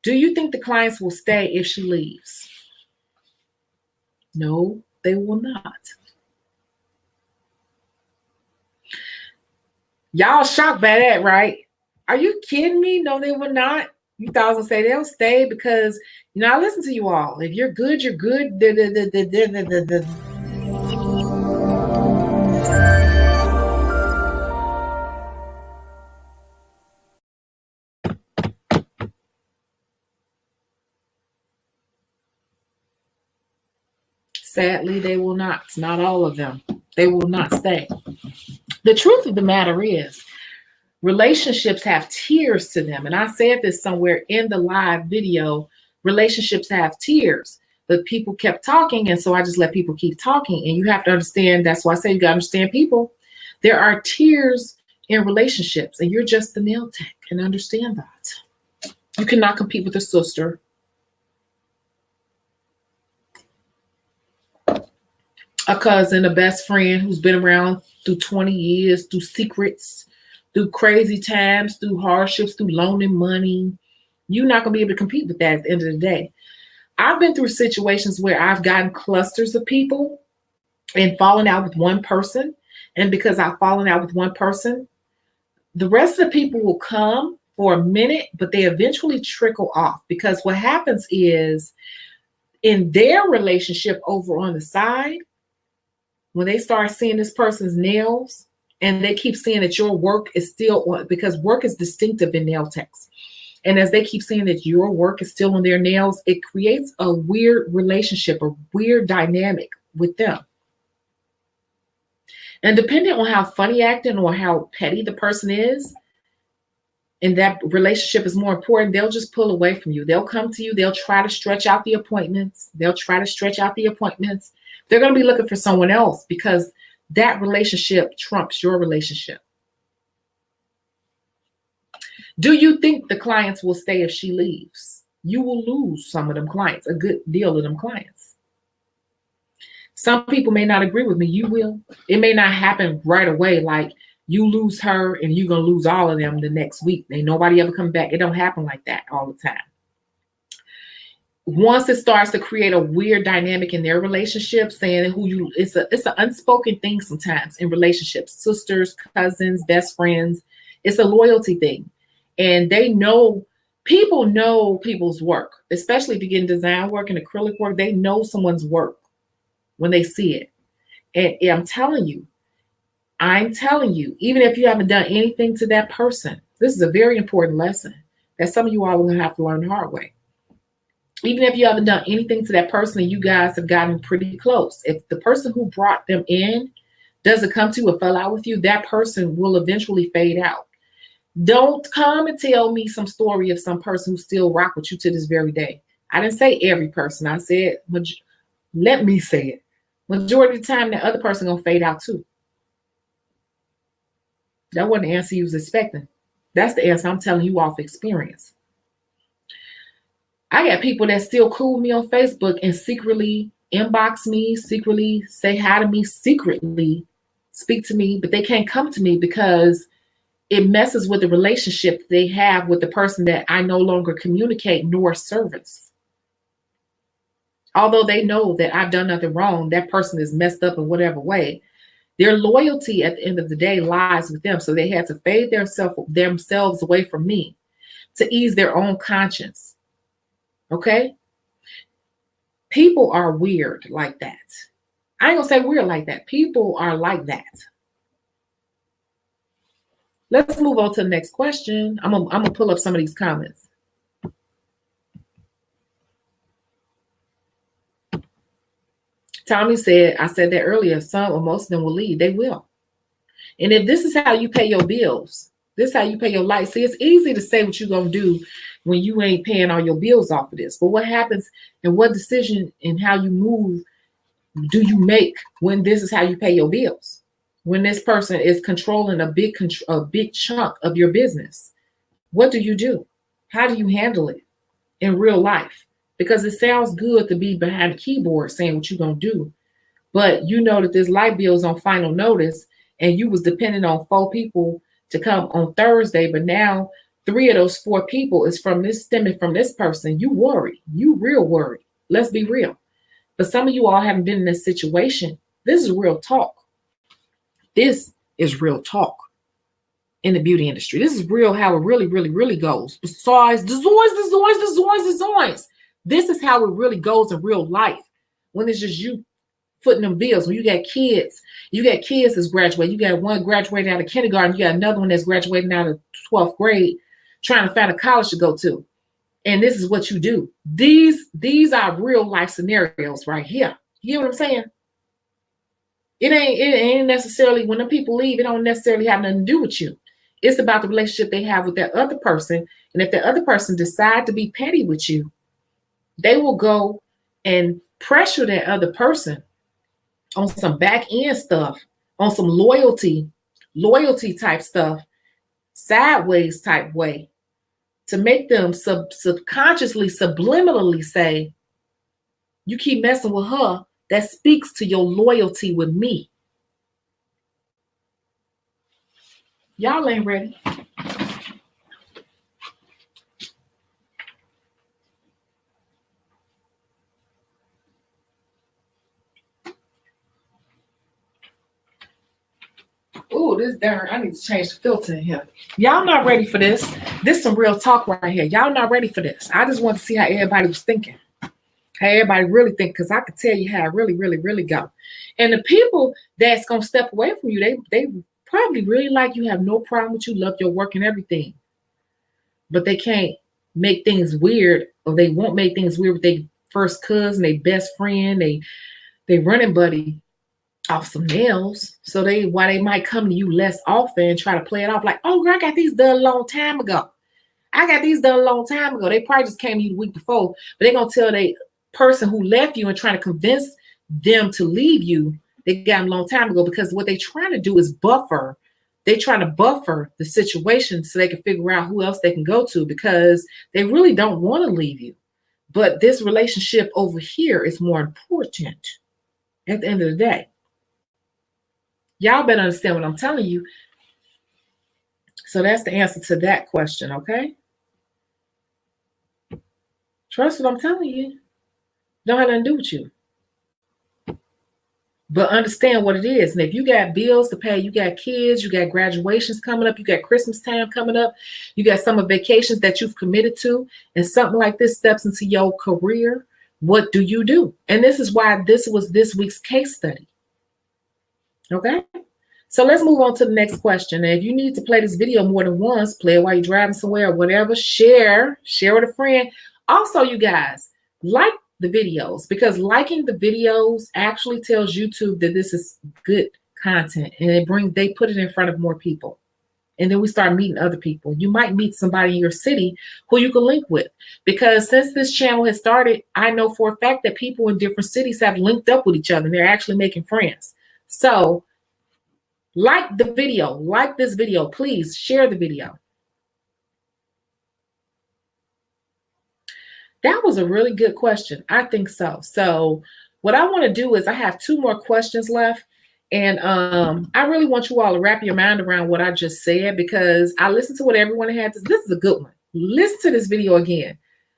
do you think the clients will stay if she leaves? No, they will not. Y'all shocked by that, right? Are you kidding me? No, they will not. You thought I was gonna say they'll stay because, you know, I listen to you all. If you're good, you're good. Sadly, they will not. Not all of them. They will not stay. The truth of the matter is, relationships have tears to them. And I said this somewhere in the live video, relationships have tears, but people kept talking. And so I just let people keep talking. And you have to understand, that's why I say you got to understand people. There are tears in relationships and you're just the nail tech and understand that. You cannot compete with a sister. A cousin, a best friend who's been around through 20 years, through secrets, through crazy times, through hardships, through loaning money. You're not going to be able to compete with that at the end of the day. I've been through situations where I've gotten clusters of people and fallen out with one person. And because I've fallen out with one person, the rest of the people will come for a minute, but they eventually trickle off. Because what happens is in their relationship over on the side, when they start seeing this person's nails and they keep seeing that your work is still on, because work is distinctive in nail techs. And as they keep seeing that your work is still on their nails, it creates a weird relationship, a weird dynamic with them. And depending on how funny acting or how petty the person is, and that relationship is more important, they'll just pull away from you. They'll come to you. They'll try to stretch out the appointments. They're going to be looking for someone else because that relationship trumps your relationship. Do you think the clients will stay if she leaves? You will lose some of them clients, a good deal of them clients. Some people may not agree with me. You will. It may not happen right away. Like you lose her and you're going to lose all of them the next week. Ain't nobody ever come back. It don't happen like that all the time. Once it starts to create a weird dynamic in their relationship, saying it's an unspoken thing sometimes in relationships, sisters, cousins, best friends. It's a loyalty thing. And people know people's work, especially if you get in design work and acrylic work, they know someone's work when they see it. And I'm telling you, even if you haven't done anything to that person, this is a very important lesson that some of you all are going to have to learn the hard way. Even if you haven't done anything to that person and you guys have gotten pretty close, if the person who brought them in doesn't come to you or fell out with you, that person will eventually fade out. Don't come and tell me some story of some person who still rock with you to this very day. I didn't say every person. I said, let me say it. Majority of the time, that other person gonna fade out too. That wasn't the answer you was expecting. That's the answer I'm telling you off experience. I got people that still cool with me on Facebook and secretly inbox me, secretly say hi to me, secretly speak to me, but they can't come to me because it messes with the relationship they have with the person that I no longer communicate nor service. Although they know that I've done nothing wrong, that person is messed up in whatever way. Their loyalty at the end of the day lies with them. So they had to fade themselves away from me to ease their own conscience. Okay? People are weird like that. I ain't gonna say weird like that. People are like that. Let's move on to the next question. I'm gonna pull up some of these comments. Tommy said, I said that earlier, some or most of them will leave. They will. And if this is how you pay your bills, this is how you pay your light. See, it's easy to say what you're going to do when you ain't paying all your bills off of this. But what happens and what decision and how you move do you make when this is how you pay your bills? When this person is controlling a big chunk of your business, what do you do? How do you handle it in real life? Because it sounds good to be behind the keyboard saying what you're going to do. But you know that this light bill is on final notice and you was depending on 4 people to come on Thursday, but now 3 of those 4 people is stemming from this person. You worry, you real worried. Let's be real. But some of you all haven't been in this situation. This is real talk. This is real talk in the beauty industry. This is real how it really, really, really goes. Besides the zoins. This is how it really goes in real life. When it's just you footing them bills. When you got kids that's graduating. You got one graduating out of kindergarten. You got another one that's graduating out of 12th grade, trying to find a college to go to. And this is what you do. These are real life scenarios right here. You get what I'm saying? It ain't necessarily when the people leave, it don't necessarily have nothing to do with you. It's about the relationship they have with that other person. And if that other person decide to be petty with you, they will go and pressure that other person on some back end stuff, on some loyalty type stuff, sideways type way, to make them subconsciously, subliminally say, you keep messing with her, that speaks to your loyalty with me. Y'all ain't ready. Ooh, this darn, I need to change the filter in here. Y'all not ready for this. This is some real talk right here. Y'all not ready for this. I just want to see how everybody was thinking. How everybody really think, because I could tell you how it really, really, really go. And the people that's going to step away from you, they probably really like you, have no problem with you, love your work and everything. But they can't make things weird, or they won't make things weird with their first cousin, their best friend, they running buddy off some nails. So why they might come to you less often and try to play it off like, oh girl, I got these done a long time ago. They probably just came to you the week before, but they're gonna tell the person who left you and trying to convince them to leave you, they got them a long time ago, because what they trying to do is buffer. They trying to buffer the situation so they can figure out who else they can go to, because they really don't want to leave you. But this relationship over here is more important at the end of the day. Y'all better understand what I'm telling you. So that's the answer to that question, okay? Trust what I'm telling you. Don't have nothing to do with you. But understand what it is. And if you got bills to pay, you got kids, you got graduations coming up, you got Christmas time coming up, you got summer vacations that you've committed to, and something like this steps into your career, what do you do? And this is why this was this week's case study. Okay? So let's move on to the next question. And if you need to play this video more than once, play it while you're driving somewhere or whatever, share with a friend. Also, you guys, like the videos, because liking the videos actually tells YouTube that this is good content, and they put it in front of more people. And then we start meeting other people. You might meet somebody in your city who you can link with, because since this channel has started, I know for a fact that people in different cities have linked up with each other and they're actually making friends. So like the video, like this video, please share the video. That was a really good question. I think so. So what I want to do is I have 2 more questions left. And I really want you all to wrap your mind around what I just said, because I listened to what everyone had to say. This is a good one. Listen to this video again.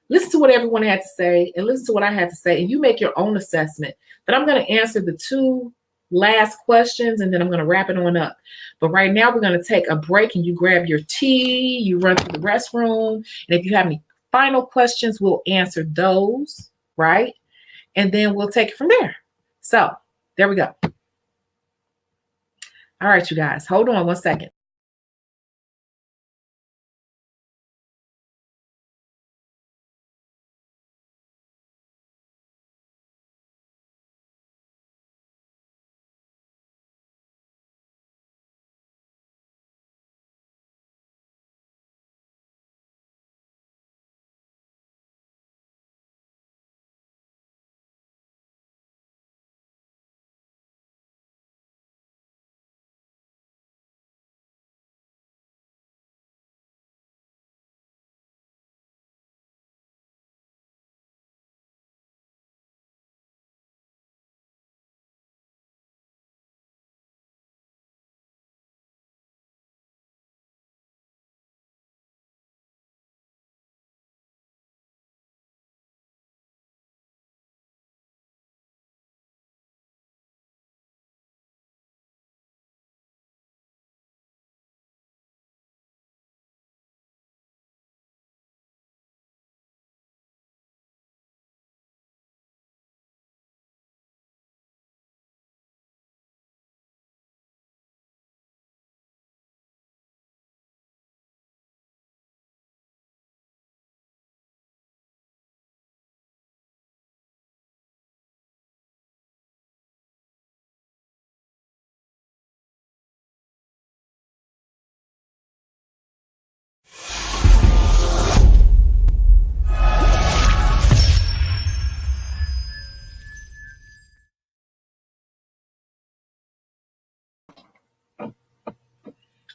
Listen to what everyone had to say and listen to what I had to say. And you make your own assessment. But I'm going to answer the 2 last questions and then I'm going to wrap it on up. But right now we're going to take a break and you grab your tea, you run to the restroom. And if you have any final questions, we'll answer those, right? And then we'll take it from there. So there we go. All right, you guys, hold on one second.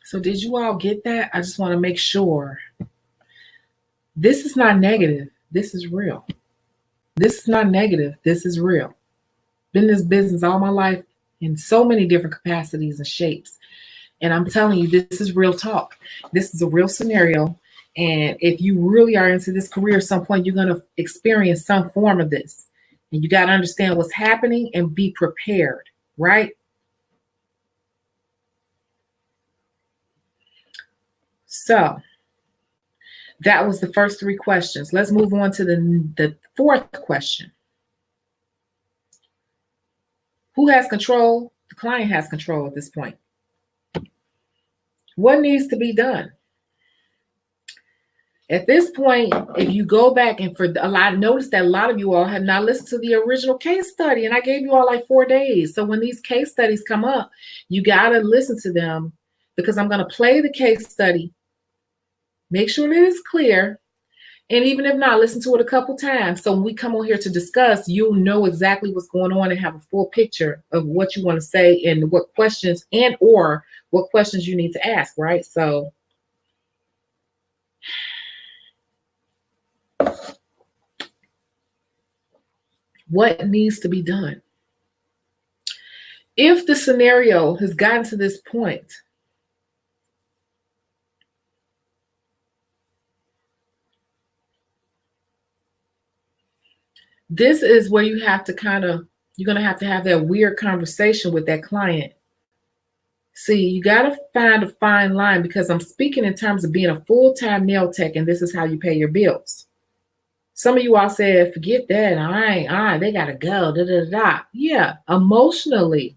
So did you all get that? I just want to make sure. This is not negative. This is real. This is not negative. This is real. Been in this business all my life in so many different capacities and shapes. And I'm telling you, this is real talk. This is a real scenario. And if you really are into this career, at some point, you're going to experience some form of this. And you got to understand what's happening and be prepared, right? So that was the first three questions. Let's move on to the fourth question. Who has control? The client has control at this point. What needs to be done? At this point, if you go back and notice that a lot of you all have not listened to the original case study, and I gave you all like 4 days. So when these case studies come up, you got to listen to them, because I'm going to play the case study. Make sure that it's clear. And even if not, listen to it a couple times. So when we come on here to discuss, you'll know exactly what's going on and have a full picture of what you want to say and what questions or what questions you need to ask, right? So what needs to be done? If the scenario has gotten to this point, this is where you have to you're going to have that weird conversation with that client. See, you got to find a fine line, because I'm speaking in terms of being a full-time nail tech, and this is how you pay your bills. Some of you all said, forget that. They got to go. Yeah, emotionally,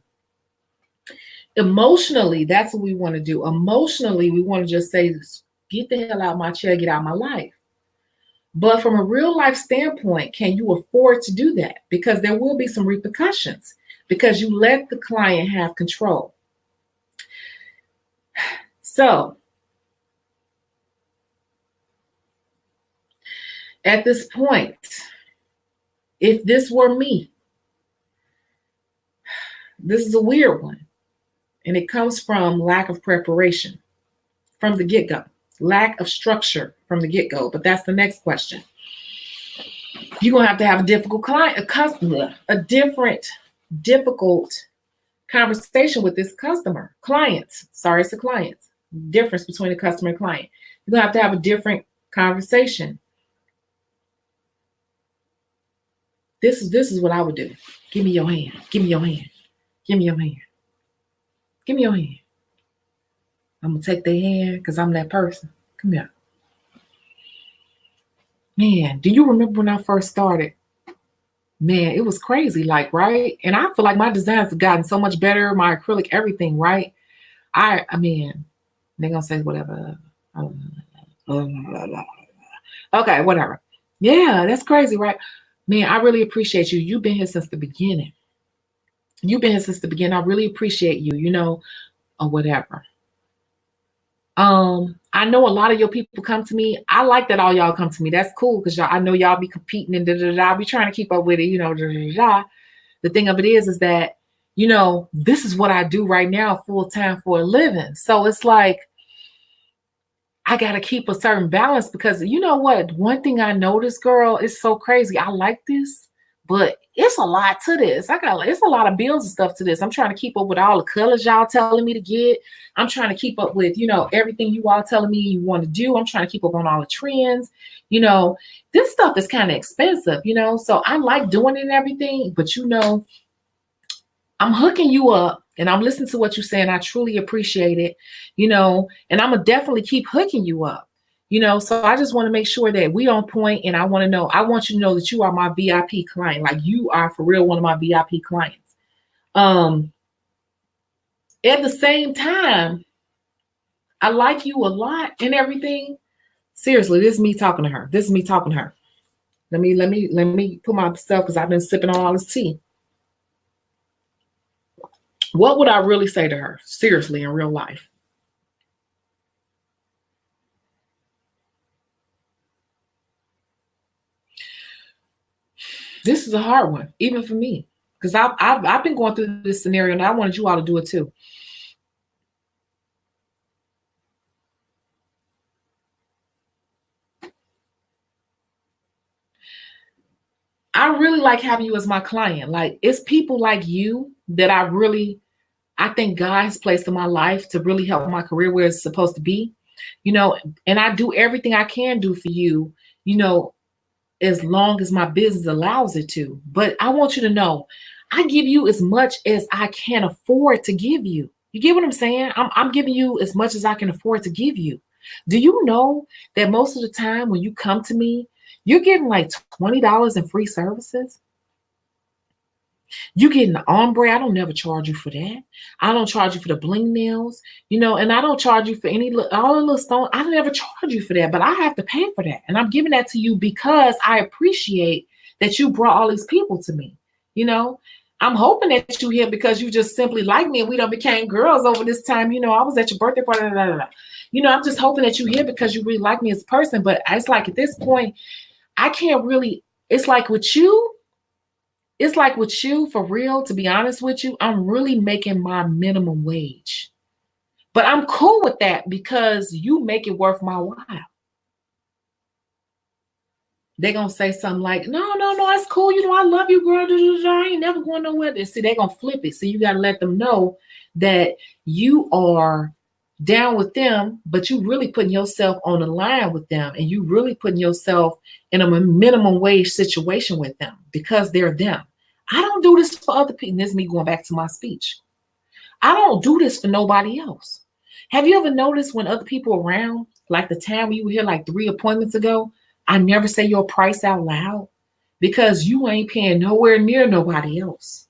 that's what we want to do. Emotionally, we want to just say, get the hell out of my chair, get out of my life. But from a real life standpoint, can you afford to do that? Because there will be some repercussions, because you let the client have control. So at this point, if this were me, this is a weird one. And it comes from lack of preparation from the get-go, lack of structure from the get-go. But that's the next question. You're going to have a difficult client, a customer, a difficult conversation with this customer. Clients. Sorry, it's a client. Difference between a customer and client. You're going to have a different conversation. This is what I would do. Give me your hand. Give me your hand. Give me your hand. Give me your hand. I'm going to take their hand because I'm that person. Come here. Man, do you remember when I first started? Man, it was crazy, like, right? And I feel like my designs have gotten so much better, my acrylic, everything, right? I mean, they're going to say whatever. Okay, whatever. Yeah, that's crazy, right? Man, I really appreciate you. You've been here since the beginning. I really appreciate you, or whatever. I know a lot of your people come to me. I like that all y'all come to me. That's cool, because I know y'all be competing and I'll be trying to keep up with it, The thing of it is that, this is what I do right now full time for a living. So it's like, I got to keep a certain balance, because you know what? One thing I noticed, girl, it's so crazy. I like this, but it's a lot to this. It's a lot of bills and stuff to this. I'm trying to keep up with all the colors y'all telling me to get. I'm trying to keep up with, everything you all telling me you want to do. I'm trying to keep up on all the trends. This stuff is kind of expensive, so I like doing it and everything, but I'm hooking you up and I'm listening to what you're saying. I truly appreciate it, and I'm gonna definitely keep hooking you up, so I just want to make sure that we on point, and I want you to know that you are my VIP client. Like, you are for real one of my VIP clients. At the same time, I like you a lot and everything. Seriously, this is me talking to her. Let me put myself, because I've been sipping on all this tea. What would I really say to her? Seriously, in real life. This is a hard one, even for me, because I've been going through this scenario, and I wanted you all to do it too. I really like having you as my client. Like, it's people like you that I think God has placed in my life to really help my career where it's supposed to be, and I do everything I can do for you, as long as my business allows it to. But I want you to know, I give you as much as I can afford to give you. You get what I'm saying? I'm giving you as much as I can afford to give you. Do you know that most of the time when you come to me, you're getting like $20 in free services? You getting the ombre. I don't never charge you for that. I don't charge you for the bling nails, and I don't charge you for all the little stone. I never charge you for that, but I have to pay for that. And I'm giving that to you because I appreciate that you brought all these people to me. I'm hoping that you here because you just simply like me and we done became girls over this time. I was at your birthday party. Blah, blah, blah. I'm just hoping that you here because you really like me as a person. But it's like at this point, I can't really, it's like with you, for real, to be honest with you, I'm really making my minimum wage. But I'm cool with that because you make it worth my while. They're going to say something like, no, it's cool. I love you, girl. I ain't never going nowhere. See, they're going to flip it. So you got to let them know that you are down with them, but you really putting yourself on the line with them, and you really putting yourself in a minimum wage situation with them because they're them. I don't do this for other people. This is me going back to my speech. I don't do this for nobody else. Have you ever noticed when other people around, like the time when you were here like 3 appointments ago, I never say your price out loud because you ain't paying nowhere near nobody else.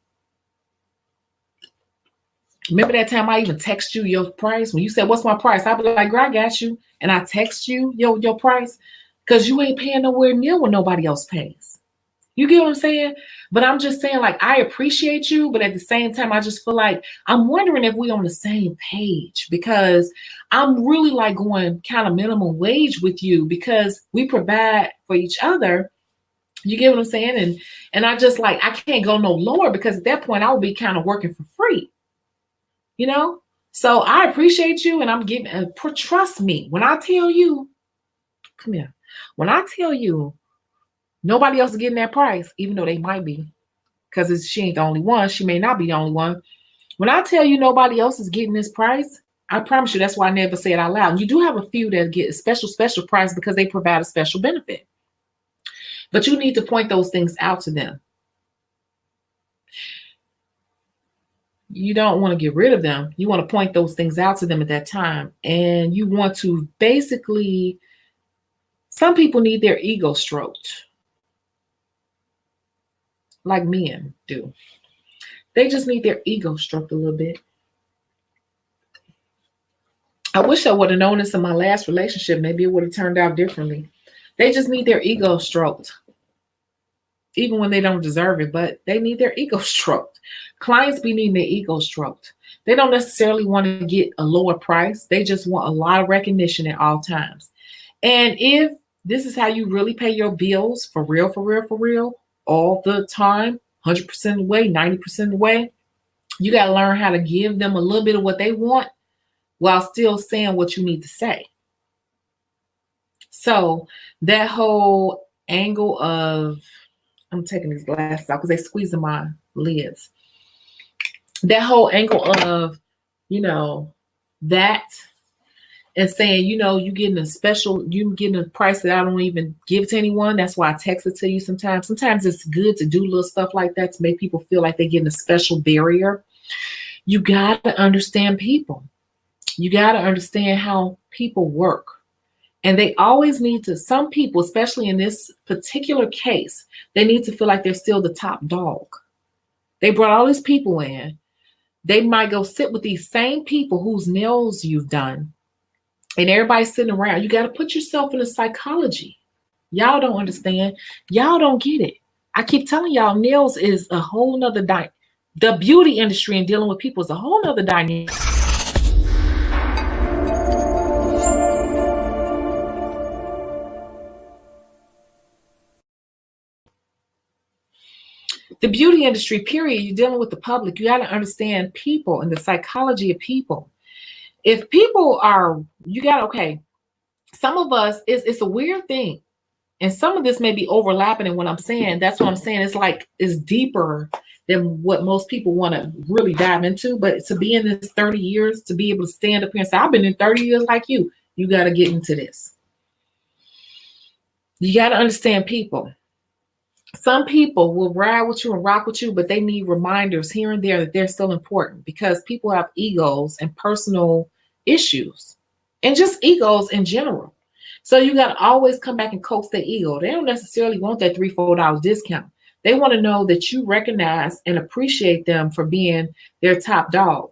Remember that time I even text you your price? When you said, what's my price? I'd be like, girl, I got you. And I text you your price because you ain't paying nowhere near what nobody else pays. You get what I'm saying? But I'm just saying, like, I appreciate you, but at the same time, I just feel like I'm wondering if we're on the same page because I'm really like going kind of minimum wage with you because we provide for each other. You get what I'm saying? And I just like, I can't go no lower because at that point I would be kind of working for free, So I appreciate you and I'm giving, trust me, when I tell you, come here, when I tell you, nobody else is getting that price, even though they might be, because she ain't the only one. She may not be the only one. When I tell you nobody else is getting this price, I promise you that's why I never say it out loud. You do have a few that get a special price because they provide a special benefit. But you need to point those things out to them. You don't want to get rid of them. You want to point those things out to them at that time. And you want to basically, some people need their ego stroked. Like men do. They just need their ego stroked a little bit. I wish I would have known this in my last relationship. Maybe it would have turned out differently. They just need their ego stroked. Even when they don't deserve it, but they need their ego stroked. Clients be needing their ego stroked. They don't necessarily want to get a lower price. They just want a lot of recognition at all times. And if this is how you really pay your bills, for real, all the time, 100% of the way, 90% of the way, you got to learn how to give them a little bit of what they want while still saying what you need to say. So that whole angle of, I'm taking these glasses out because they're squeezing my lids. That whole angle of, that and saying, you getting a price that I don't even give to anyone. That's why I text it to you sometimes. Sometimes it's good to do little stuff like that to make people feel like they're getting a special barrier. You got to understand people. You got to understand how people work. And they always need to, some people, especially in this particular case, they need to feel like they're still the top dog. They brought all these people in. They might go sit with these same people whose nails you've done. And everybody's sitting around. You got to put yourself in the psychology. Y'all don't understand. Y'all don't get it. I keep telling y'all, nails is a whole nother the beauty industry and dealing with people is a whole nother dynamic. The beauty industry, period, you're dealing with the public. You got to understand people and the psychology of people. If people are, some of us, it's a weird thing. And some of this may be overlapping in what I'm saying. That's what I'm saying. It's like it's deeper than what most people want to really dive into. But to be in this 30 years, to be able to stand up here and say, I've been in 30 years like you got to get into this. You got to understand people. Some people will ride with you and rock with you, but they need reminders here and there that they're still important, because people have egos and personal issues and just egos in general. So you got to always come back and coax their ego. They don't necessarily want that $3, $4 discount. They want to know that you recognize and appreciate them for being their top dog.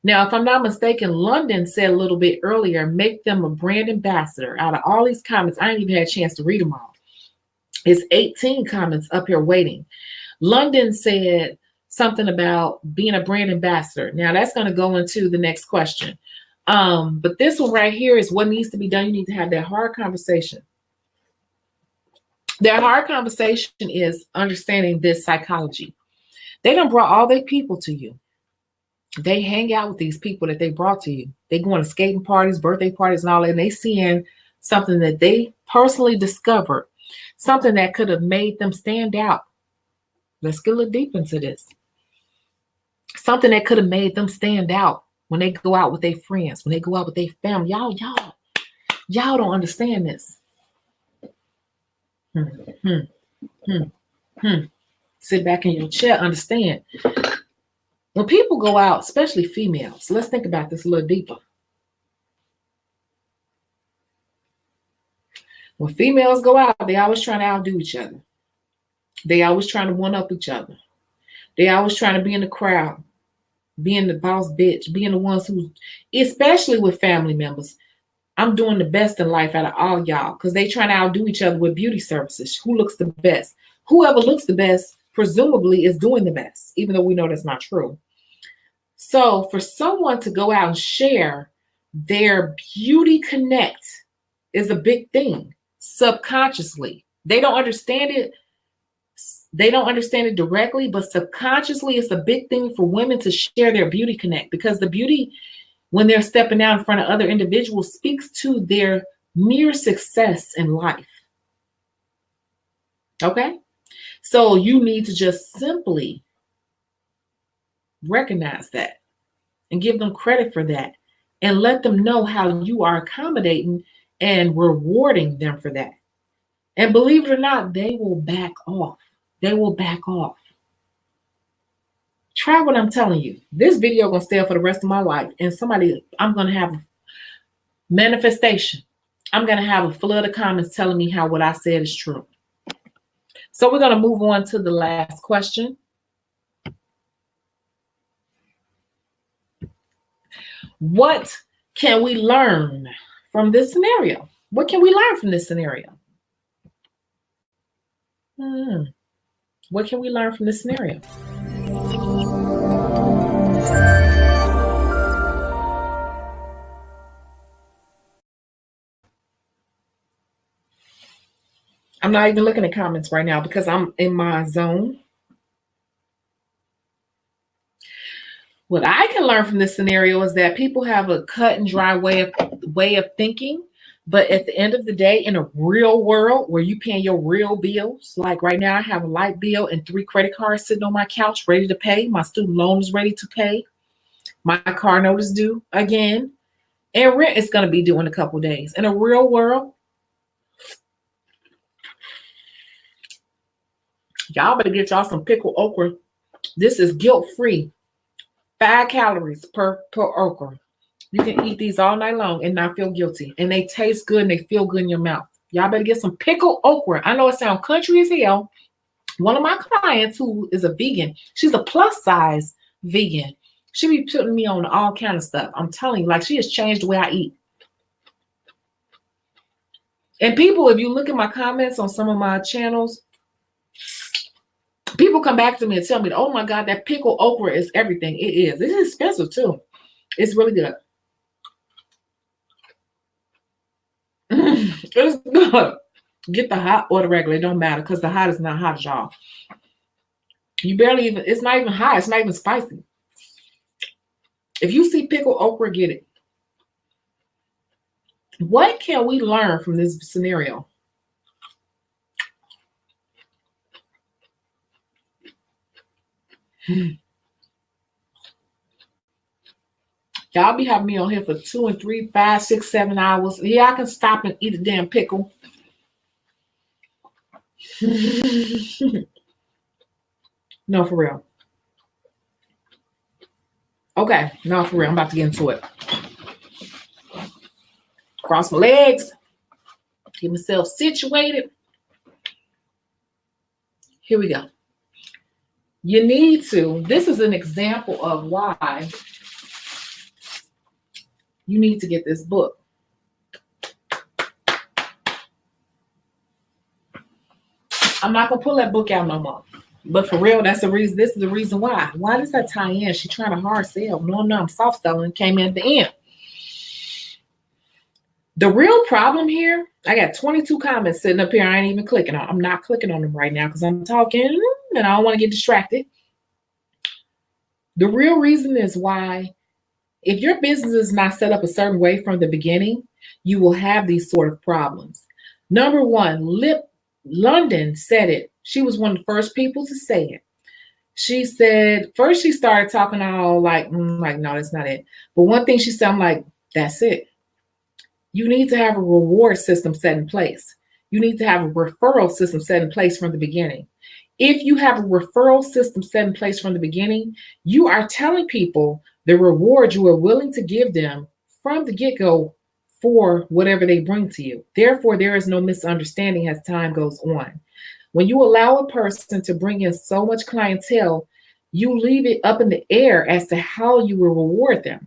Now, if I'm not mistaken, London said a little bit earlier, make them a brand ambassador. Out of all these comments, I ain't even had a chance to read them all. It's 18 comments up here waiting. London said something about being a brand ambassador. Now, that's going to go into the next question. But this one right here is what needs to be done. You need to have that hard conversation. That hard conversation is understanding this psychology. They done brought all their people to you. They hang out with these people that they brought to you. They go on skating parties, birthday parties, and all that, and they seeing something that they personally discovered, something that could have made them stand out. Let's get a little deep into this. Something that could have made them stand out when they go out with their friends, when they go out with their family. Y'all don't understand this. Sit back in your chair, understand. When people go out, especially females, let's think about this a little deeper. When females go out, they always trying to outdo each other. They always trying to one-up each other. They always trying to be in the crowd, being the boss bitch, being the ones who, especially with family members, I'm doing the best in life out of all y'all, because they trying to outdo each other with beauty services. Who looks the best? Whoever looks the best, presumably, is doing the best, even though we know that's not true. So for someone to go out and share their beauty connect is a big thing subconsciously. They don't understand it. They don't understand it directly, but subconsciously, it's a big thing for women to share their beauty connect, because the beauty, when they're stepping out in front of other individuals, speaks to their mere success in life. Okay? So you need to just simply recognize that and give them credit for that, and let them know how you are accommodating and rewarding them for that. And believe it or not, they will back off. They will back off. Try what I'm telling you. This video gonna stay up for the rest of my life. And I'm gonna have a manifestation. I'm gonna have a flood of comments telling me how what I said is true. So we're gonna move on to the last question. What can we learn from this scenario? What can we learn from this scenario? What can we learn from this scenario? I'm not even looking at comments right now because I'm in my zone. What I can learn from this scenario is that people have a cut and dry way of thinking. But at the end of the day, in a real world where you paying your real bills, like right now, I have a light bill and 3 credit cards sitting on my couch ready to pay. My student loan is ready to pay. My car note is due again. And rent is going to be due in a couple days. In a real world, y'all better get y'all some pickled okra. This is guilt-free. 5 calories per okra. You can eat these all night long and not feel guilty. And they taste good and they feel good in your mouth. Y'all better get some pickled okra. I know it sounds country as hell. One of my clients who is a vegan, she's a plus size vegan. She be putting me on all kind of stuff. I'm telling you, like, she has changed the way I eat. And people, if you look at my comments on some of my channels, people come back to me and tell me, oh my God, that pickled okra is everything. It is. It is expensive too. It's really good. It's good. Get the hot or the regular. It don't matter, because the hot is not hot at all. You barely even, it's not even hot. It's not even spicy. If you see pickled okra, get it. What can we learn from this scenario? Y'all be having me on here for 2 and 3, 5, 6, 7 hours. Yeah, I can stop and eat a damn pickle. No, for real. Okay, no, for real. I'm about to get into it. Cross my legs. Get myself situated. Here we go. You need to, this is an example of why you need to get this book. I'm not gonna pull that book out no more. But for real, that's the reason. This is the reason why. Why does that tie in? She trying to hard sell. No, I'm soft selling. Came in at the end. The real problem here, I got 22 comments sitting up here. I ain't even clicking on. I'm not clicking on them right now because I'm talking and I don't want to get distracted. The real reason is why, if your business is not set up a certain way from the beginning, you will have these sort of problems. Number one, London said it. She was one of the first people to say it. She said, first she started talking all like, no, that's not it. But one thing she said, I'm like, that's it. You need to have a reward system set in place. You need to have a referral system set in place from the beginning. If you have a referral system set in place from the beginning, you are telling people the reward you are willing to give them from the get-go for whatever they bring to you. Therefore, there is no misunderstanding as time goes on. When you allow a person to bring in so much clientele, you leave it up in the air as to how you will reward them.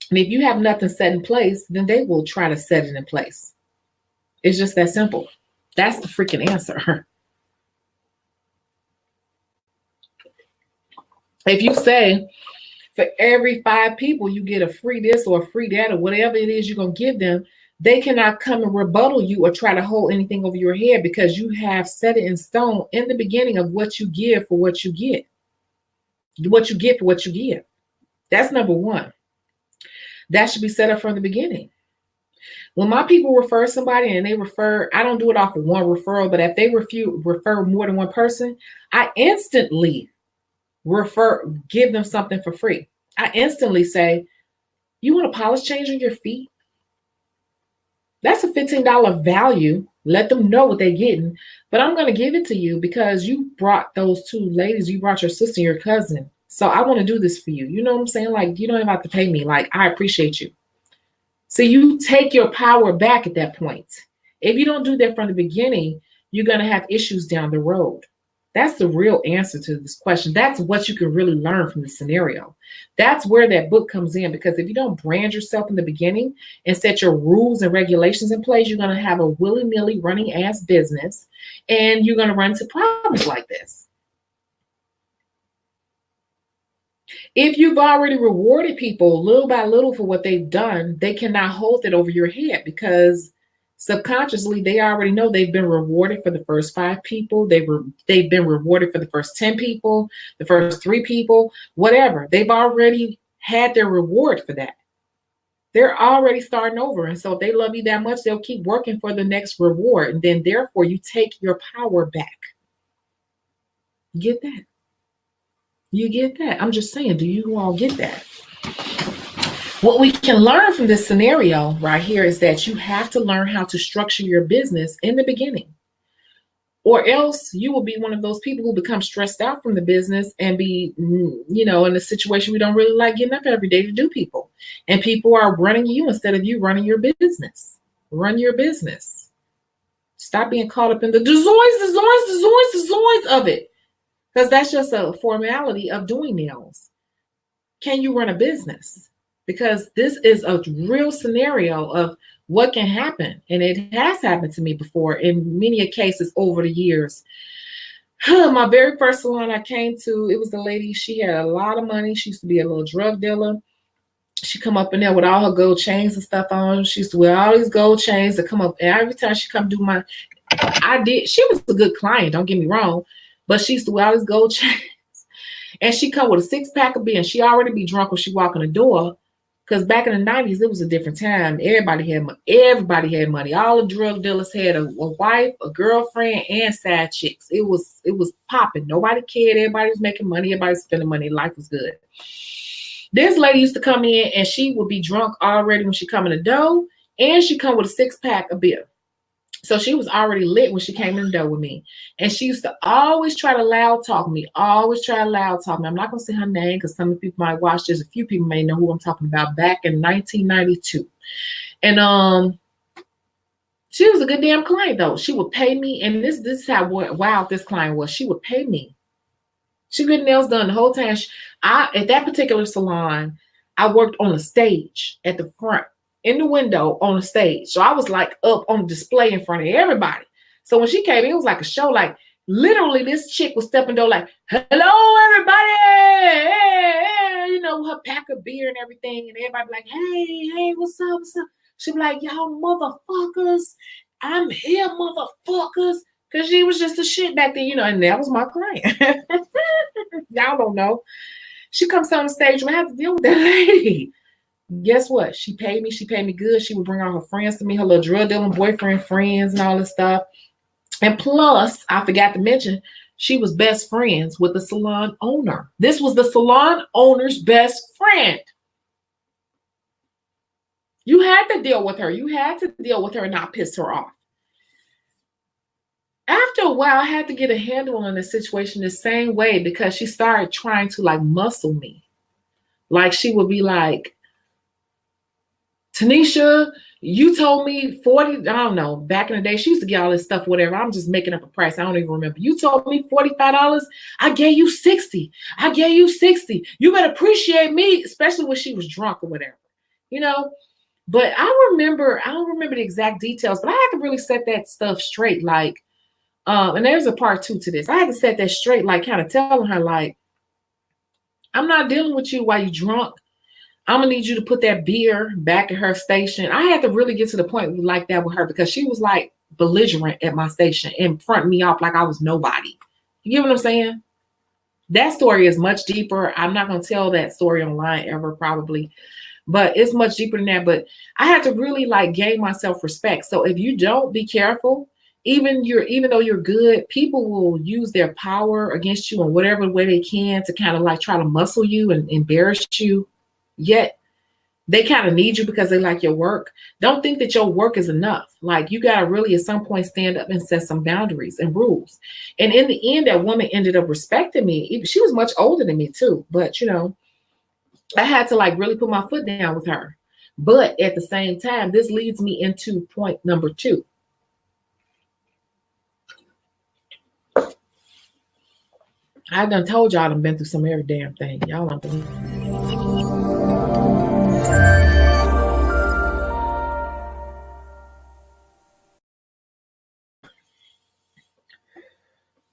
And if you have nothing set in place, then they will try to set it in place. It's just that simple. That's the freaking answer. If you say, for every 5 people, you get a free this or a free that or whatever it is you're going to give them, they cannot come and rebuttal you or try to hold anything over your head because you have set it in stone in the beginning of what you give for what you get. What you get for what you give. That's number one. That should be set up from the beginning. When my people refer somebody and they refer, I don't do it off of one referral, but if they refer more than one person, I instantly give them something for free. I instantly say, you want a polish change on your feet? That's a $15 value. Let them know what they're getting, but I'm going to give it to you because you brought those 2 ladies, you brought your sister and your cousin. So I want to do this for you. You know what I'm saying? Like, you don't even have to pay me. Like, I appreciate you. So you take your power back at that point. If you don't do that from the beginning, you're going to have issues down the road. That's the real answer to this question. That's what you can really learn from the scenario. That's where that book comes in, because if you don't brand yourself in the beginning and set your rules and regulations in place, you're going to have a willy-nilly running ass business and you're going to run into problems like this. If you've already rewarded people little by little for what they've done, they cannot hold it over your head because subconsciously they already know they've been rewarded for the first 5 people. They've been rewarded for the first 10 people, the first 3 people, whatever. They've already had their reward for that. They're already starting over. And so if they love you that much, they'll keep working for the next reward. And then therefore you take your power back. Get that? You get that? I'm just saying, do you all get that? What we can learn from this scenario right here is that you have to learn how to structure your business in the beginning, or else you will be one of those people who become stressed out from the business and be, in a situation we don't really like getting up every day to do people. And people are running you instead of you running your business. Run your business. Stop being caught up in the of it. Because that's just a formality of doing nails. Can you run a business? Because this is a real scenario of what can happen. And it has happened to me before in many cases over the years. My very first salon I came to, it was the lady, she had a lot of money. She used to be a little drug dealer. She come up in there with all her gold chains and stuff on. She used to wear all these gold chains to come up. And every time she come do she was a good client, don't get me wrong. But she used to wear all these gold chains. And she come with a 6-pack of beer. And she already be drunk when she walk in the door. Because back in the 90s, it was a different time. Everybody had money. Everybody had money. All the drug dealers had a wife, a girlfriend, and side chicks. It was popping. Nobody cared. Everybody was making money. Everybody was spending money. Life was good. This lady used to come in and she would be drunk already when she come in the door, and she come with a 6-pack of beer. So she was already lit when she came in the door with me. And she used to always try to loud talk me. Always try to loud talk me. I'm not going to say her name because some people might watch this. A few people may know who I'm talking about. Back in 1992. And she was a good damn client though. She would pay me. And this is how wild this client was. She would pay me. She get nails done the whole time. At that particular salon, I worked on the stage at the front. In the window on the stage. So I was like up on display in front of everybody. So when she came in, it was like a show. Like literally this chick was stepping door like, hello, everybody. Hey, you know, her pack of beer and everything. And everybody like, hey, what's up, what's up? She'd be like, y'all motherfuckers. I'm here, motherfuckers. Because she was just a shit back then, you know, and that was my client. Y'all don't know. She comes on the stage and I have to deal with that lady. Guess what? She paid me. She paid me good. She would bring all her friends to me, her little drug dealing boyfriend friends and all this stuff. And plus, I forgot to mention, she was best friends with the salon owner. This was the salon owner's best friend. You had to deal with her. You had to deal with her and not piss her off. After a while, I had to get a handle on the situation the same way because she started trying to like muscle me. Like she would be like, Tanisha, you told me 40, I don't know, back in the day, she used to get all this stuff, whatever. I'm just making up a price. I don't even remember. You told me $45. I gave you 60. I gave you 60. You better appreciate me, especially when she was drunk or whatever, you know? But I don't remember the exact details, but I had to really set that stuff straight. Like, and there's a part 2 to this. I had to set that straight, like kind of telling her, like, I'm not dealing with you while you drunk. I'm gonna need you to put that beer back at her station. I had to really get to the point like that with her because she was like belligerent at my station and fronting me off like I was nobody. You get what I'm saying? That story is much deeper. I'm not gonna tell that story online ever probably, but it's much deeper than that. But I had to really like gain my self-respect. So if you don't be careful, even though you're good, people will use their power against you in whatever way they can to kind of like try to muscle you and embarrass you. Yet they kind of need you because they like your work. Don't think that your work is enough. Like you got to really at some point stand up and set some boundaries and rules. And in the end, that woman ended up respecting me. She was much older than me too. But, you know, I had to like really put my foot down with her. But at the same time, this leads me into point number 2. I done told y'all I've been through some every damn thing. Y'all don't believe it.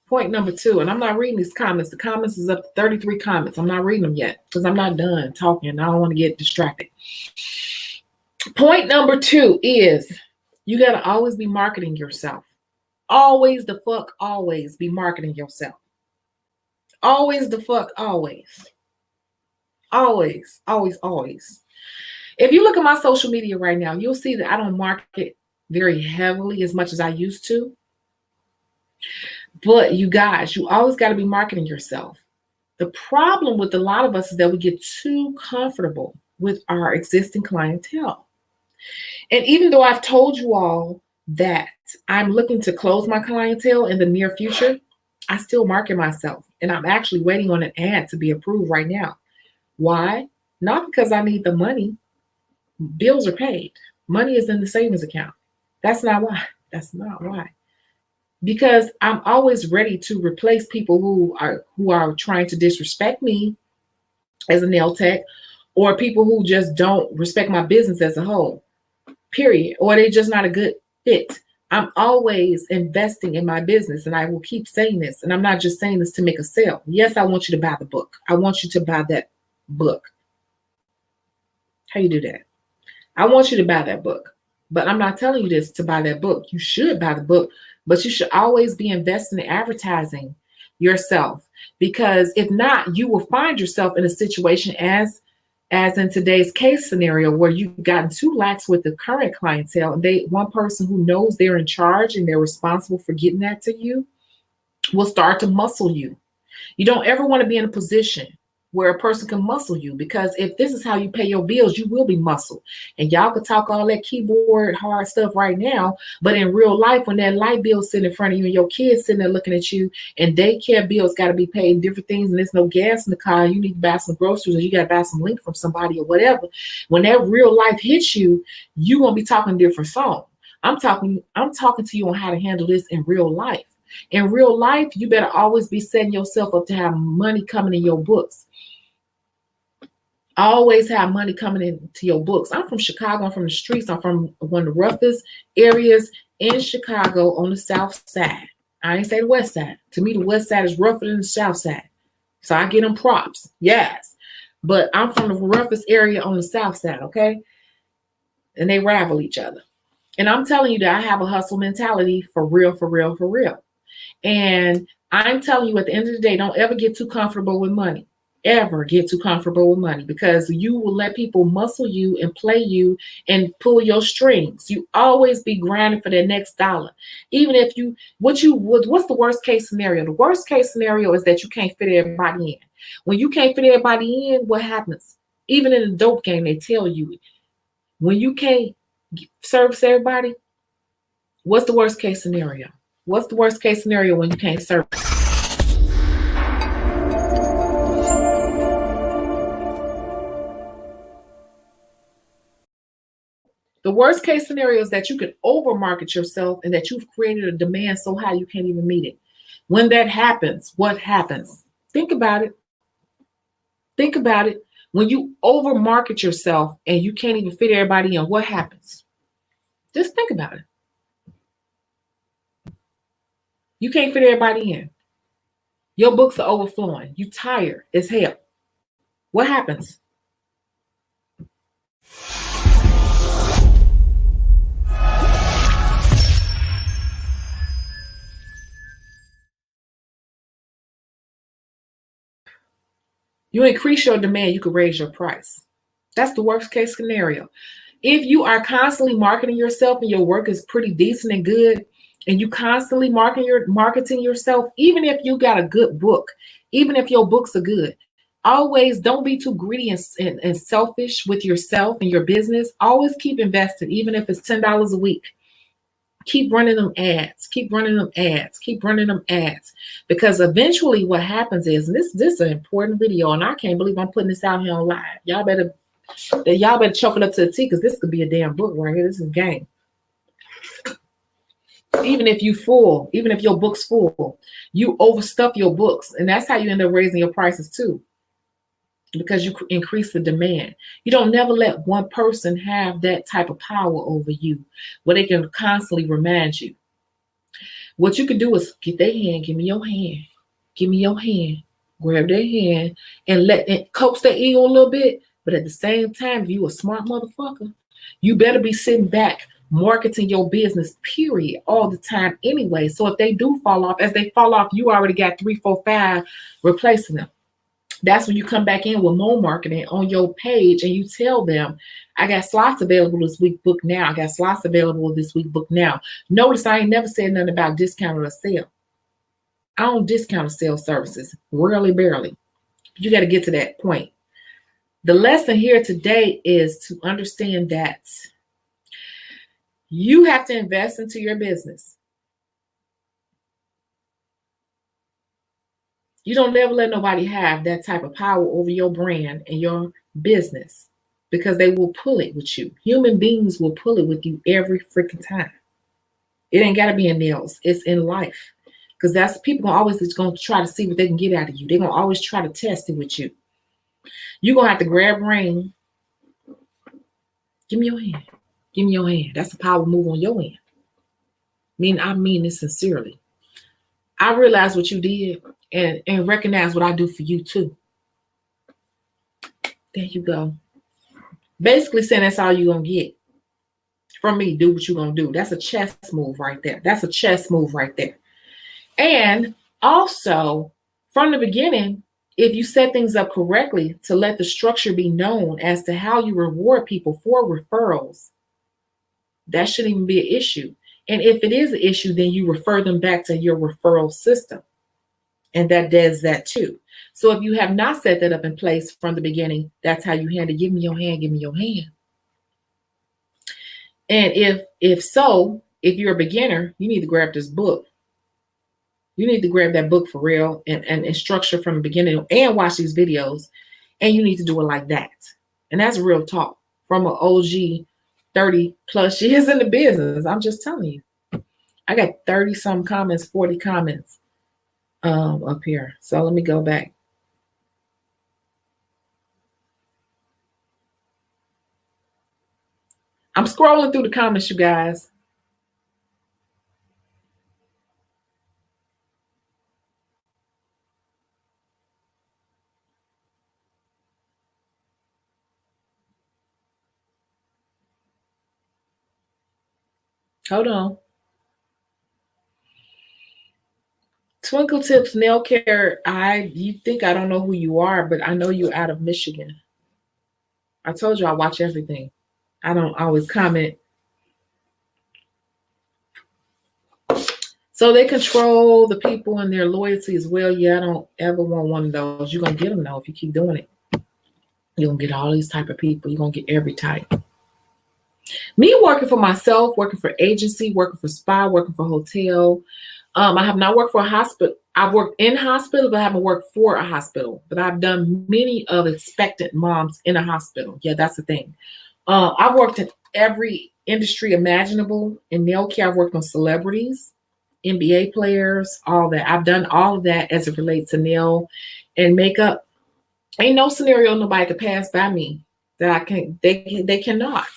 Point number 2, and I'm not reading these comments. The comments is up to 33 comments. I'm not reading them yet because I'm not done talking. I don't want to get distracted. Point number 2 is you got to always be marketing yourself. Always the fuck always be marketing yourself. Always the fuck always. Always, always, always. If you look at my social media right now, you'll see that I don't market very heavily as much as I used to. But you guys, you always got to be marketing yourself. The problem with a lot of us is that we get too comfortable with our existing clientele. And even though I've told you all that I'm looking to close my clientele in the near future, I still market myself. And I'm actually waiting on an ad to be approved right now. Why? Not because I need the money. Bills are paid. Money is in the savings account. That's not why. That's not why. Because I'm always ready to replace people who are trying to disrespect me as a nail tech, or people who just don't respect my business as a whole, period, or they're just not a good fit. I'm always investing in my business, and I will keep saying this, and I'm not just saying this to make a sale. Yes, I want you to buy the book. I want you to buy that book. How you do that? I want you to buy that book, but I'm not telling you this to buy that book. You should buy the book, but you should always be investing in advertising yourself, because if not, you will find yourself in a situation as as in today's case scenario where you've gotten too lax with the current clientele, and one person who knows they're in charge and they're responsible for getting that to you will start to muscle you. You don't ever want to be in a position where a person can muscle you, because if this is how you pay your bills, you will be muscled. And y'all could talk all that keyboard hard stuff right now, but in real life, when that light bill's sitting in front of you and your kids sitting there looking at you, and daycare bills got to be paid and different things, and there's no gas in the car, you need to buy some groceries, or you got to buy some link from somebody or whatever. When that real life hits you, you're gonna be talking a different song. I'm talking to you on how to handle this in real life. In real life, you better always be setting yourself up to have money coming in your books. Always have money coming into your books. I'm from Chicago. I'm from the streets. I'm from one of the roughest areas in Chicago on the south side. I ain't say the west side. To me, the west side is rougher than the south side. So I get them props. Yes. But I'm from the roughest area on the south side, okay? And they rival each other. And I'm telling you that I have a hustle mentality for real, for real, for real. And I'm telling you, at the end of the day, don't ever get too comfortable with money. Ever get too comfortable with money, because you will let people muscle you and play you and pull your strings. You always be grinding for that next dollar. Even if what's the worst case scenario? The worst case scenario is that you can't fit everybody in. When you can't fit everybody in, what happens? Even in the dope game, they tell you, when you can't service everybody, what's the worst case scenario? What's the worst case scenario when you can't serve? The worst case scenario is that you could overmarket yourself and that you've created a demand so high you can't even meet it. When that happens, what happens? Think about it. Think about it. When you overmarket yourself and you can't even fit everybody in, what happens? Just think about it. You can't fit everybody in. Your books are overflowing. You tired as hell. What happens? You increase your demand, you could raise your price. That's the worst case scenario. If you are constantly marketing yourself and your work is pretty decent and good, and you constantly marketing yourself, even if you got a good book, even if your books are good, always don't be too greedy and selfish with yourself and your business. Always keep investing, even if it's $10 a week. Keep running them ads, keep running them ads, keep running them ads. Because eventually what happens is, and this is an important video, and I can't believe I'm putting this out here on live. Y'all better choke it up to the T, because this could be a damn book right here. This is a game. Even if you full, even if your book's full, you overstuff your books. And that's how you end up raising your prices too, because you increase the demand. You don't never let one person have that type of power over you where they can constantly remind you. What you can do is get their hand, give me your hand, give me your hand, grab their hand and let it coax their ego a little bit. But at the same time, if you a smart motherfucker, you better be sitting back marketing your business, period, all the time anyway. So if they do fall off, as they fall off, you already got 3, 4, 5 replacing them. That's when you come back in with more marketing on your page and you tell them, I got slots available this week, book now. I got slots available this week, book now. Notice I ain't never said nothing about discount or sale. I don't discount or sell services, rarely, barely. You got to get to that point. The lesson here today is to understand that you have to invest into your business. You don't ever let nobody have that type of power over your brand and your business, because they will pull it with you. Human beings will pull it with you every freaking time. It ain't got to be in nails. It's in life, because that's people always just going to try to see what they can get out of you. They're going to always try to test it with you. You're going to have to grab brain. Give me your hand. Give me your hand. That's a power move on your end. I mean this sincerely. I realize what you did and recognize what I do for you too. There you go. Basically saying that's all you're going to get from me. Do what you're going to do. That's a chess move right there. That's a chess move right there. And also, from the beginning, if you set things up correctly to let the structure be known as to how you reward people for referrals, that shouldn't even be an issue. And if it is an issue, then you refer them back to your referral system. And that does that too. So if you have not set that up in place from the beginning, that's how you handle, give me your hand, give me your hand. And if so, if you're a beginner, you need to grab this book. You need to grab that book for real and structure from the beginning and watch these videos. And you need to do it like that. And that's real talk from an OG 30 plus years in the business. I'm just telling you. I got 30 some comments, 40 comments up here. So let me go back. I'm scrolling through the comments, you guys. Hold on. Twinkle Tips Nail Care. You think I don't know who you are, but I know you're out of Michigan. I told you I watch everything. I don't always comment. So they control the people and their loyalty as well. Yeah, I don't ever want one of those. You're gonna get them though if you keep doing it. You're gonna get all these type of people. You're gonna get every type. Me working for myself, working for agency, working for spa, working for hotel. I have not worked for a hospital. I've worked in hospital, but I haven't worked for a hospital. But I've done many of expectant moms in a hospital. Yeah, that's the thing. I've worked in every industry imaginable. In nail care, I've worked on celebrities, NBA players, all that. I've done all of that as it relates to nail and makeup. Ain't no scenario nobody could pass by me that I can. They cannot.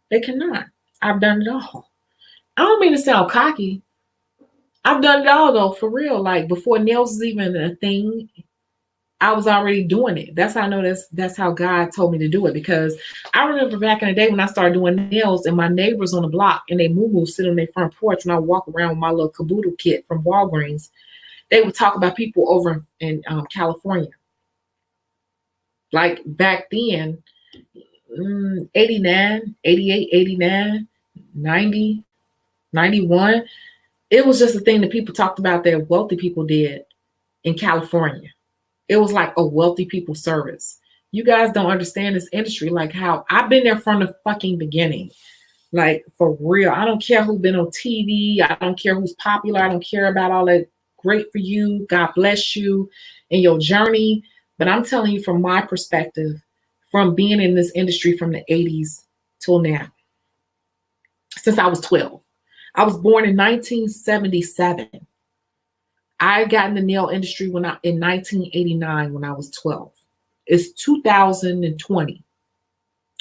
They cannot. I've done it all. I don't mean to sound cocky. I've done it all though, for real. Like before nails was even a thing, I was already doing it. That's how I know that's how God told me to do it. Because I remember back in the day when I started doing nails and my neighbors on the block and they moo sit on their front porch and I walk around with my little caboodle kit from Walgreens, they would talk about people over in California. Like back then, 89, 88, 89, 90, 91. It was just a thing that people talked about that wealthy people did in California. It was like a wealthy people service. You guys don't understand this industry, like how I've been there from the fucking beginning. Like for real. I don't care who's been on TV. I don't care who's popular. I don't care about all that. Great for you. God bless you in your journey. But I'm telling you from my perspective, from being in this industry from the 80s till now, since I was 12. I was born in 1977. I got in the nail industry in 1989 when I was 12. It's 2020.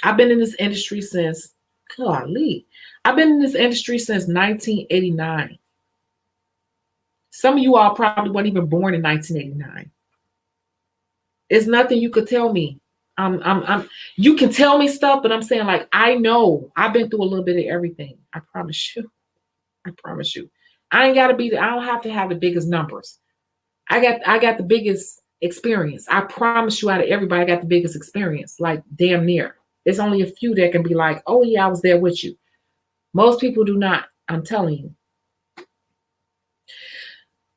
I've been in this industry since, golly, I've been in this industry since 1989. Some of you all probably weren't even born in 1989. It's nothing you could tell me. You can tell me stuff, but I'm saying like, I know I've been through a little bit of everything. I promise you. I promise you. I don't have to have the biggest numbers. I got the biggest experience. I promise you out of everybody, I got the biggest experience, like damn near. There's only a few that can be like, oh yeah, I was there with you. Most people do not, I'm telling you.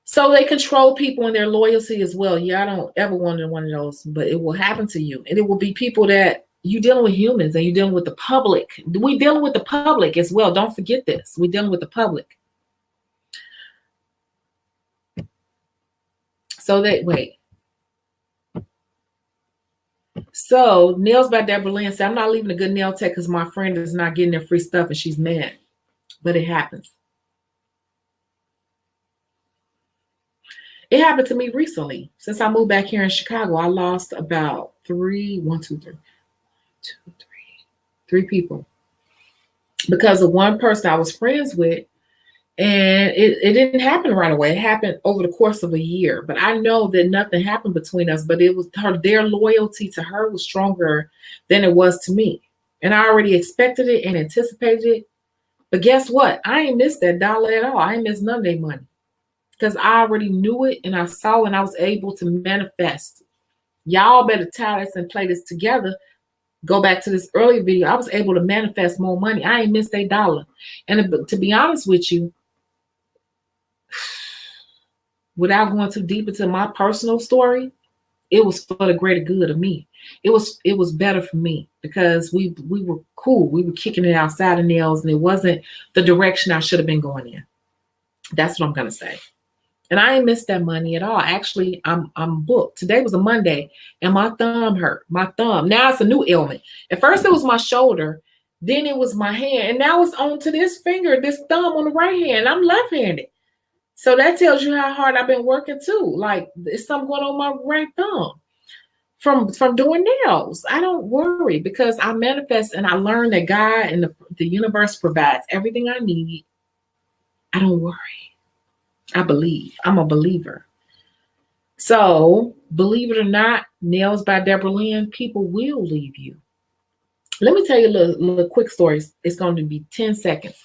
So they control people and their loyalty as well. Yeah, I don't ever want one of those, but it will happen to you. And it will be people that you're dealing with humans and you're dealing with the public. We're dealing with the public as well. Don't forget this. We're dealing with the public. So So Nails by Deborah Lynn said, I'm not leaving a good nail tech because my friend is not getting their free stuff and she's mad. But it happens. It happened to me recently. Since I moved back here in Chicago, I lost about three people because of one person I was friends with. And it didn't happen right away. It happened over the course of a year. But I know that nothing happened between us, but it was their loyalty to her was stronger than it was to me. And I already expected it and anticipated it. But guess what? I ain't missed that dollar at all. I ain't missed none of their money. Because I already knew it and I saw and I was able to manifest Y'all better tie this and play this together. Go back to this earlier video. I was able to manifest more money. I ain't missed $1. And to be honest with you, without going too deep into my personal story, it was for the greater good of me. It was better for me because we were cool. We were kicking it outside of nails, and it wasn't the direction I should have been going in. That's what I'm gonna say. And I ain't missed that money at all. Actually, I'm booked. Today was a Monday, and my thumb hurt. My thumb. Now it's a new ailment. At first it was my shoulder, then it was my hand, and now it's on to this finger, this thumb on the right hand. I'm left-handed. So that tells you how hard I've been working too. Like it's something going on my right thumb from doing nails. I don't worry because I manifest and I learn that God and the universe provides everything I need. I don't worry. I believe. I'm a believer. So believe it or not, Nails by Deborah Lynn, people will leave you. Let me tell you a little quick story. It's going to be 10 seconds.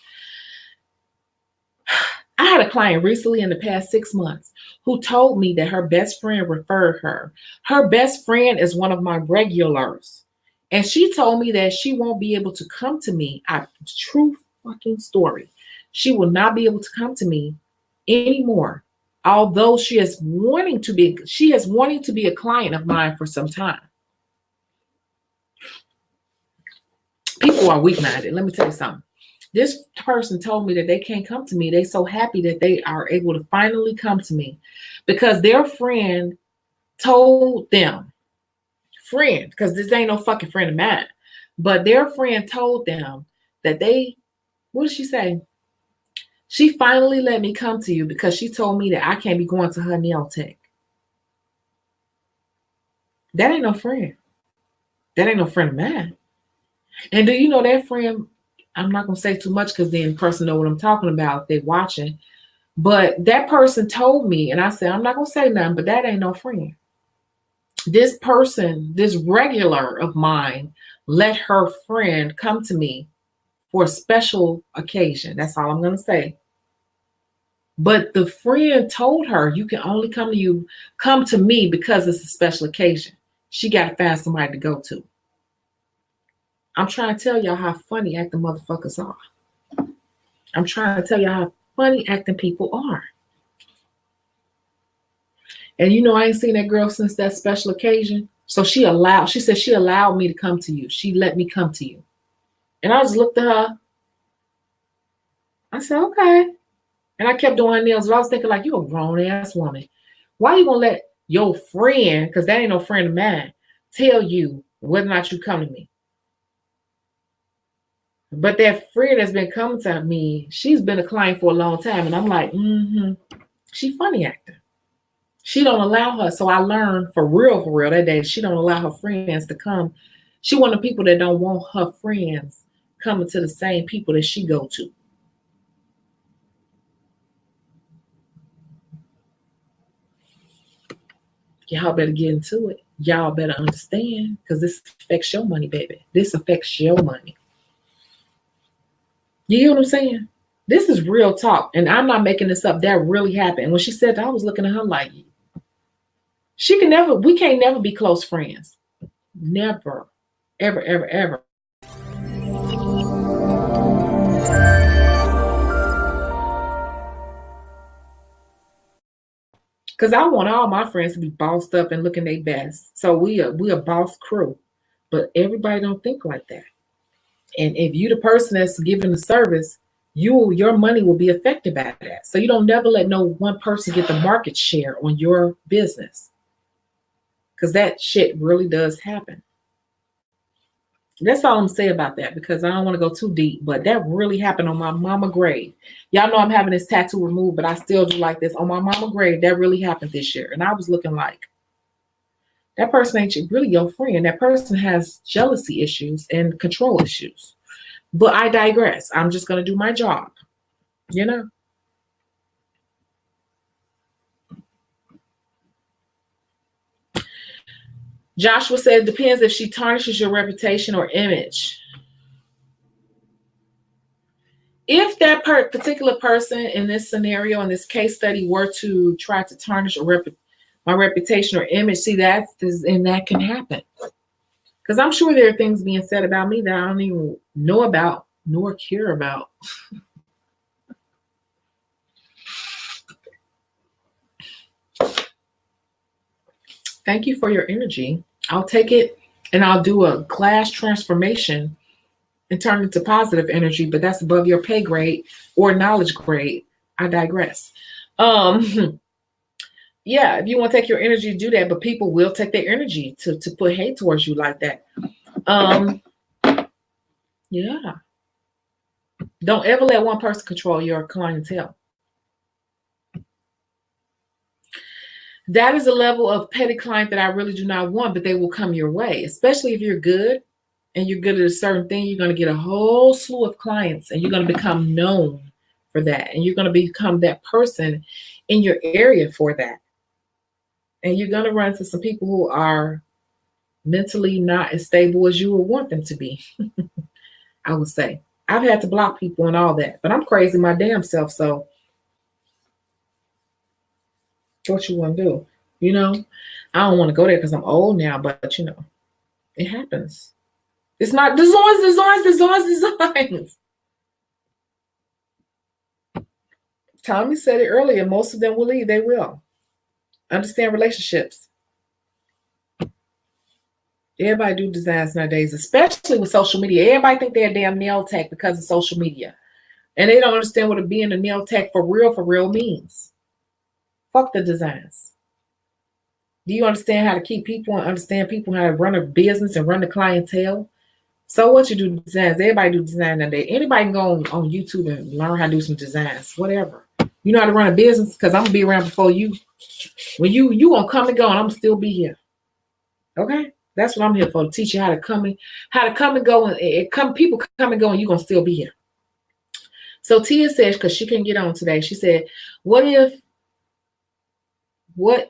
I had a client recently in the past 6 months who told me that her best friend referred her. Her best friend is one of my regulars. And she told me that she won't be able to come to me. True fucking story. She will not be able to come to me anymore. Although she has wanting to be a client of mine for some time. People are weak-minded. Let me tell you something. This person told me that they can't come to me. They're so happy that they are able to finally come to me because their friend told them, because this ain't no fucking friend of mine, but their friend told them that what did she say? She finally let me come to you because she told me that I can't be going to her nail tech. That ain't no friend. That ain't no friend of mine. And do you know that friend? I'm not going to say too much because then the person know what I'm talking about. They're watching. But that person told me, and I said, I'm not going to say nothing, but that ain't no friend. This person, this regular of mine, let her friend come to me for a special occasion. That's all I'm going to say. But the friend told her, you can only come to me because it's a special occasion. She got to find somebody to go to. I'm trying to tell y'all how funny acting motherfuckers are. I'm trying to tell y'all how funny acting people are. And you know, I ain't seen that girl since that special occasion. So she said she allowed me to come to you. She let me come to you. And I just looked at her. I said, okay. And I kept doing nails. But I was thinking like, you're a grown ass woman. Why you gonna let your friend, because that ain't no friend of mine, tell you whether or not you come to me? But that friend that's been coming to me, she's been a client for a long time. And I'm like, she funny acting. She don't allow her. So I learned for real that day, she don't allow her friends to come. She one of the people that don't want her friends coming to the same people that she go to. Y'all better get into it. Y'all better understand because this affects your money, baby. This affects your money. You hear what I'm saying? This is real talk. And I'm not making this up. That really happened. And when she said that, I was looking at her like, we can't never be close friends. Never, ever, ever, ever. Because I want all my friends to be bossed up and looking their best. So we a boss crew. But everybody don't think like that. And if you the person that's giving the service, your money will be affected by that. So you don't never let no one person get the market share on your business. Because that shit really does happen. That's all I'm saying about that because I don't want to go too deep, but that really happened on my mama grave. Y'all know I'm having this tattoo removed, but I still do like this. On my mama grave, that really happened this year. And I was looking like, that person ain't really your friend. That person has jealousy issues and control issues. But I digress. I'm just going to do my job, you know? Joshua said, depends if she tarnishes your reputation or image. If that particular person in this scenario, in this case study, were to try to tarnish my reputation or image. See, and that can happen. Because I'm sure there are things being said about me that I don't even know about nor care about. Thank you for your energy. I'll take it and I'll do a class transformation and turn it into positive energy, but that's above your pay grade or knowledge grade. I digress. Yeah, if you want to take your energy, do that, but people will take their energy to put hate towards you like that. Yeah. Don't ever let one person control your clientele. That is a level of petty client that I really do not want, but they will come your way, especially if you're good and you're good at a certain thing. You're going to get a whole slew of clients and you're going to become known for that. And you're going to become that person in your area for that. And you're going to run into some people who are mentally not as stable as you would want them to be. I would say. I've had to block people and all that, but I'm crazy my damn self. So what you want to do? You know, I don't want to go there because I'm old now, but you know, it happens. It's not designs. Tommy said it earlier. Most of them will leave. They will. Understand relationships. Everybody do designs nowadays, especially with social media. Everybody think they're a damn nail tech because of social media. And they don't understand what being a nail tech for real means. Fuck the designs. Do you understand how to keep people and understand people how to run a business and run the clientele? So what you do designs? Everybody do design nowadays. Anybody can go on YouTube and learn how to do some designs, whatever. You know how to run a business? Because I'm gonna be around before you. When you gonna come and go, and I'm gonna still be here. Okay? That's what I'm here for, to teach you how to come and go, and people come and go, and you're gonna still be here. So Tia says, because she couldn't get on today, she said, what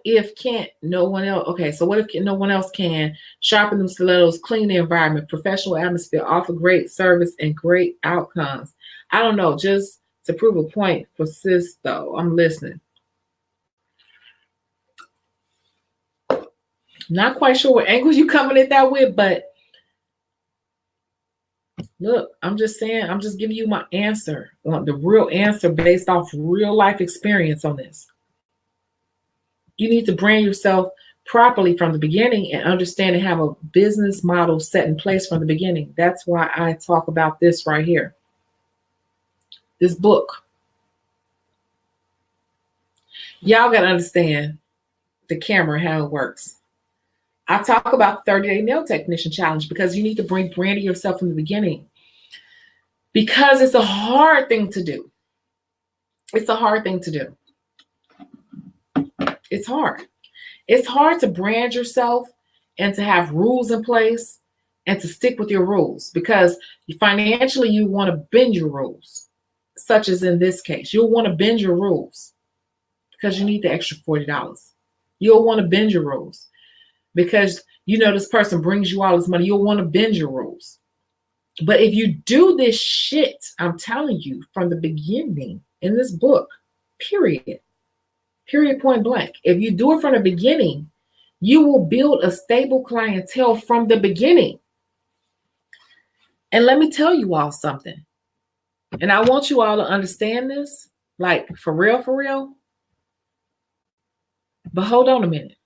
if can't no one else? Okay, so what if no one else can sharpen them stilettos, clean the environment, professional atmosphere, offer great service and great outcomes? I don't know, just to prove a point for sis though. I'm listening. Not quite sure what angle you coming at that with, but look, I'm just saying, I'm just giving you my answer, the real answer based off real life experience on this. You need to brand yourself properly from the beginning and understand and have a business model set in place from the beginning. That's why I talk about this right here. This book. Y'all got to understand the camera, how it works. I talk about the 30-day nail technician challenge because you need to brand yourself from the beginning. Because it's a hard thing to do. It's a hard thing to do. It's hard. It's hard to brand yourself and to have rules in place and to stick with your rules because financially you want to bend your rules, such as in this case. You'll want to bend your rules because you need the extra $40. You'll want to bend your rules because you know this person brings you all this money. You'll want to bend your rules. But if you do this shit, I'm telling you from the beginning in this book, period, point blank. If you do it from the beginning, you will build a stable clientele from the beginning. And let me tell you all something. And I want you all to understand this, like for real. But hold on a minute.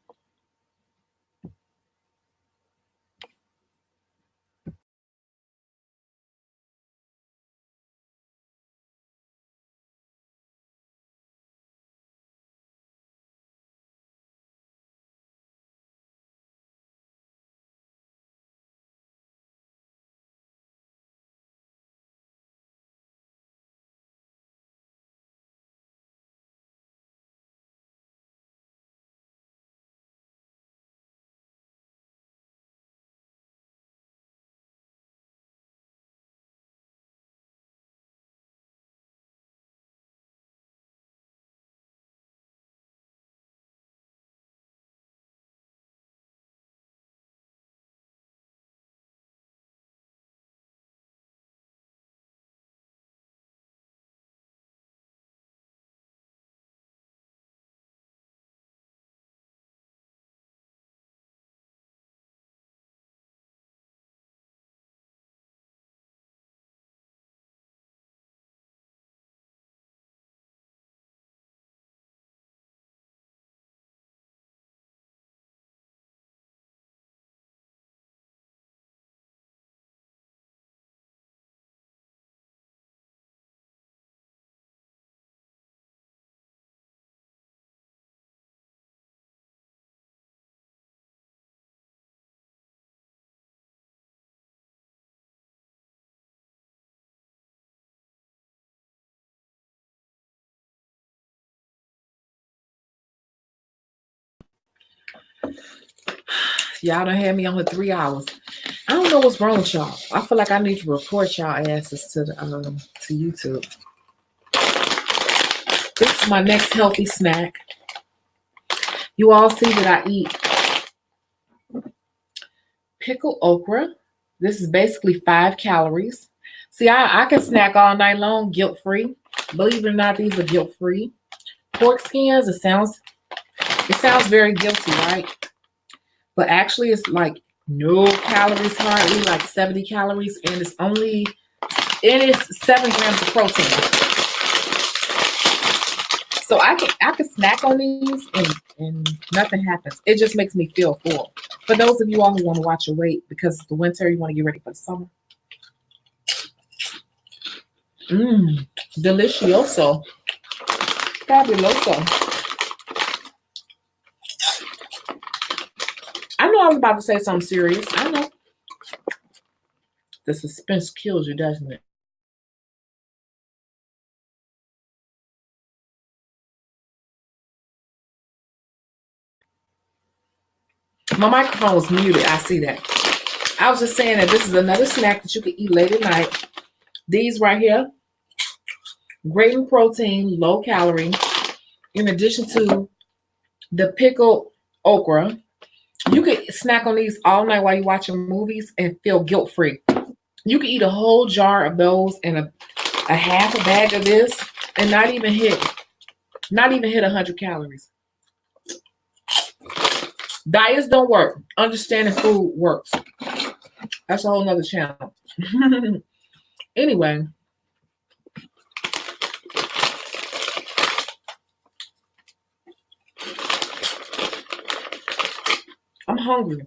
Y'all done had me on here 3 hours. I don't know what's wrong with y'all. I feel like I need to report y'all asses to the to YouTube. This is my next healthy snack. You all see that I eat pickled okra. This is basically 5 calories. See, I can snack all night long, guilt-free. Believe it or not, these are guilt-free. Pork skins, it sounds very guilty, right? But actually it's like no calories hardly, like 70 calories, and it's 7 grams of protein. So I can snack on these and nothing happens. It just makes me feel full. For those of you all who want to watch your weight because it's the winter, you want to get ready for the summer. Delicioso. Fabuloso. I know I was about to say something serious. I know. The suspense kills you, doesn't it? My microphone was muted. I see that. I was just saying that this is another snack that you can eat late at night. These right here, great in protein, low calorie. In addition to the pickled okra, you can snack on these all night while you're watching movies and feel guilt-free. You can eat a whole jar of those and a half a bag of this and not even hit 100 calories. Diets don't work. Understanding food works. That's a whole nother channel. Anyway. I'm hungry.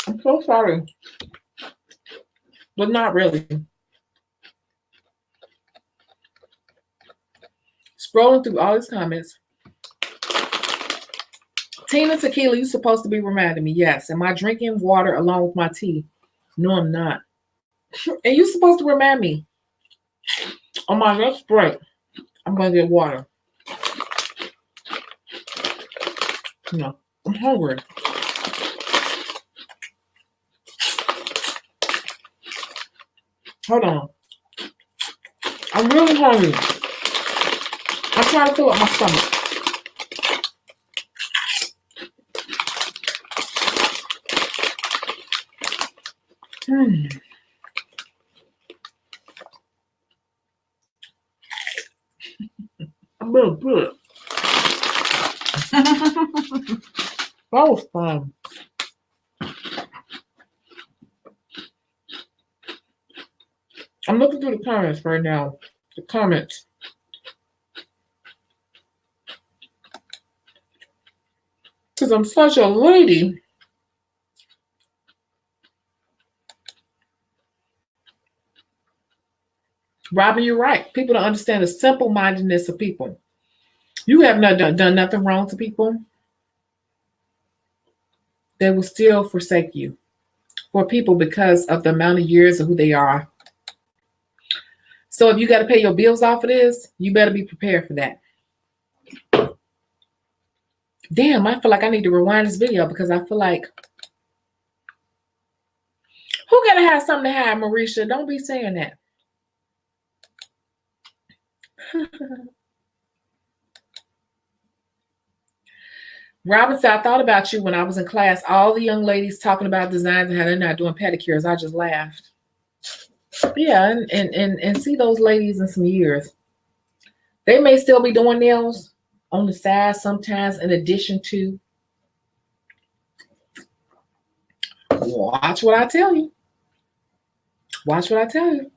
I'm so sorry. But not really. Scrolling through all these comments. Tina Tequila, you're supposed to be reminding me. Yes. Am I drinking water along with my tea? No, I'm not. And you're supposed to remind me. On my next break, I'm going to get water. No, I'm hungry. Hold on. I'm really hungry. I'm trying to fill up my stomach. I'm really good. That was fun. I'm looking through the comments right now. The comments. Because I'm such a lady. Robin, you're right. People don't understand the simple-mindedness of people. You have not done nothing wrong to people. They will still forsake you for people because of the amount of years of who they are. So if you got to pay your bills off of this, you better be prepared for that. Damn, I feel like I need to rewind this video because I feel like who got to have something to hide, Marisha? Don't be saying that. Robin said, I thought about you when I was in class. All the young ladies talking about designs and how they're not doing pedicures. I just laughed. Yeah, and see those ladies in some years. They may still be doing nails on the side sometimes in addition to. Watch what I tell you. Watch what I tell you.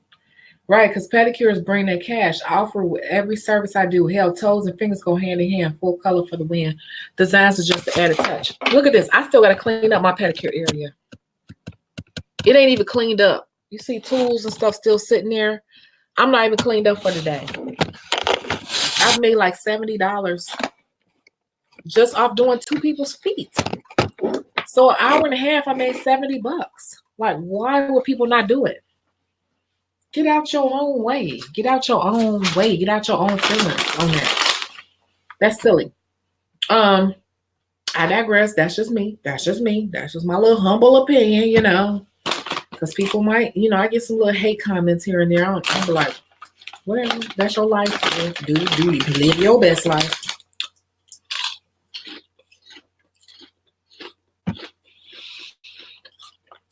Right, because pedicures bring that cash. I offer every service I do. Hell, toes and fingers go hand in hand. Full color for the win. Designs are just an added touch. Look at this. I still got to clean up my pedicure area. It ain't even cleaned up. You see tools and stuff still sitting there. I'm not even cleaned up for today. I've made like $70 just off doing 2 people's feet. So an hour and a half, I made $70. Like, why would people not do it? Get out your own way. Get out your own way. Get out your own feelings on that. That's silly. I digress. That's just me. That's just me. That's just my little humble opinion, you know. Because people might, you know, I get some little hate comments here and there. I'm be like, whatever. That's your life. Do you live your best life?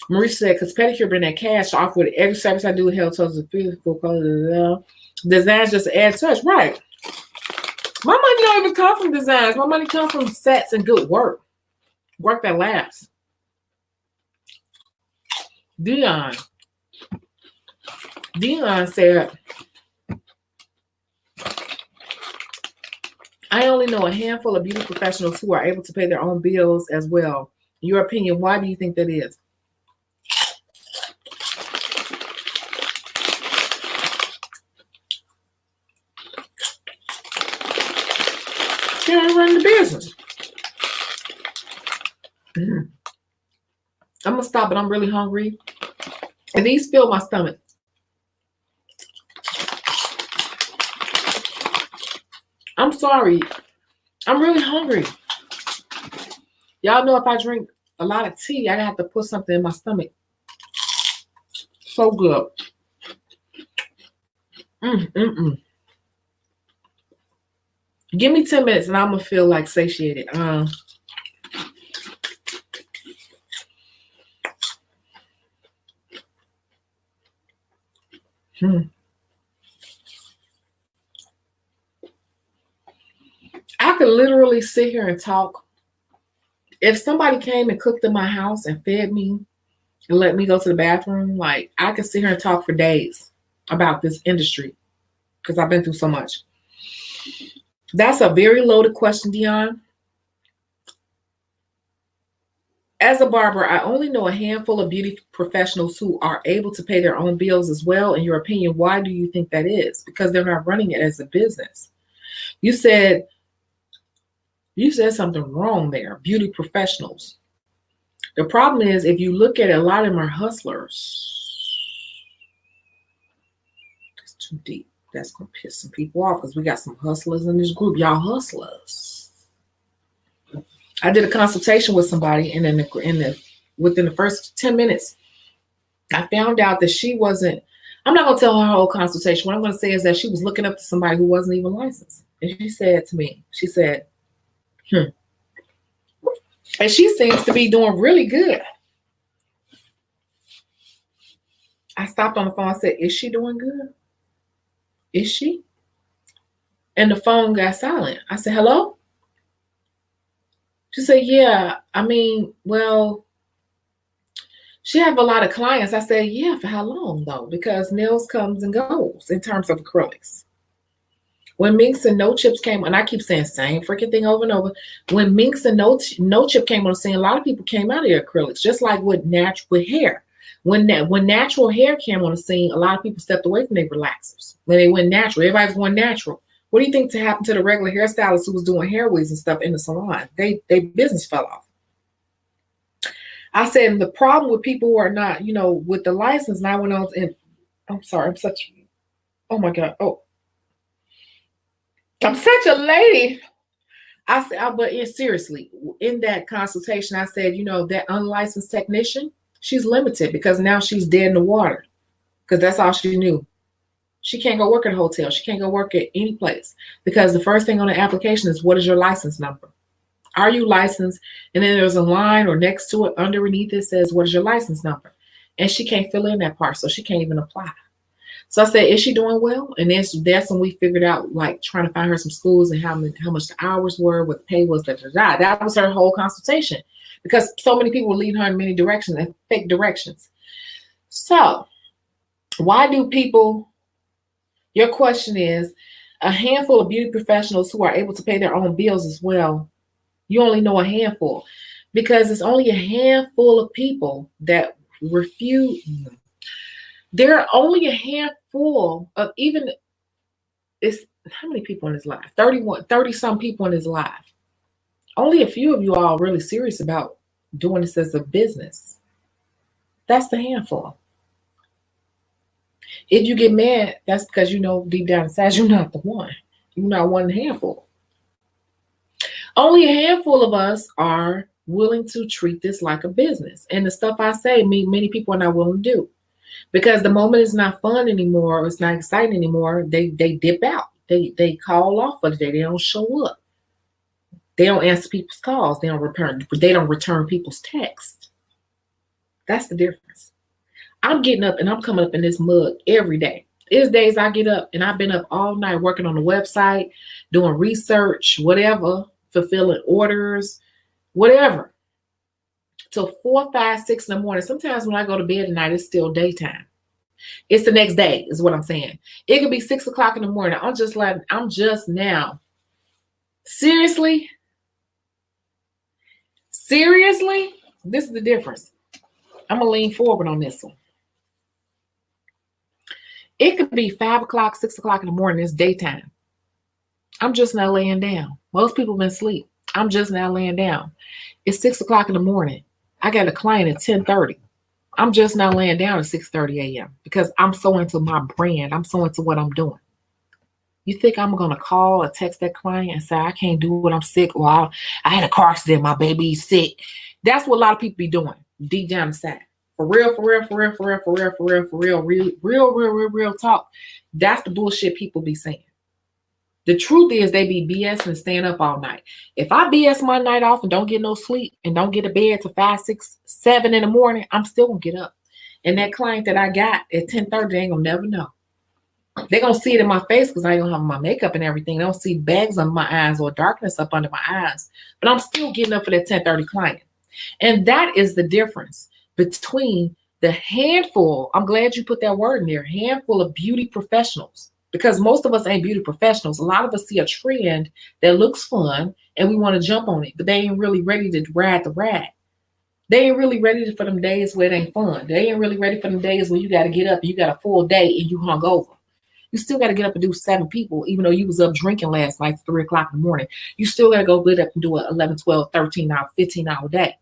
Marie said, because pedicure bring that cash off with every service I do, held towards the physical color. Designs just add touch. Right. My money don't even come from designs. My money comes from sets and good work. Work that lasts. Dion said, I only know a handful of beauty professionals who are able to pay their own bills as well. In your opinion, why do you think that is? Can't run the business. I'm gonna stop, but I'm really hungry. And these fill my stomach. I'm sorry. I'm really hungry. Y'all know if I drink a lot of tea, I have to put something in my stomach. So good. Give me 10 minutes and I'm gonna feel like satiated. I could literally sit here and talk. If somebody came and cooked in my house and fed me and let me go to the bathroom, like I could sit here and talk for days about this industry because I've been through so much. That's a very loaded question, Dion. As a barber, I only know a handful of beauty professionals who are able to pay their own bills as well. In your opinion, why do you think that is? Because they're not running it as a business. You said something wrong there. Beauty professionals. The problem is, if you look at it, a lot of them are hustlers. That's too deep. That's gonna piss some people off because we got some hustlers in this group. Y'all hustlers. I did a consultation with somebody, and within the first 10 minutes, I found out that she wasn't. I'm not gonna tell her whole consultation. What I'm gonna say is that she was looking up to somebody who wasn't even licensed, and she said to me, she said, and she seems to be doing really good. I stopped on the phone. I said, is she doing good? Is she? And the phone got silent. I said, hello? She said, yeah, I mean, well, she have a lot of clients. I said, yeah, for how long though? Because nails comes and goes in terms of acrylics. When Minx and No Chips came, and I keep saying same freaking thing over and over. When Minx and No Chip came on the scene, a lot of people came out of the acrylics, just like with hair. When natural hair came on the scene, a lot of people stepped away from their relaxers. When they went natural, everybody's going natural. What do you think happened to the regular hairstylists who was doing hair wigs and stuff in the salon? They business fell off. I said the problem with people who are not, with the license. And I went on, and I'm sorry, oh my God, I'm such a lady. I said, but seriously, in that consultation, I said, that unlicensed technician, she's limited because now she's dead in the water because that's all she knew. She can't go work at a hotel. She can't go work at any place because the first thing on the application is, what is your license number? Are you licensed? And then there's a line or next to it, underneath it says, what is your license number? And she can't fill in that part, so she can't even apply. So I said, is she doing well? And that's when we figured out, like, trying to find her some schools and how much the hours were, what the pay was, That was her whole consultation because so many people were leading her in many directions and fake directions. So why do people, your question is, a handful of beauty professionals who are able to pay their own bills as well. You only know a handful because it's only a handful of people that refuse. There are only a handful of it's how many people in this live? 30 some people in this live. Only a few of you all are really serious about doing this as a business. That's the handful. If you get mad, that's because deep down inside you're not the one. You're not one handful. Only a handful of us are willing to treat this like a business. And the stuff I say, many people are not willing to do. Because the moment it's not fun anymore, or it's not exciting anymore, they dip out. They call off for the day. They don't show up. They don't answer people's calls. They don't return people's texts. That's the difference. I'm getting up and I'm coming up in this mug every day. There's days I get up and I've been up all night working on the website, doing research, whatever, fulfilling orders, whatever, till 4, 5, 6 in the morning. Sometimes when I go to bed at night, it's still daytime. It's the next day, is what I'm saying. It could be 6 o'clock in the morning. I'm just now. Seriously? Seriously? This is the difference. I'm going to lean forward on this one. It could be 5 o'clock, 6 o'clock in the morning. It's daytime. I'm just now laying down. Most people have been asleep. I'm just now laying down. It's 6 o'clock in the morning. I got a client at 10:30. I'm just now laying down at 6:30 a.m. because I'm so into my brand. I'm so into what I'm doing. You think I'm going to call or text that client and say, I can't do it, I'm sick, or I had a car accident, my baby's sick. That's what a lot of people be doing deep down inside. For real talk. That's the bullshit people be saying. The truth is they be BS and staying up all night. If I BS my night off and don't get no sleep and don't get to bed till 5, 6, 7 in the morning, I'm still gonna get up. And that client that I got at 10:30, they ain't gonna never know. They're gonna see it in my face because I don't have my makeup and everything. They don't see bags under my eyes or darkness up under my eyes. But I'm still getting up for that 10:30 client. And that is the difference between the handful, I'm glad you put that word in there, handful of beauty professionals. Because most of us ain't beauty professionals. A lot of us see a trend that looks fun and we want to jump on it, but they ain't really ready to ride the ride. They ain't really ready for them days where it ain't fun. They ain't really ready for them days where you got to get up and you got a full day and you hung over. You still got to get up and do 7 people, even though you was up drinking last night at 3 o'clock in the morning. You still got to go get up and do an 11, 12, 13 hour, 15 hour day.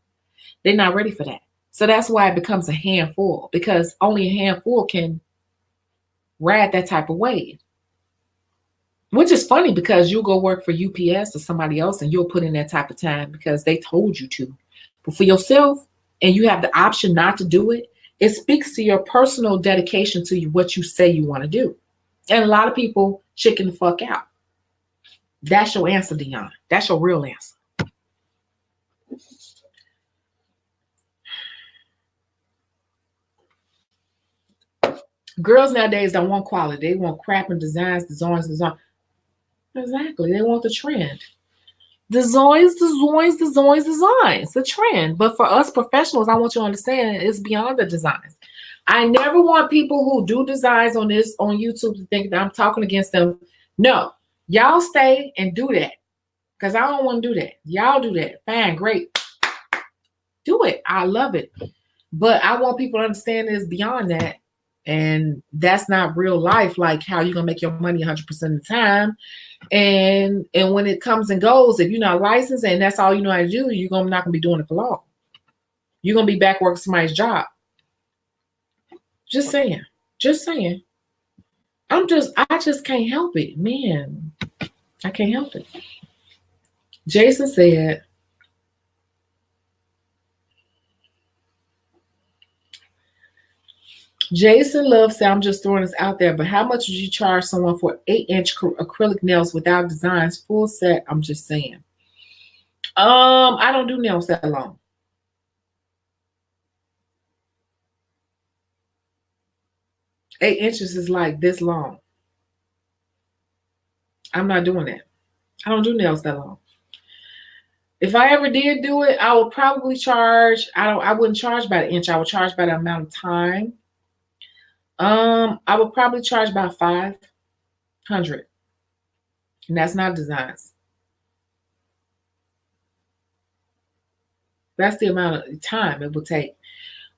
They're not ready for that. So that's why it becomes a handful, because only a handful can ride that type of wave. Which is funny because you'll go work for UPS or somebody else and you'll put in that type of time because they told you to. But for yourself, and you have the option not to do it, it speaks to your personal dedication to what you say you want to do. And a lot of people chicken the fuck out. That's your answer, Dion. That's your real answer. Girls nowadays don't want quality. They want crap and designs. Exactly. They want the trend. Designs, the trend. But for us professionals, I want you to understand it's beyond the designs. I never want people who do designs on YouTube to think that I'm talking against them. No, y'all stay and do that because I don't want to do that. Y'all do that. Fine, great. Do it. I love it. But I want people to understand it's beyond that. And that's not real life, like how you're going to make your money 100% of the time. And when it comes and goes, if you're not licensed and that's all you know how to do, you're not going to be doing it for long. You're going to be back working somebody's job. Just saying. I just can't help it, man. I can't help it. Jason said, Jason Love said, I'm just throwing this out there, but how much would you charge someone for 8-inch acrylic nails without designs, full set? I'm just saying. I don't do nails that long. Eight inches is like this long. I'm not doing that. I don't do nails that long. If I ever did do it, I would probably charge, I wouldn't charge by the inch. I would charge by the amount of time. I would probably charge about $500. And that's not designs. That's the amount of time it would take.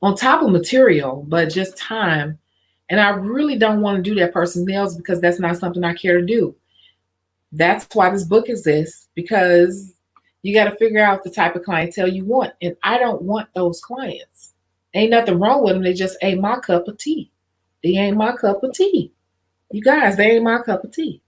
On top of material, but just time. And I really don't want to do that person's nails because that's not something I care to do. That's why this book exists, because you got to figure out the type of clientele you want. And I don't want those clients. Ain't nothing wrong with them. They just ain't my cup of tea. They ain't my cup of tea. You guys, they ain't my cup of tea.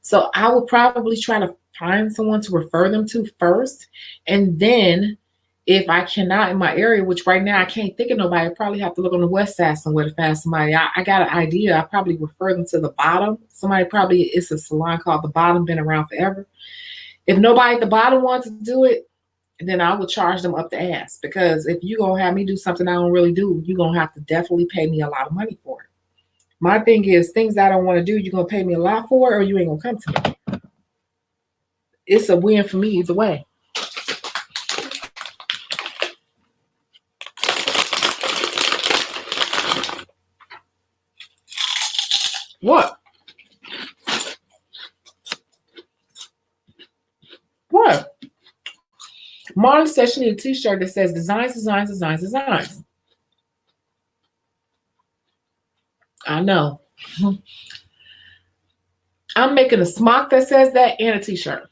So I would probably try to find someone to refer them to first. And then if I cannot in my area, which right now I can't think of nobody, I probably have to look on the west side somewhere to find somebody. I got an idea. I probably refer them to the bottom. Somebody probably, it's a salon called The Bottom, been around forever. If nobody at the bottom wants to do it, then I would charge them up the ass. Because if you gonna have me do something I don't really do, you're gonna have to definitely pay me a lot of money for it. My thing is, things I don't want to do, you're gonna pay me a lot for it, or you ain't gonna come to me. It's a win for me either way. What? What? Marley says she needs a t-shirt that says designs, designs, designs, designs. I know. I'm making a smock that says that and a t-shirt.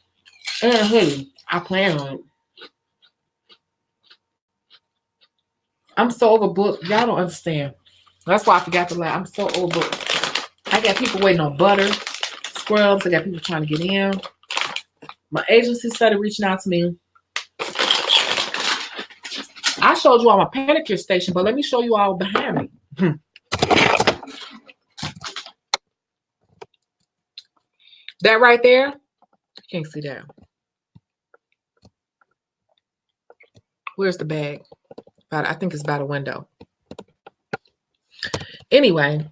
And a hoodie. I plan on it. I'm so overbooked. Y'all don't understand. That's why I forgot to laugh. I'm so overbooked. I got people waiting on butter, scrubs. I got people trying to get in. My agency started reaching out to me. I showed you all my pedicure station, but let me show you all behind me. That right there, you can't see that. Where's the bag? I think it's by the window. Anyway,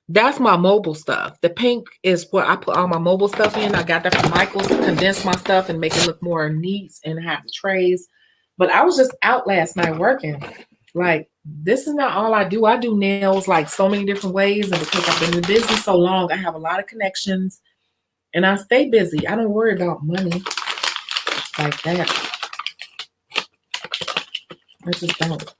that's my mobile stuff. The pink is what I put all my mobile stuff in. I got that from Michael's to condense my stuff and make it look more neat and have the trays. But I was just out last night working. Like, this is not all I do. I do nails like so many different ways. And because I've been in business so long, I have a lot of connections. And I stay busy. I don't worry about money like that. I just don't.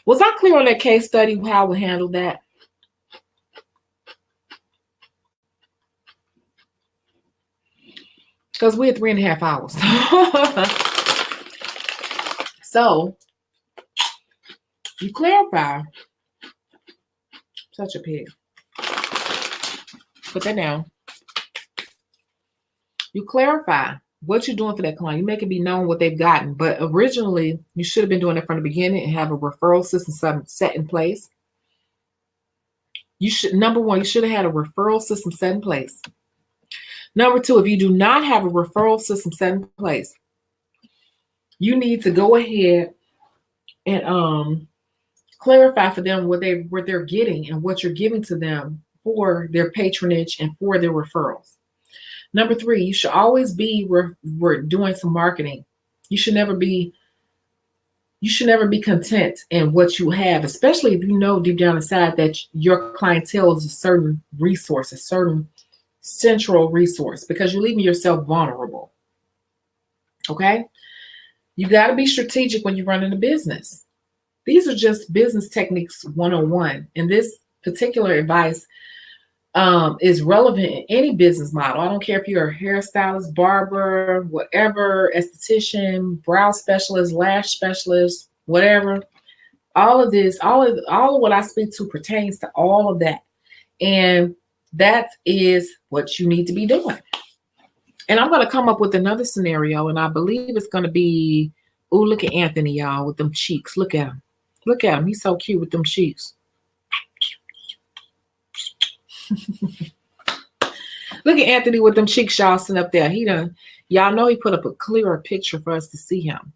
Was I clear on that case study, how I would handle that? Because we're 3.5 hours. So, you clarify. Such a pig. Put that down. You clarify what you're doing for that client. You make it be known what they've gotten. But originally, you should have been doing it from the beginning and have a referral system set in place. You should, number one, you should have had a referral system set in place. Number two, if you do not have a referral system set in place, you need to go ahead and clarify for them what they're getting and what you're giving to them for their patronage and for their referrals. Number three, you should always be we're doing some marketing. You should never be content in what you have, especially if you know deep down inside that your clientele is a certain resource, a certain central resource, because you're leaving yourself vulnerable. Okay? You got to be strategic when you're running a business. These are just business techniques 101. And this particular advice is relevant in any business model. I don't care if you're a hairstylist, barber, whatever, esthetician, brow specialist, lash specialist, whatever. All of this, all of what I speak to pertains to all of that. And that is what you need to be doing. And I'm going to come up with another scenario, and I believe it's going to be, ooh, look at Anthony, y'all, with them cheeks. Look at him. Look at him. He's so cute with them cheeks. Look at Anthony with them cheeks, y'all, sitting up there. Y'all know he put up a clearer picture for us to see him.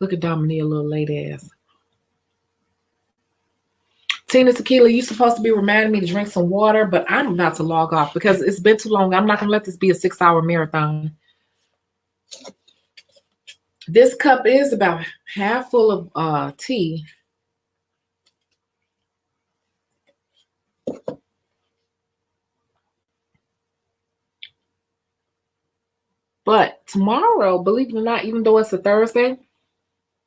Look at Dominia, little lady ass. Tina Tequila, you supposed to be reminding me to drink some water, but I'm about to log off because it's been too long. I'm not going to let this be a 6-hour marathon. This cup is about half full of tea. But tomorrow, believe it or not, even though it's a Thursday,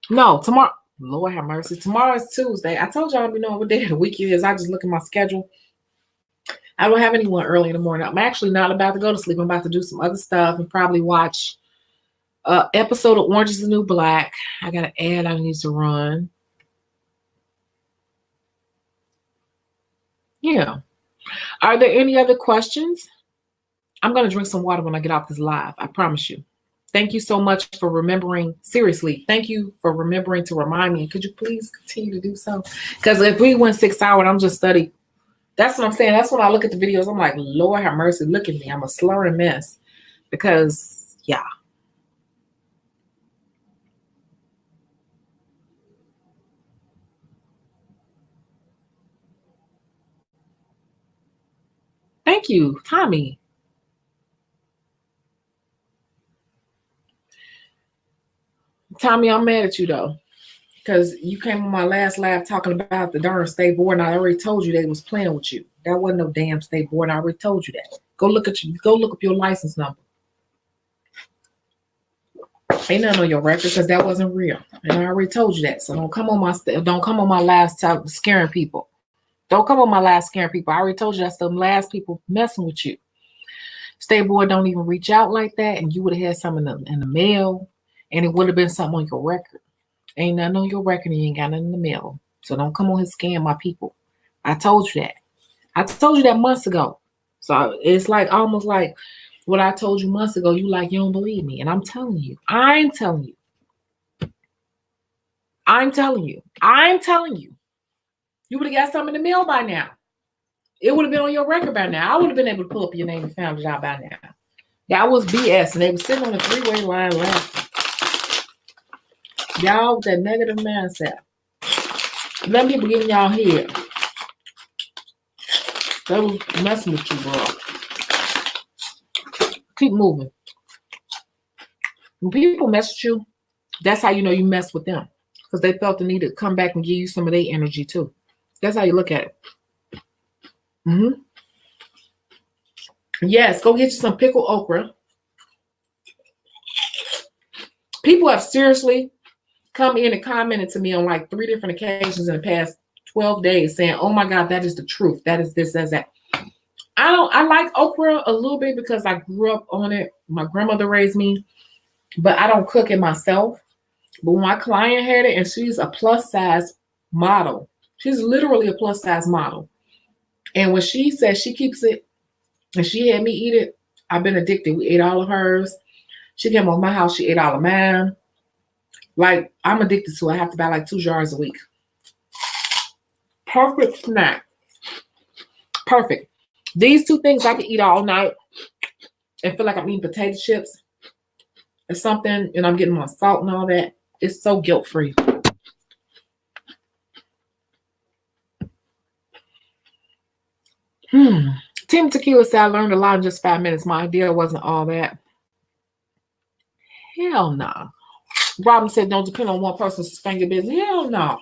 no, tomorrow, Lord have mercy, tomorrow is Tuesday. I told y'all I'll be knowing what day of the week it is. I just look at my schedule. I don't have anyone early in the morning. I'm actually not about to go to sleep. I'm about to do some other stuff and probably watch an episode of Orange is the New Black. I got an ad I need to run. Yeah. Are there any other questions? I'm going to drink some water when I get off this live. I promise you. Thank you so much for remembering. Seriously, thank you for remembering to remind me. Could you please continue to do so? Because if we went 6 hours, I'm just studying. That's what I'm saying. That's when I look at the videos. I'm like, Lord have mercy. Look at me. I'm a slurring mess. Because, yeah. Thank you, Tommy. Tommy, I'm mad at you, though. Because you came on my last live talking about the darn state board, and I already told you they was playing with you. That wasn't no damn state board. I already told you that. Go look up your license number. Ain't nothing on your record because that wasn't real. And I already told you that. So don't come on my live talk scaring people. Don't come on my live scaring people. I already told you that's the last people messing with you. State board don't even reach out like that, and you would have had something in the mail, and it would have been something on your record. Ain't nothing on your record, and you ain't got nothing in the mail. So don't come on here scam my people. I told you that. I told you that months ago. So it's like almost like what I told you months ago. You like, you don't believe me. And I'm telling you. I'm telling you. I'm telling you. I'm telling you. You would have got something in the mail by now. It would have been on your record by now. I would have been able to pull up your name and found it out by now. Y'all was BS, and they were sitting on the three-way line laughing. Y'all with that negative mindset. Them people giving y'all head. They was messing with you, bro. Keep moving. When people mess with you, that's how you know you mess with them. Because they felt the need to come back and give you some of their energy too. That's how you look at it. Mm-hmm. Yes, go get you some pickled okra. People have seriously come in and commented to me on like 3 different occasions in the past 12 days saying, oh my God, that is the truth. That is this, that's that. I like okra a little bit because I grew up on it. My grandmother raised me, but I don't cook it myself. But my client had it, and she's a plus size model. She's literally a plus size model. And when she says she keeps it and she had me eat it, I've been addicted. We ate all of hers. She came over my house. She ate all of mine. Like, I'm addicted to it. I have to buy like 2 jars a week. Perfect snack. Perfect. These 2 things I can eat all night and feel like I'm eating potato chips or something, and I'm getting my salt and all that. It's so guilt-free. Team Tequila said, I learned a lot in just 5 minutes. My idea wasn't all that. Hell no. Nah. Robin said, don't depend on one person to sustain your business. Hell no.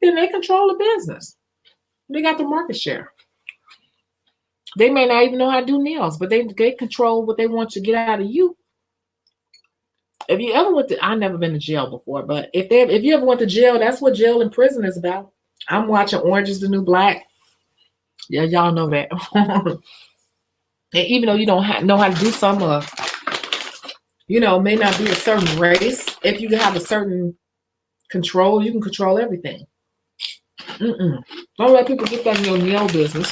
Then they control the business. They got the market share. They may not even know how to do nails, but they control what they want to get out of you. If you ever went to, I've never been to jail before, but if you ever went to jail, that's what jail and prison is about. I'm watching Orange is the New Black. Yeah, y'all know that. And even though you don't know how to do some, may not be a certain race. If you have a certain control, you can control everything. Don't let people get that in your nail business.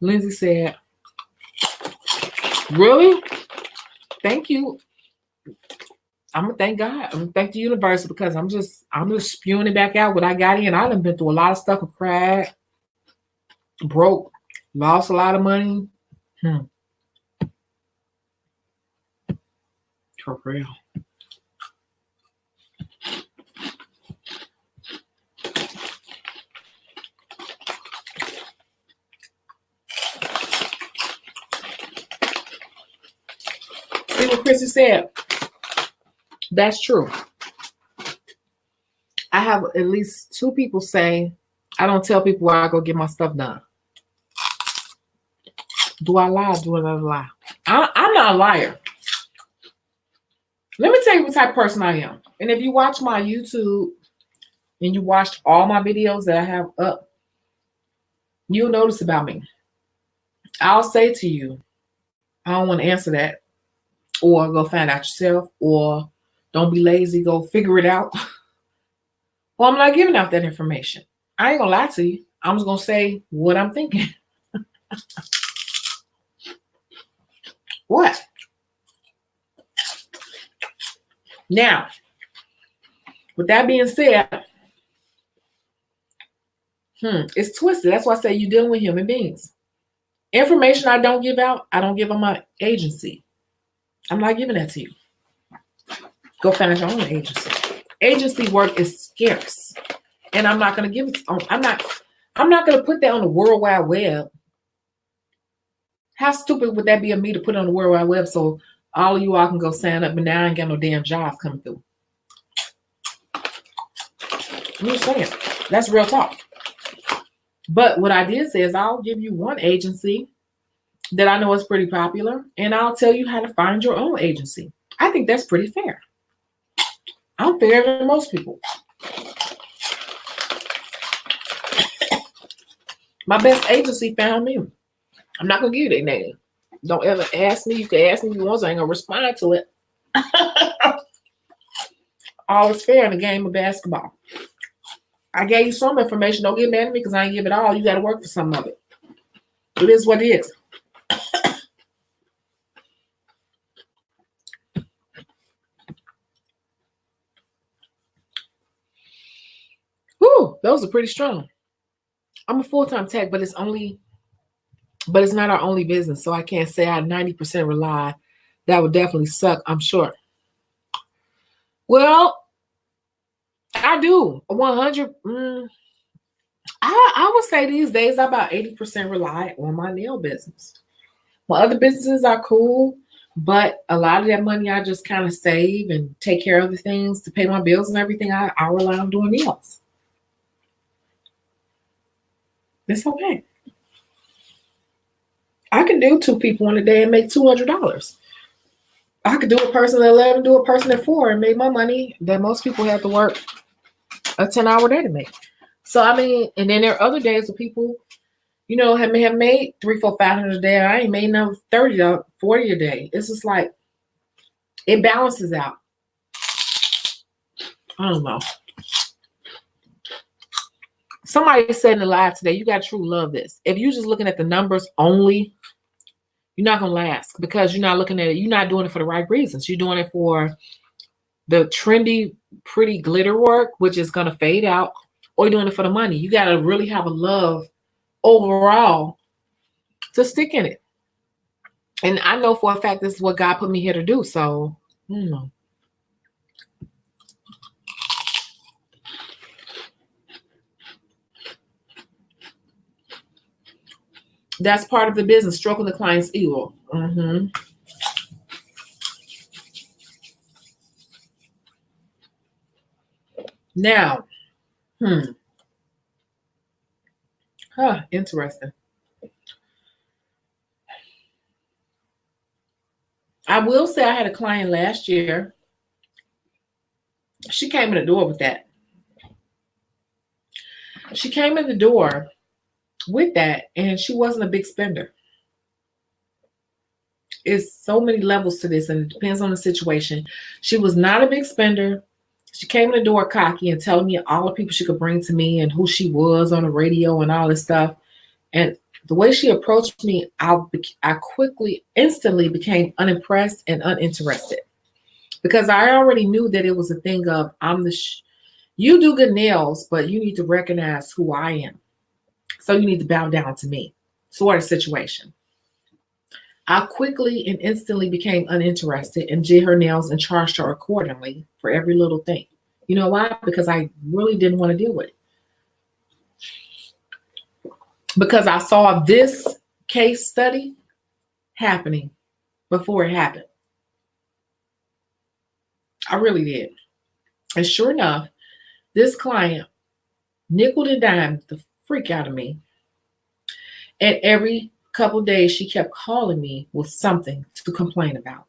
Lindsay said, really? Thank you. I'm gonna thank God. I'm gonna thank the universe because I'm just spewing it back out what I got in. I've been through a lot of stuff. I cried, broke, lost a lot of money. For real. See what Chrissy said? That's true. I have at least 2 people say I don't tell people where I go get my stuff done. Do I lie? Do I lie? I'm not a liar. Let me tell you what type of person I am. And if you watch my YouTube and you watched all my videos that I have up, you'll notice about me. I'll say to you, I don't want to answer that, or go find out yourself, or don't be lazy, go figure it out. Well, I'm not giving out that information. I ain't gonna lie to you. I'm just gonna say what I'm thinking. What? Now, with that being said, it's twisted. That's why I say you're dealing with human beings. Information I don't give out, I don't give on my agency. I'm not giving that to you. Go find your own agency. Agency work is scarce, and I'm not going to give it. I'm not going to put that on the World Wide Web. How stupid would that be of me to put on the World Wide Web so all of you all can go sign up, but now I ain't got no damn jobs coming through? I'm just saying, that's real talk. But what I did say is I'll give you one agency that I know is pretty popular, and I'll tell you how to find your own agency. I think that's pretty fair. I'm fairer than most people. My best agency found me. I'm not going to give you their name. Don't ever ask me. You can ask me if you want, so I ain't going to respond to it. All is fair in the game of basketball. I gave you some information. Don't get mad at me because I ain't give it all. You got to work for some of it. It is what it is. Whew, those are pretty strong. I'm a full-time tech, but it's not our only business. So I can't say I 90% rely. That would definitely suck, I'm sure. Well, I do. 100. I would say these days I about 80% rely on my nail business. My other businesses are cool, but a lot of that money I just kind of save and take care of the things to pay my bills and everything. I rely on doing nails. It's okay. I can do 2 people in a day and make $200. I could do a person at 11, do a person at 4, and make my money that most people have to work a 10-hour day to make. So I mean, and then there are other days where people, have made $300, $400, $500 a day. I ain't made enough $30, $40 a day. It's just like it balances out. I don't know. Somebody said in the live today, you got to truly love this. If you're just looking at the numbers only, you're not going to last because you're not looking at it. You're not doing it for the right reasons. You're doing it for the trendy, pretty glitter work, which is going to fade out, or you're doing it for the money. You got to really have a love overall to stick in it. And I know for a fact this is what God put me here to do. So, that's part of the business, stroking the client's ego. Now, interesting. I will say I had a client last year. She came in the door with that. She came in the door with that, and she wasn't a big spender. It's so many levels to this, and it depends on the situation. She was not a big spender. She came in the door cocky and telling me all the people she could bring to me and who she was on the radio and all this stuff. And the way she approached me, I quickly, instantly became unimpressed and uninterested because I already knew that it was a thing of you do good nails, but you need to recognize who I am. So you need to bow down to me, sort of situation. I quickly and instantly became uninterested and did her nails and charged her accordingly for every little thing. You know why? Because I really didn't want to deal with it. Because I saw this case study happening before it happened. I really did. And sure enough, this client nickel and dime the freak out of me. And every couple days, she kept calling me with something to complain about.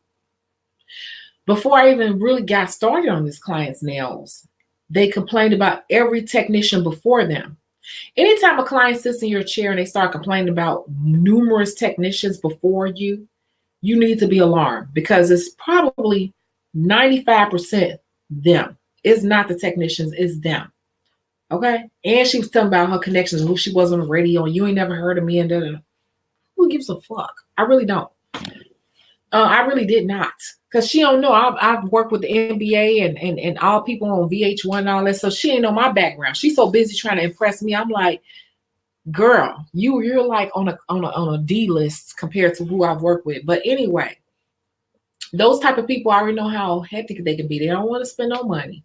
Before I even really got started on this client's nails, they complained about every technician before them. Anytime a client sits in your chair and they start complaining about numerous technicians before you, you need to be alarmed because it's probably 95% them. It's not the technicians, it's them. Okay? And she was telling about her connections, who she was on the radio, and you ain't never heard of me, and da-da-da. Who gives a fuck? I really don't. I really did not. Because she don't know. I've worked with the NBA and all people on VH1 and all that. So she ain't know my background. She's so busy trying to impress me. I'm like, girl, you're like on a D list compared to who I've worked with. But anyway, those type of people, I already know how hectic they can be. They don't want to spend no money.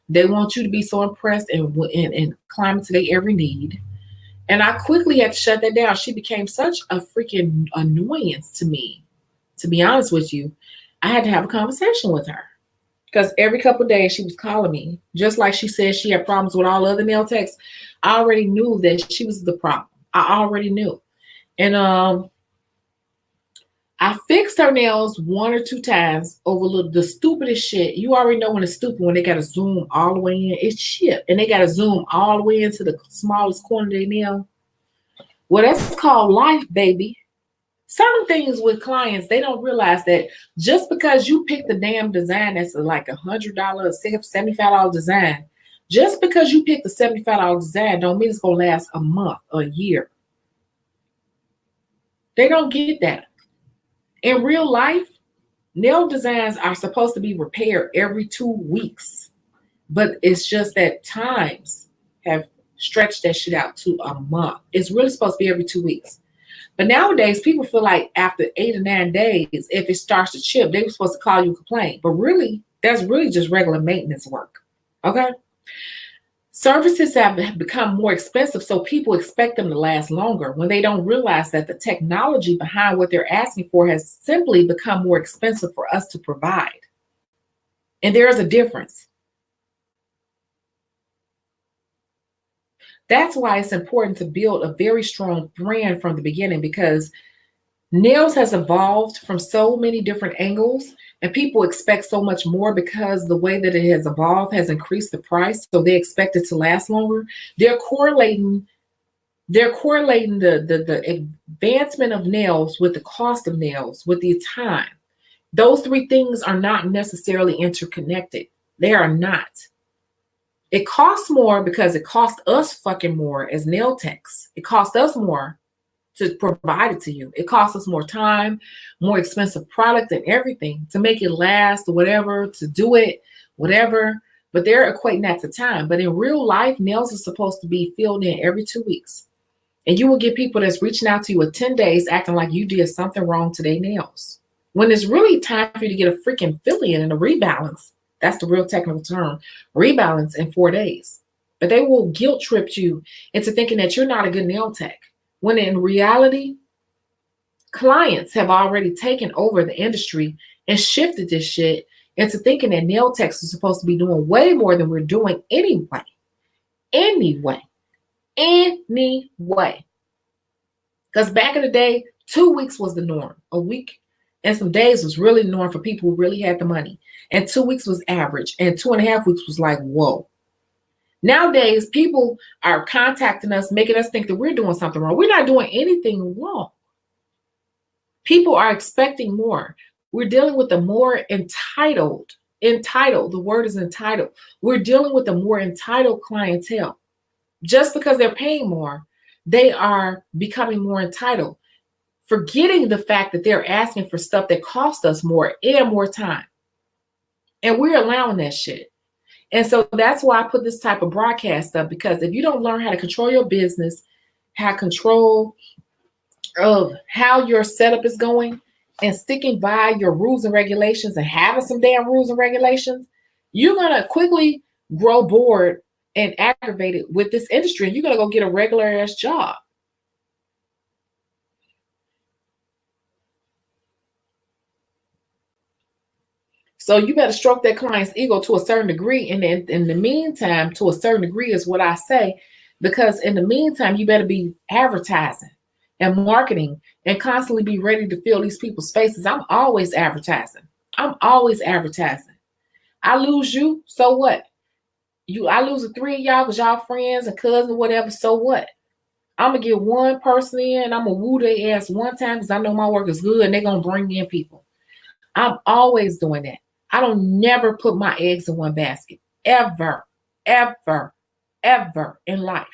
They want you to be so impressed and climb to their every need. And I quickly had to shut that down. She became such a freaking annoyance to me. To be honest with you, I had to have a conversation with her. Because every couple of days she was calling me. Just like she said she had problems with all other nail techs. I already knew that she was the problem. I already knew. And I fixed her nails 1 or 2 times over the stupidest shit. You already know when it's stupid, when they got to zoom all the way in. It's shit. And they got to zoom all the way into the smallest corner of their nail. Well, that's called life, baby. Some things with clients, they don't realize that just because you pick the damn design that's like $100, $75 design, just because you pick the $75 design don't mean it's going to last a month or a year. They don't get that. In real life, nail designs are supposed to be repaired every 2 weeks, but it's just that times have stretched that shit out to a month. It's really supposed to be every 2 weeks. But nowadays, people feel like after 8 or 9 days, if it starts to chip, they were supposed to call you and complain. But really, that's really just regular maintenance work. Okay? Services have become more expensive, so people expect them to last longer when they don't realize that the technology behind what they're asking for has simply become more expensive for us to provide. And there is a difference. That's why it's important to build a very strong brand from the beginning, because nails has evolved from so many different angles and people expect so much more because the way that it has evolved has increased the price. So they expect it to last longer. They're correlating the advancement of nails with the cost of nails, with the time. Those 3 things are not necessarily interconnected. They are not. It costs more because it costs us fucking more as nail techs. It costs us more to provide it to you. It costs us more time, more expensive product and everything to make it last, whatever, to do it, whatever. But they're equating that to time. But in real life, nails are supposed to be filled in every 2 weeks. And you will get people that's reaching out to you in 10 days acting like you did something wrong to their nails. When it's really time for you to get a freaking fill-in and a rebalance. That's the real technical term. Rebalance in 4 days. But they will guilt trip you into thinking that you're not a good nail tech. When in reality, clients have already taken over the industry and shifted this shit into thinking that nail techs are supposed to be doing way more than we're doing anyway. Anyway. Because back in the day, 2 weeks was the norm. A week and some days was really the norm for people who really had the money. And 2 weeks was average. And 2.5 weeks was like, whoa. Nowadays, people are contacting us, making us think that we're doing something wrong. We're not doing anything wrong. People are expecting more. We're dealing with the more entitled. The word is entitled. We're dealing with the more entitled clientele. Just because they're paying more, they are becoming more entitled, forgetting the fact that they're asking for stuff that costs us more and more time. And we're allowing that shit. And so that's why I put this type of broadcast up, because if you don't learn how to control your business, have control of how your setup is going, and sticking by your rules and regulations and having some damn rules and regulations, you're going to quickly grow bored and aggravated with this industry. And you're going to go get a regular ass job. So you better stroke that client's ego to a certain degree. And then in the meantime, to a certain degree is what I say, because in the meantime, you better be advertising and marketing and constantly be ready to fill these people's spaces. I'm always advertising. I'm always advertising. I lose you, so what? I lose the three of y'all because y'all friends and cousins, whatever, so what? I'm gonna get one person in, I'm gonna woo their ass one time because I know my work is good and they're gonna bring in people. I'm always doing that. I don't never put my eggs in one basket. Ever, ever, ever in life.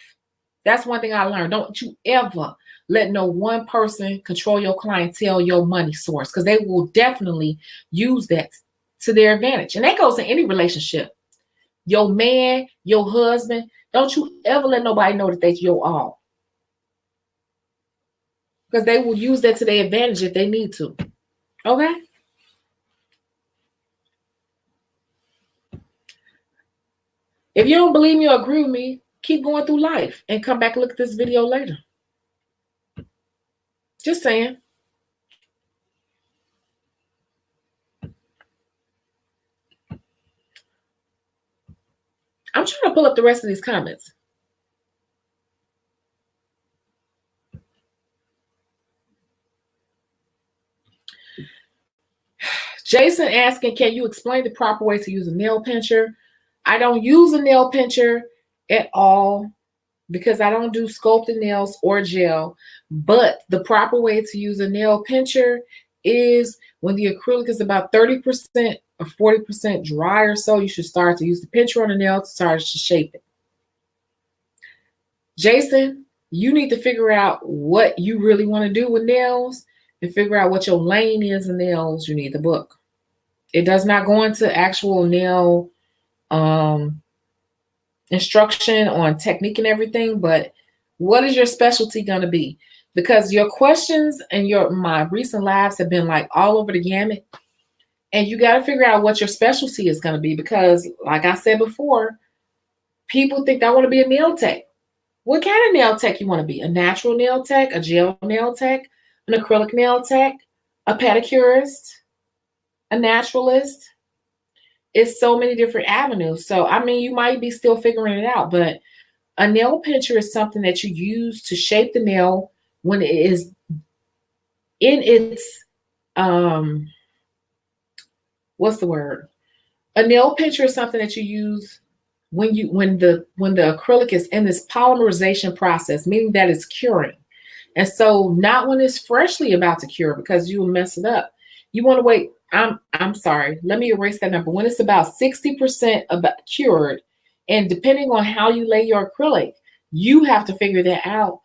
That's one thing I learned. Don't you ever let no one person control your clientele, your money source, because they will definitely use that to their advantage. And that goes in any relationship. Your man, your husband, don't you ever let nobody know that that's your all. Because they will use that to their advantage if they need to. Okay? If you don't believe me or agree with me, keep going through life and come back and look at this video later. Just saying. I'm trying to pull up the rest of these comments. Jason asking, can you explain the proper way to use a nail pincher? I don't use a nail pincher at all because I don't do sculpted nails or gel. But the proper way to use a nail pincher is when the acrylic is about 30% or 40% dry or so, you should start to use the pincher on the nail to start to shape it. Jason, you need to figure out what you really want to do with nails and figure out what your lane is in nails. You need the book. It does not go into actual nail instruction on technique and everything, but what is your specialty going to be? Because your questions and my recent lives have been like all over the gamut, and you got to figure out what your specialty is going to be, because like I said before, people think I want to be a nail tech. What kind of nail tech you want to be? A natural nail tech, a gel nail tech, an acrylic nail tech, a pedicurist, a naturalist? It's so many different avenues. So, I mean, you might be still figuring it out, but a nail pincher is something that you use to shape the nail when it is in its, what's the word? A nail pincher is something that you use when the acrylic is in this polymerization process, meaning that it's curing. And so not when it's freshly about to cure, because you will mess it up. You want to wait. I'm sorry. Let me erase that number. When it's about 60% about cured, and depending on how you lay your acrylic, you have to figure that out.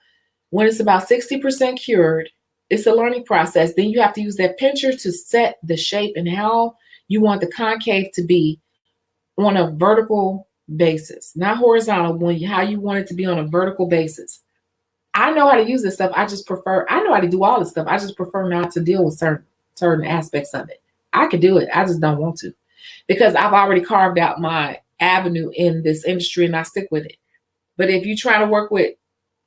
When it's about 60% cured, it's a learning process. Then you have to use that pincher to set the shape and how you want the concave to be on a vertical basis, not horizontal, how you want it to be on a vertical basis. I know how to use this stuff. I know how to do all this stuff. I just prefer not to deal with certain aspects of it. I could do it. I just don't want to, because I've already carved out my avenue in this industry and I stick with it. But if you try to work with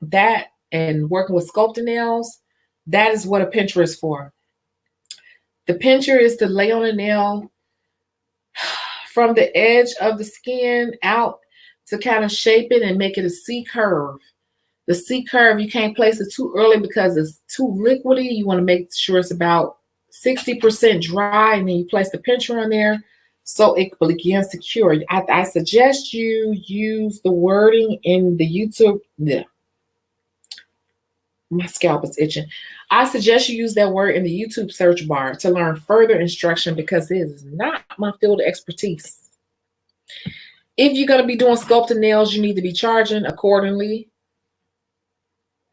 that and working with sculpted nails, that is what a pincher is for. The pincher is to lay on a nail from the edge of the skin out to kind of shape it and make it a C curve. The C curve, you can't place it too early because it's too liquidy. You want to make sure it's about 60% dry, and then you place the pincher on there so it begins to cure. I suggest you use the wording in the YouTube. Yeah. My scalp is itching. I suggest you use that word in the YouTube search bar to learn further instruction, because it is not my field of expertise. If you're going to be doing sculpted nails, you need to be charging accordingly.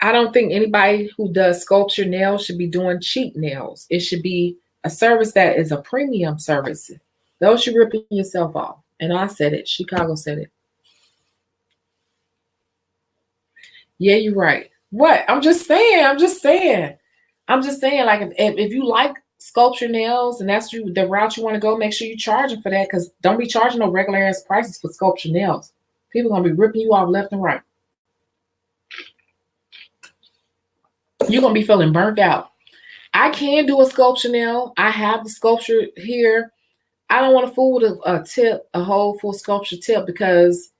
I don't think anybody who does sculpture nails should be doing cheap nails. It should be a service that is a premium service. Those you're ripping yourself off. And I said it. Chicago said it. Yeah, you're right. What? I'm just saying. Like, if you like sculpture nails and that's the route you want to go, make sure you're charging for that, because don't be charging no regular ass prices for sculpture nails. People are going to be ripping you off left and right. You're going to be feeling burnt out. I can do a sculpture nail. I have the sculpture here. I don't want to fool with a tip, a whole full sculpture tip, because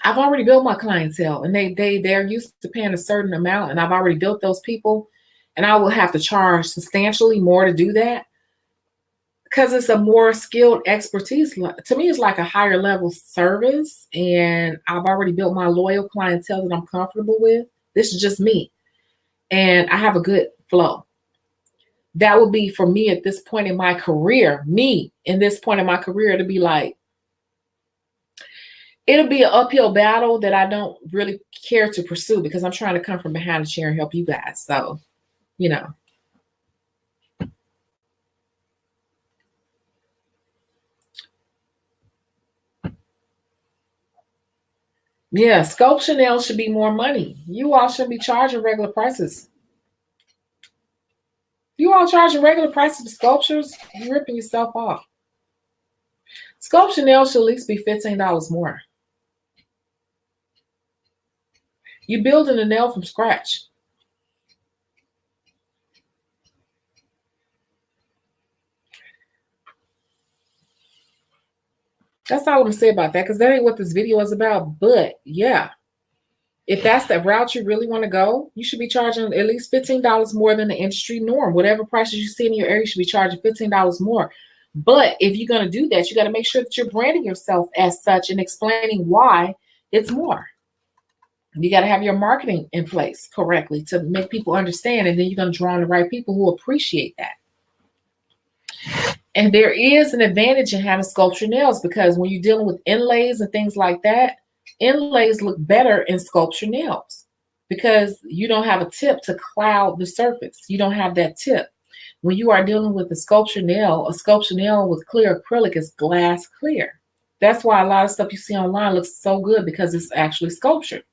I've already built my clientele, and they're used to paying a certain amount, and I've already built those people, and I will have to charge substantially more to do that because it's a more skilled expertise. To me, it's like a higher level service, and I've already built my loyal clientele that I'm comfortable with. This is just me, and I have a good flow. That would be for me at this point in my career, me in this point in my career, to be like, it'll be an uphill battle that I don't really care to pursue because I'm trying to come from behind the chair and help you guys. So, you know. Yeah, sculpture nails should be more money. You all shouldn't be charging regular prices. You all charging regular prices for sculptures, you're ripping yourself off. Sculpture nails should at least be $15 more. You're building a nail from scratch. That's all I'm gonna say about that, because that ain't what this video is about. But yeah, if that's the route you really want to go, you should be charging at least $15 more than the industry norm. Whatever prices you see in your area, you should be charging $15 more. But if you're going to do that, you got to make sure that you're branding yourself as such and explaining why it's more. You got to have your marketing in place correctly to make people understand, and then you're going to draw on the right people who appreciate that. And there is an advantage in having sculpture nails, because when you're dealing with inlays and things like that, inlays look better in sculpture nails because you don't have a tip to cloud the surface. You don't have that tip. When you are dealing with a sculpture nail with clear acrylic is glass clear. That's why a lot of stuff you see online looks so good, because it's actually sculptured.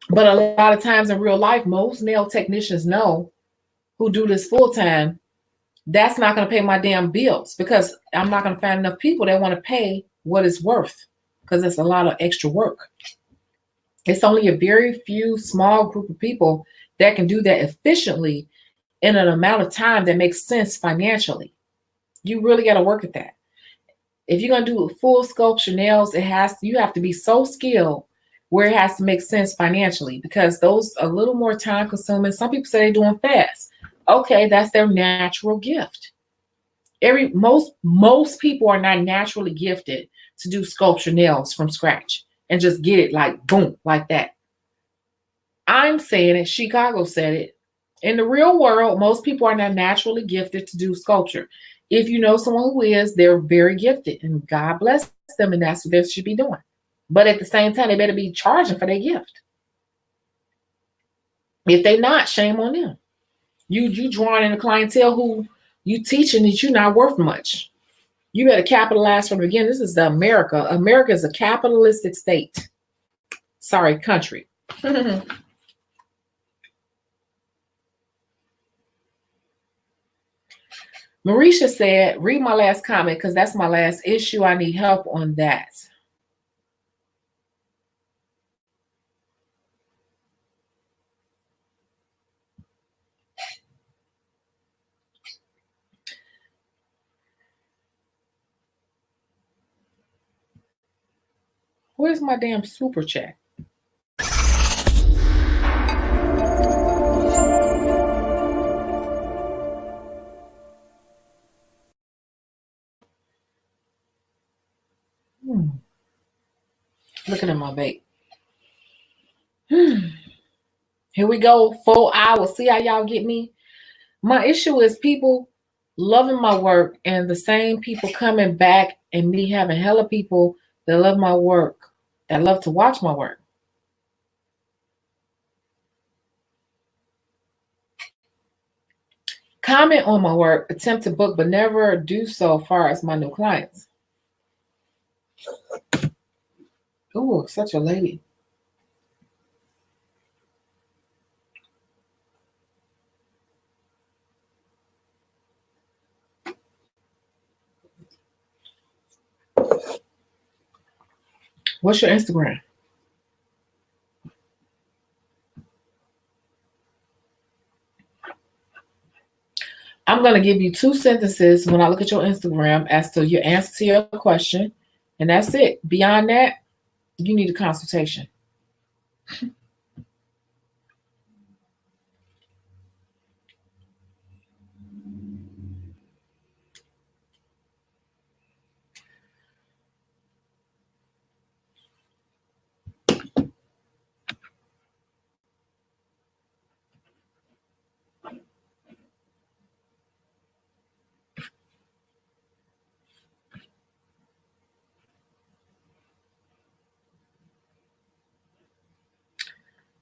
But a lot of times in real life, most nail technicians know, who do this full time, that's not going to pay my damn bills, because I'm not going to find enough people that want to pay what it's worth, because it's a lot of extra work. It's only a very few small group of people that can do that efficiently in an amount of time that makes sense financially. You really got to work at that. If you're going to do full sculpture nails, you have to be so skilled where it has to make sense financially, because those are a little more time consuming. Some people say they're doing fast. Okay, that's their natural gift. Most people are not naturally gifted to do sculpture nails from scratch and just get it like boom, like that. I'm saying it, Chicago said it. In the real world, most people are not naturally gifted to do sculpture. If you know someone who is, they're very gifted, and God bless them, and that's what they should be doing. But at the same time, they better be charging for their gift. If they're not, shame on them. You drawing in a clientele who you teaching that you're not worth much. You better capitalize from the beginning. This is America. America is a capitalistic state. Sorry, country. Marisha said, read my last comment because that's my last issue. I need help on that. Where's my damn super chat? Looking at my bait. Here we go. 4 hours. See how y'all get me? My issue is people loving my work and the same people coming back, and me having hella people that love my work, that love to watch my work. Comment on my work, attempt to book, but never do so far as my new clients. Ooh, such a lady. What's your Instagram? I'm going to give you 2 sentences when I look at your Instagram as to your answer to your question. And that's it. Beyond that, you need a consultation.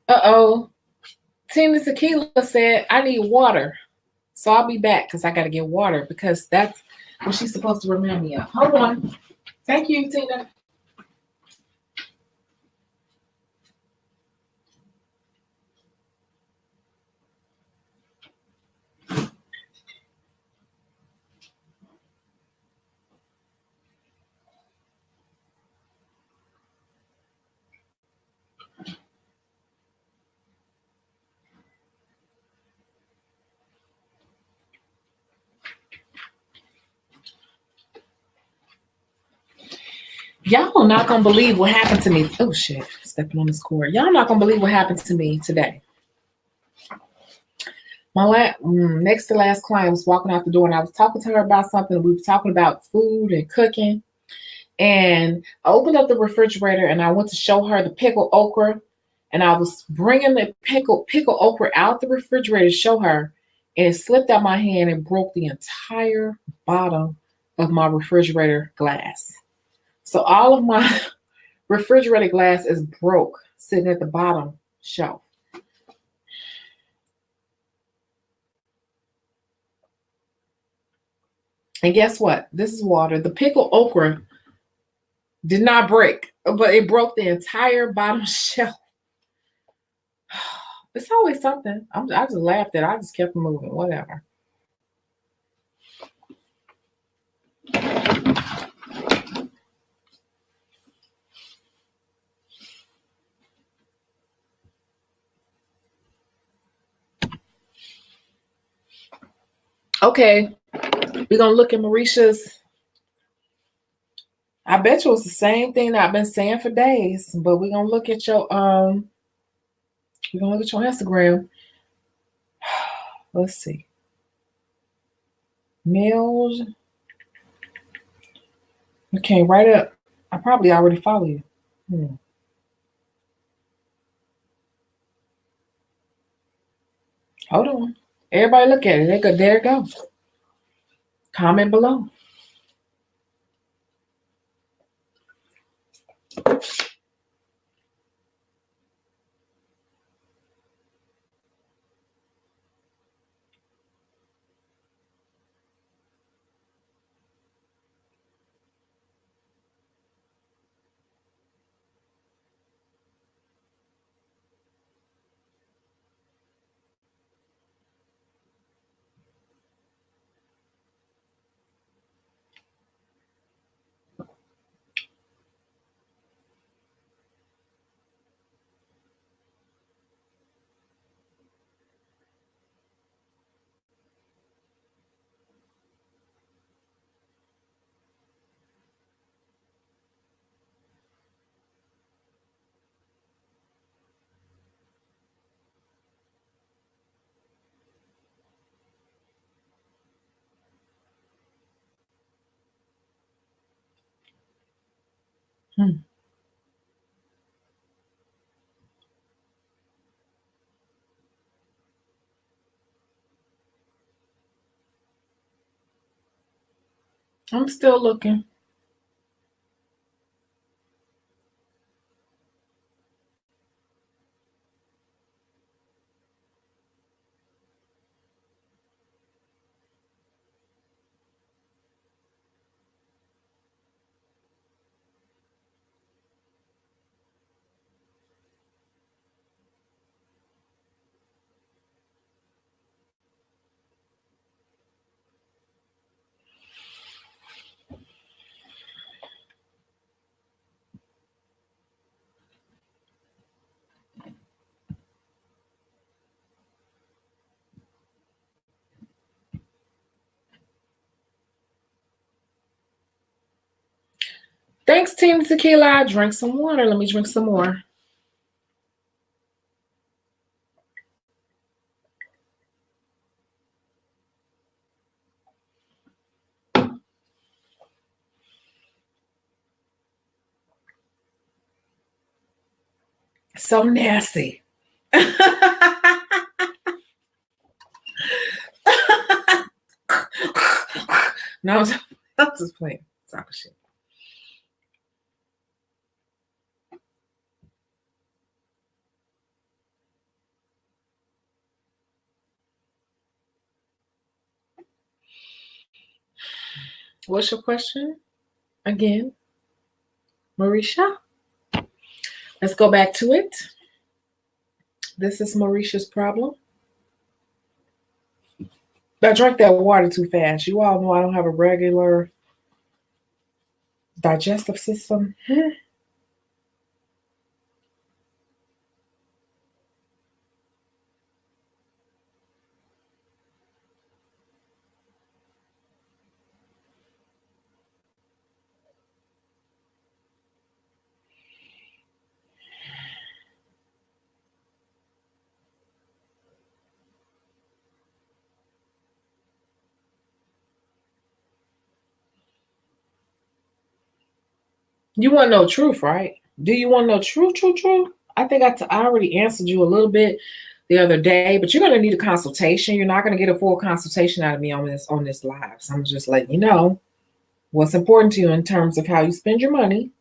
Uh-oh. Tina Tequila said, I need water. So I'll be back because I got to get water because that's what she's supposed to remind me of. Hold on. Thank you, Tina. Y'all are not going to believe what happened to me. Oh, shit. Stepping on this cord. Y'all not going to believe what happened to me today. My next to last client was walking out the door and I was talking to her about something. We were talking about food and cooking. And I opened up the refrigerator and I went to show her the pickled okra. And I was bringing the pickled okra out the refrigerator to show her. And it slipped out my hand and broke the entire bottom of my refrigerator glass. So all of my refrigerator glass is broke, sitting at the bottom shelf. And guess what? This is water. The pickled okra did not break, but it broke the entire bottom shelf. It's always something. I just laughed at it. I just kept moving, whatever. Okay, we're going to look at Marisha's. I bet you it's the same thing that I've been saying for days, but we're going to look at your Instagram. Let's see. Males. Okay, right up. I probably already follow you. Hold on. Everybody look at it. There it goes. Comment below. I'm still looking. Thanks, Team Tequila. Drink some water. Let me drink some more. So nasty. No, I'm just playing. Stop shit. What's your question? Again, Marisha? Let's go back to it. This is Marisha's problem. I drank that water too fast. You all know I don't have a regular digestive system. You want to know truth, right? Do you want to know truth? I think I already answered you a little bit the other day, but you're going to need a consultation. You're not going to get a full consultation out of me on this live. So I'm just letting you know what's important to you in terms of how you spend your money.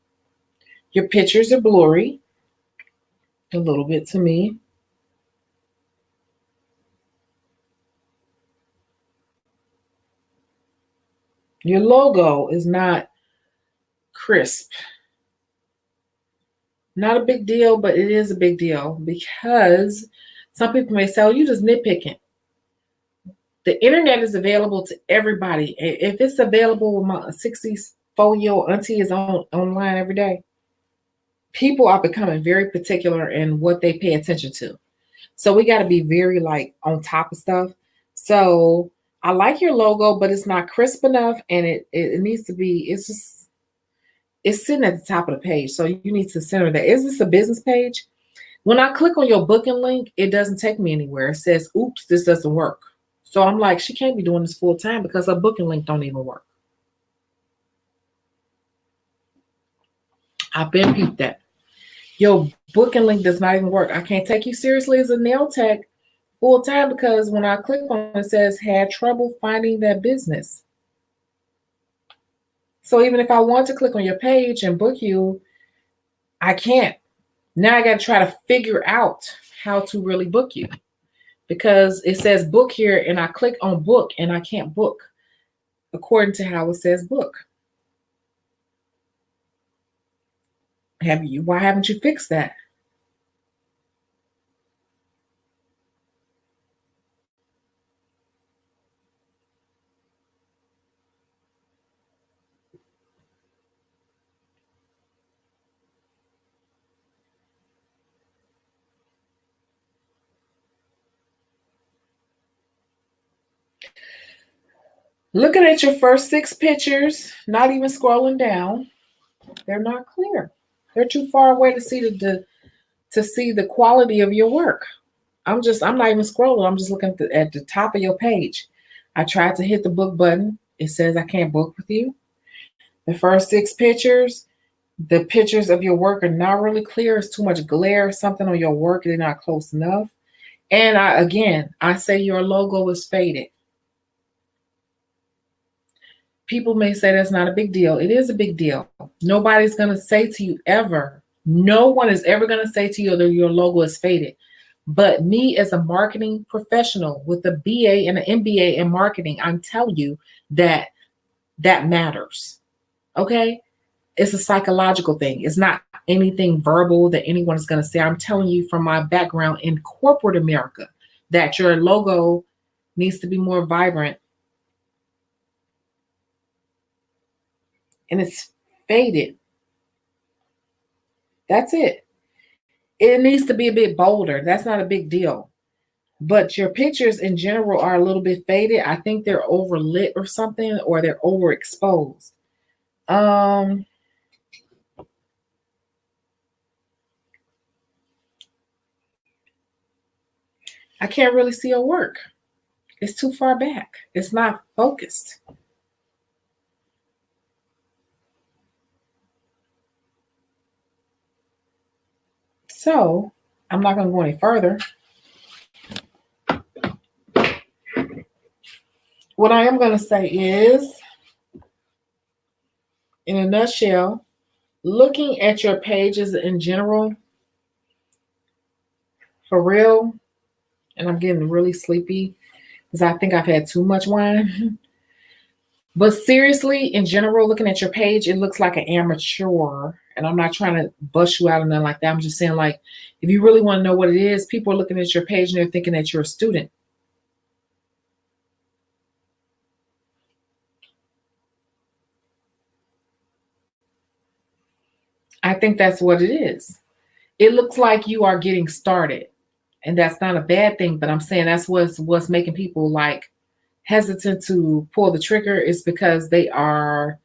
Your pictures are blurry a little bit to me. Your logo is not crisp. Not a big deal, but it is a big deal because some people may say, oh, you just nitpicking. The internet is available to everybody. If it's available, my 64-year-old auntie is online every day. People are becoming very particular in what they pay attention to. So we got to be very on top of stuff. So I like your logo, but it's not crisp enough, and it needs to be, it's sitting at the top of the page. So you need to center that. Is this a business page? When I click on your booking link, it doesn't take me anywhere. It says, oops, this doesn't work. So I'm like, she can't be doing this full time because her booking link don't even work. I've been peeped that. Your booking link does not even work. I can't take you seriously as a nail tech full time because when I click on it, it says had trouble finding that business. So even if I want to click on your page and book you, I can't. Now I got to try to figure out how to really book you because it says book here and I click on book and I can't book according to how it says book. Why haven't you fixed that? Looking at your first 6 pictures, not even scrolling down, they're not clear. They're too far away to see the quality of your work. I'm not even scrolling. I'm just looking at the top of your page. I tried to hit the book button. It says I can't book with you. The first 6 pictures, the pictures of your work are not really clear. It's too much glare, something on your work. They're not close enough. And I say your logo is faded. People may say that's not a big deal. It is a big deal. Nobody's going to say to you ever, no one is ever going to say to you that your logo is faded. But me as a marketing professional with a BA and an MBA in marketing, I'm telling you that matters. Okay? It's a psychological thing. It's not anything verbal that anyone is going to say. I'm telling you from my background in corporate America that your logo needs to be more vibrant. And it's faded. That's it. It needs to be a bit bolder. That's not a big deal. But your pictures in general are a little bit faded. I think they're overlit or something, or they're overexposed. I can't really see your work. It's too far back. It's not focused. So I'm not going to go any further. What I am going to say is, in a nutshell, looking at your pages in general, for real, and I'm getting really sleepy because I think I've had too much wine. But seriously, in general, looking at your page, it looks like an amateur. And I'm not trying to bust you out or nothing like that. I'm just saying, like, if you really want to know what it is, people are looking at your page and they're thinking that you're a student. I think that's what it is. It looks like you are getting started. And that's not a bad thing, but I'm saying that's what's making people like hesitant to pull the trigger, is because they are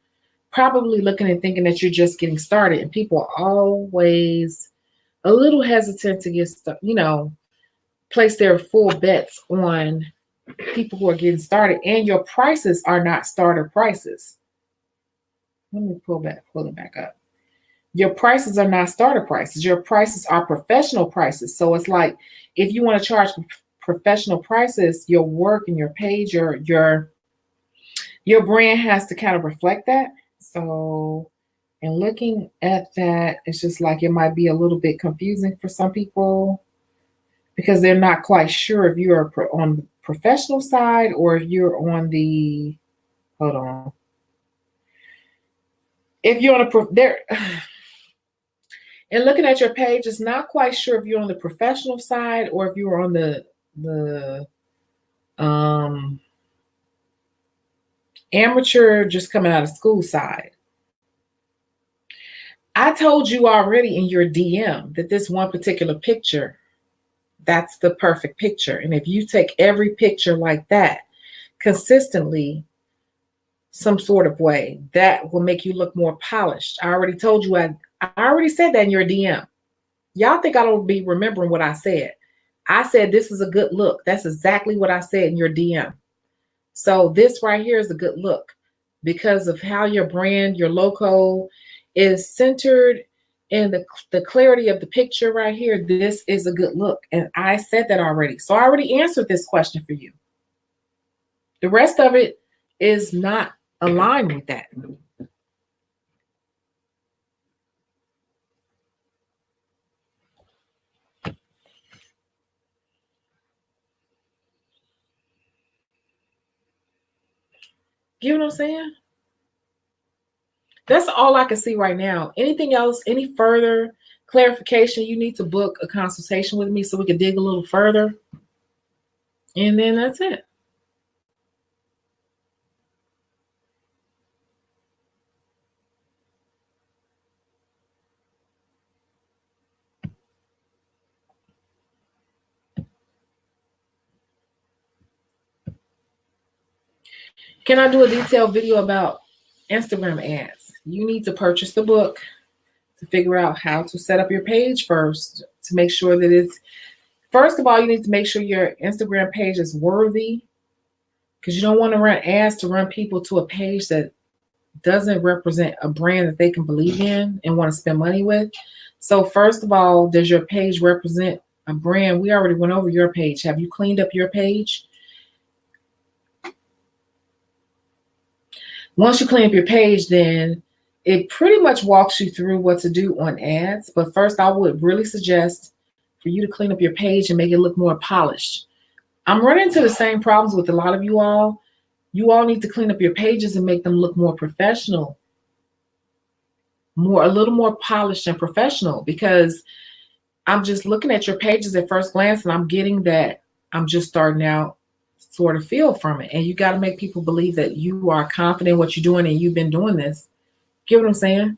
probably looking and thinking that you're just getting started. And people are always a little hesitant to get place their full bets on people who are getting started. And your prices are not starter prices. Let me pull it back up. Your prices are not starter prices. Your prices are professional prices. So it's like, if you want to charge professional prices, your work and your page, your brand has to kind of reflect that. So, and looking at that, it's just like it might be a little bit confusing for some people because they're not quite sure if you're on the professional side or if you're on the, hold on. If you're on and looking at your page, it's not quite sure if you're on the professional side or if you're on the amateur, just coming out of school side. I told you already in your DM that this one particular picture, that's the perfect picture. And if you take every picture like that consistently, some sort of way, that will make you look more polished. I already told you, I already said that in your DM. Y'all think I don't be remembering what I said. I said this is a good look. That's exactly what I said in your DM. So this right here is a good look because of how your brand, your logo is centered in the clarity of the picture right here. This is a good look. And I said that already. So I already answered this question for you. The rest of it is not aligned with that. You know what I'm saying? That's all I can see right now. Anything else, any further clarification, you need to book a consultation with me so we can dig a little further. And then that's it. Can I do a detailed video about Instagram ads? You need to purchase the book to figure out how to set up your page first, to make sure that it's, first of all, you need to make sure your Instagram page is worthy, because you don't want to run ads to run people to a page that doesn't represent a brand that they can believe in and want to spend money with. So first of all, does your page represent a brand? We already went over your page. Have you cleaned up your page? Once you clean up your page, then it pretty much walks you through what to do on ads. But first, I would really suggest for you to clean up your page and make it look more polished. I'm running into the same problems with a lot of you all. You all need to clean up your pages and make them look more professional, a little more polished and professional, because I'm just looking at your pages at first glance and I'm getting that I'm just starting out sort of feel from it. And you got to make people believe that you are confident in what you're doing and you've been doing this. Get what I'm saying?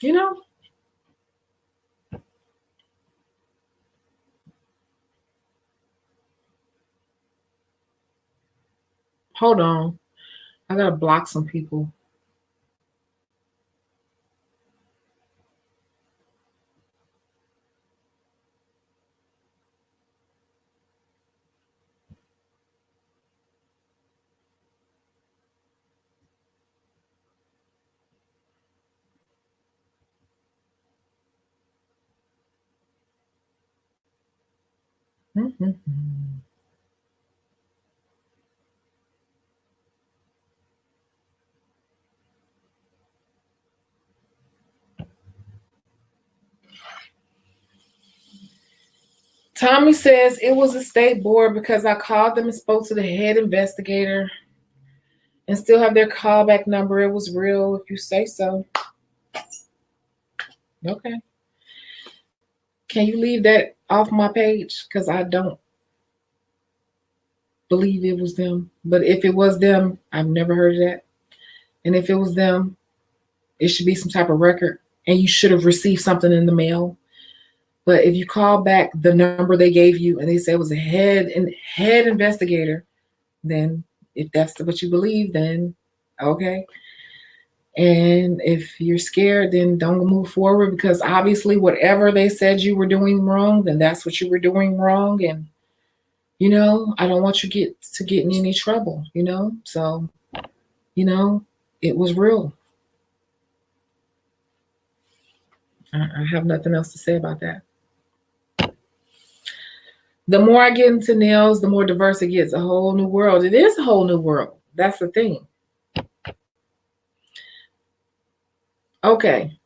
You know, Hold on. I gotta block some people. Mhm. Tommy says it was a state board because I called them and spoke to the head investigator and still have their callback number. It was real if you say so. Okay. Can you leave that off my page? Because I don't believe it was them. But if it was them, I've never heard of that. And if it was them, it should be some type of record. And you should have received something in the mail. But if you call back the number they gave you and they say it was a head investigator, then if that's what you believe, then okay. And if you're scared, then don't move forward, because obviously whatever they said you were doing wrong, then that's what you were doing wrong. And, you know, I don't want you to get in any trouble, you know? So, you know, it was real. I have nothing else to say about that. The more I get into nails, the more diverse it gets. A whole new world. It is a whole new world. That's the thing. Okay.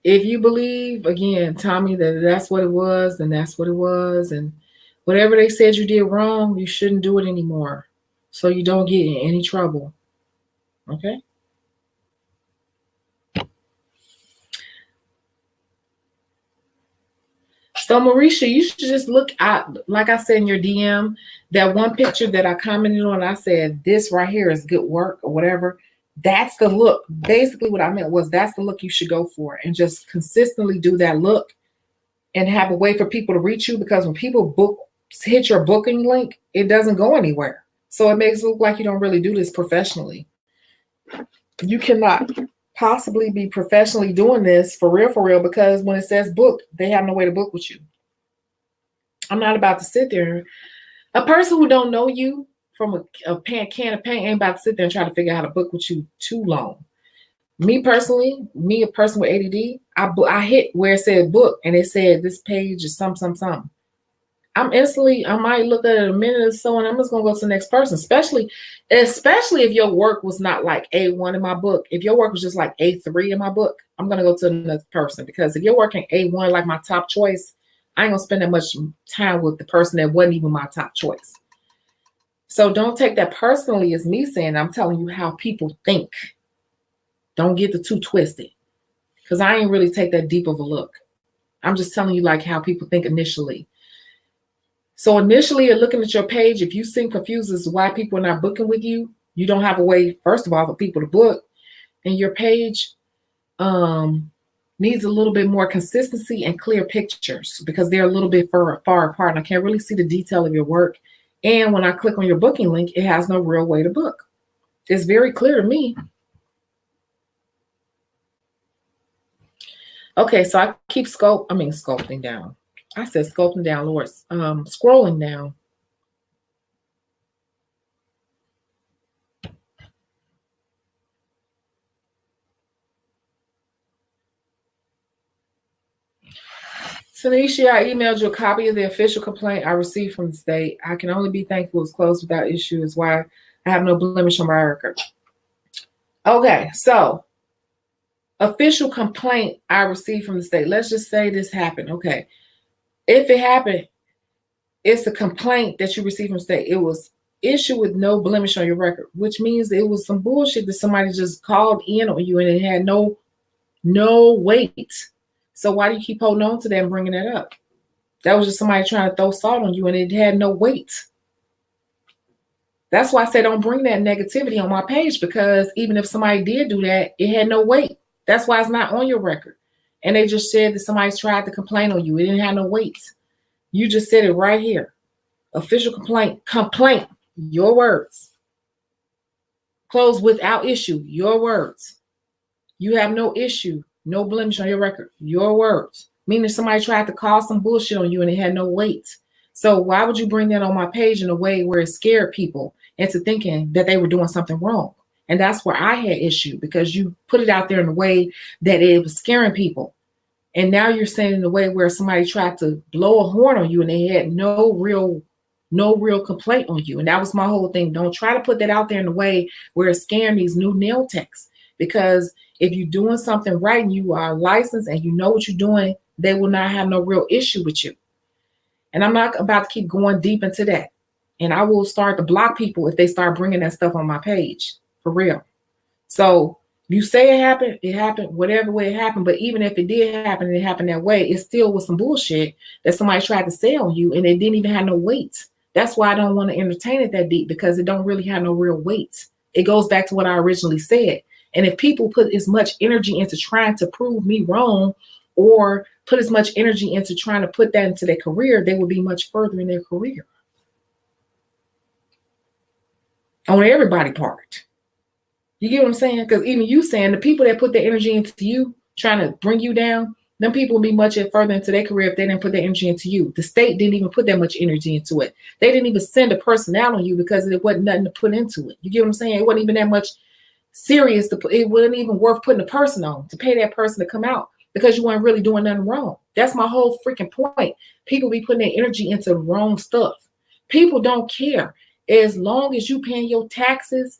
If you believe, again, Tommy, that that's what it was, then that's what it was. And whatever they said you did wrong, you shouldn't do it anymore, so you don't get in any trouble. Okay? So, Marisha, you should just look at, like I said in your DM, that one picture that I commented on. I said, this right here is good work or whatever. That's the look. Basically, what I meant was that's the look you should go for, and just consistently do that look and have a way for people to reach you, because when people hit your booking link, it doesn't go anywhere. So it makes it look like you don't really do this professionally. You cannot possibly be professionally doing this for real, because when it says book, they have no way to book with you. I'm not about to sit there. A person who don't know you from a can of paint ain't about to sit there and try to figure out how to book with you too long. Me personally, a person with ADD, I hit where it said book and it said this page is something. I might look at it a minute or so and I'm just gonna go to the next person, especially if your work was not like A1 in my book. If your work was just like A3 in my book, I'm gonna go to another person, because if you're working A1, like my top choice, I ain't gonna spend that much time with the person that wasn't even my top choice. So don't take that personally as me saying, I'm telling you how people think. Don't get the too twisted, because I ain't really take that deep of a look. I'm just telling you like how people think initially. So initially, you're looking at your page. If you seem confused as to why people are not booking with you, you don't have a way, first of all, for people to book. And your page needs a little bit more consistency and clear pictures, because they're a little bit far apart. And I can't really see the detail of your work. And when I click on your booking link, it has no real way to book. It's very clear to me. Okay, so I keep sculpting down. I said sculpting down, Lord. Scrolling down. Tanisha, I emailed you a copy of the official complaint I received from the state. I can only be thankful it's closed without issue. Is why I have no blemish on my record. Okay, so official complaint I received from the state. Let's just say this happened. Okay. If it happened, it's a complaint that you received from the state. It was issued with no blemish on your record, which means it was some bullshit that somebody just called in on you and it had no weight. So why do you keep holding on to that and bringing that up? That was just somebody trying to throw salt on you and it had no weight. That's why I say don't bring that negativity on my page, because even if somebody did do that, it had no weight. That's why it's not on your record. And they just said that somebody's tried to complain on you. It didn't have no weight. You just said it right here. Official complaint, your words. Close without issue. Your words. You have no issue, no blemish on your record. Your words. Meaning somebody tried to call some bullshit on you and it had no weight. So why would you bring that on my page in a way where it scared people into thinking that they were doing something wrong? And that's where I had issue, because you put it out there in a way that it was scaring people. And now you're saying in a way where somebody tried to blow a horn on you and they had no real complaint on you. And that was my whole thing. Don't try to put that out there in a way where it's scaring these new nail techs. Because if you're doing something right and you are licensed and you know what you're doing, they will not have no real issue with you. And I'm not about to keep going deep into that. And I will start to block people if they start bringing that stuff on my page, for real. So you say it happened, whatever way it happened. But even if it did happen and it happened that way, it still was some bullshit that somebody tried to say on you and it didn't even have no weight. That's why I don't want to entertain it that deep, because it don't really have no real weight. It goes back to what I originally said. And if people put as much energy into trying to prove me wrong, or put as much energy into trying to put that into their career, they would be much further in their career. On everybody's part. You get what I'm saying? Because even you saying the people that put their energy into you, trying to bring you down, them people will be much further into their career if they didn't put their energy into you. The state didn't even put that much energy into it. They didn't even send a personnel on you because it wasn't nothing to put into it. You get what I'm saying? It wasn't even that much serious to put. It wasn't even worth putting a person on to pay that person to come out, because you weren't really doing nothing wrong. That's my whole freaking point. People be putting their energy into the wrong stuff. People don't care. As long as you paying your taxes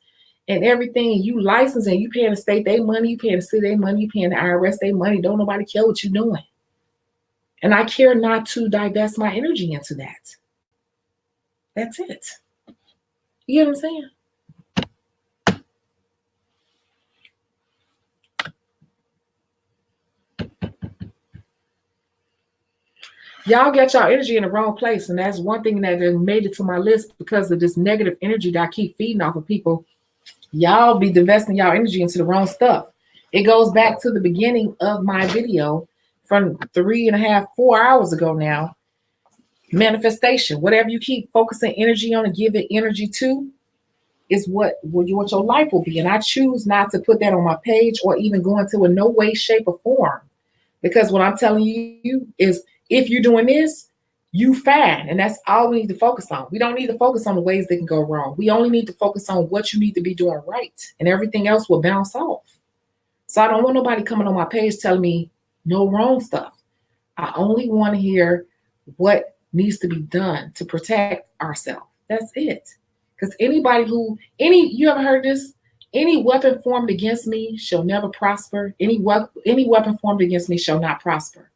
and everything, and you license and you paying the state their money, you paying the city their money, you paying the IRS their money, don't nobody care what you're doing. And I care not to divest my energy into that. That's it. You know what I'm saying? Y'all get your energy in the wrong place. And that's one thing that made it to my list, because of this negative energy that I keep feeding off of people. Y'all be divesting y'all energy into the wrong stuff. It goes back to the beginning of my video from 3.5, 4 hours ago now. Manifestation. Whatever you keep focusing energy on and giving energy to is what your life will be. And I choose not to put that on my page or even go into in no way, shape, or form. Because what I'm telling you is, if you're doing this, you fine. And that's all we need to focus on. We don't need to focus on the ways that can go wrong. We only need to focus on what you need to be doing right. And everything else will bounce off. So I don't want nobody coming on my page telling me no wrong stuff. I only want to hear what needs to be done to protect ourselves. That's it. Because you ever heard this? Any weapon formed against me shall never prosper. Any weapon formed against me shall not prosper.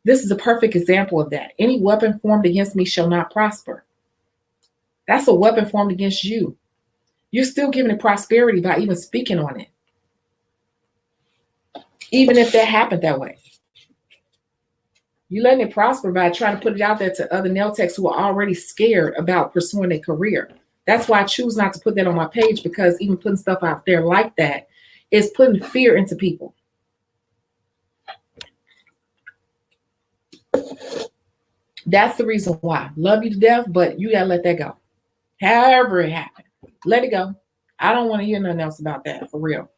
This is a perfect example of that. Any weapon formed against me shall not prosper. That's a weapon formed against you. You're still giving it prosperity by even speaking on it. Even if that happened that way. You're letting it prosper by trying to put it out there to other nail techs who are already scared about pursuing a career. That's why I choose not to put that on my page, because even putting stuff out there like that is putting fear into people. That's the reason why. Love you to death, but you gotta let that go. However it happened, let it go. I don't want to hear nothing else about that, for real.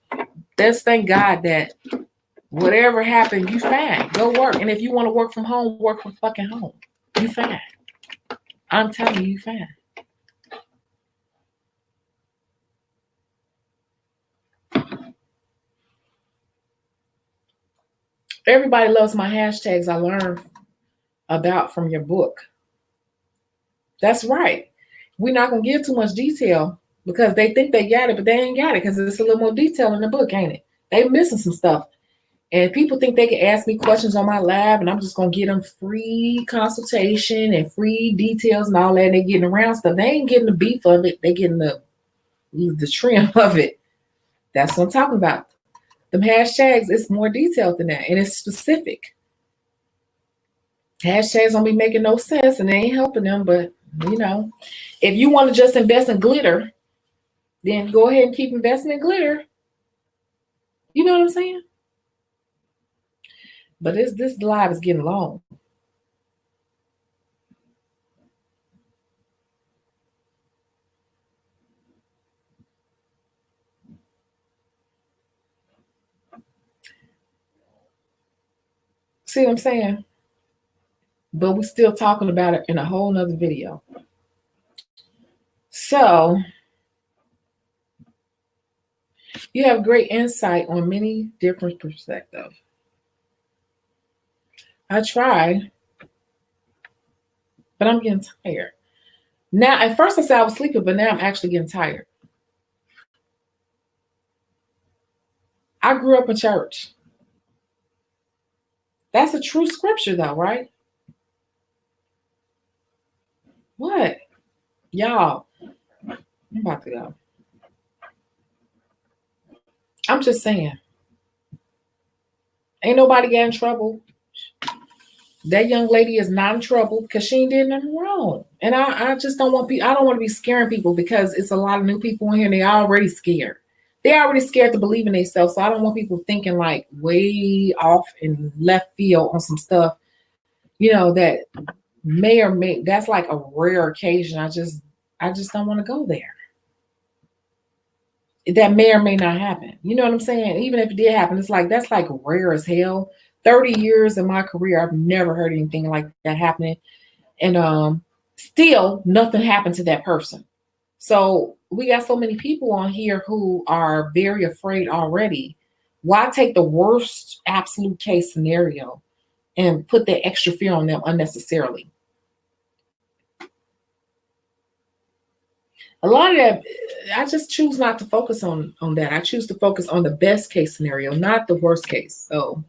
Just thank God that whatever happened, you fine. Go work. And if you want to work from home, work from fucking home. You fine. I'm telling you, you fine. Everybody loves my hashtags I learned about from your book. That's right. We're not going to give too much detail because they think they got it, but they ain't got it because it's a little more detail in the book, ain't it? They missing some stuff. And people think they can ask me questions on my lab and I'm just going to get them free consultation and free details and all that. And they getting around stuff. They ain't getting the beef of it. They getting the trim of it. That's what I'm talking about. Them hashtags, it's more detailed than that. And it's specific. Hashtags don't be making no sense and they ain't helping them. But, you know, if you want to just invest in glitter, then go ahead and keep investing in glitter. You know what I'm saying? But this live is getting long. See what I'm saying? But we're still talking about it in a whole nother video. So you have great insight on many different perspectives. I tried, but I'm getting tired. Now, at first I said I was sleeping, but now I'm actually getting tired. I grew up in church. That's a true scripture though, right? What? Y'all, I'm about to go. I'm just saying. Ain't nobody got in trouble. That young lady is not in trouble because she ain't did nothing wrong. And I just don't want people, I don't want to be scaring people because it's a lot of new people in here and they're already scared. They're already scared to believe in themselves. So I don't want people thinking like way off in left field on some stuff, you know, that may or may, that's like a rare occasion. I just don't want to go there. That may or may not happen. You know what I'm saying? Even if it did happen, it's like, that's like rare as hell. 30 years in my career, I've never heard anything like that happening. And still nothing happened to that person. So we got so many people on here who are very afraid already. Why take the worst absolute case scenario and put that extra fear on them unnecessarily? A lot of that, I just choose not to focus on that. I choose to focus on the best case scenario, not the worst case. So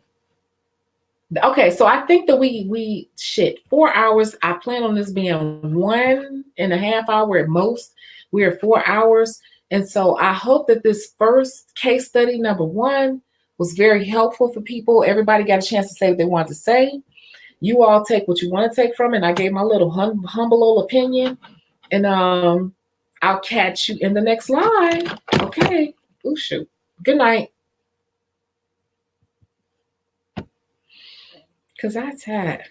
okay, so I think that we 4 hours. I plan on this being 1.5 hours at most. We're at 4 hours. And so I hope that this first case study, number 1, was very helpful for people. Everybody got a chance to say what they wanted to say. You all take what you want to take from it. And I gave my little humble little opinion. And I'll catch you in the next live. Okay. Oh, shoot. Good night. Because I'm tired.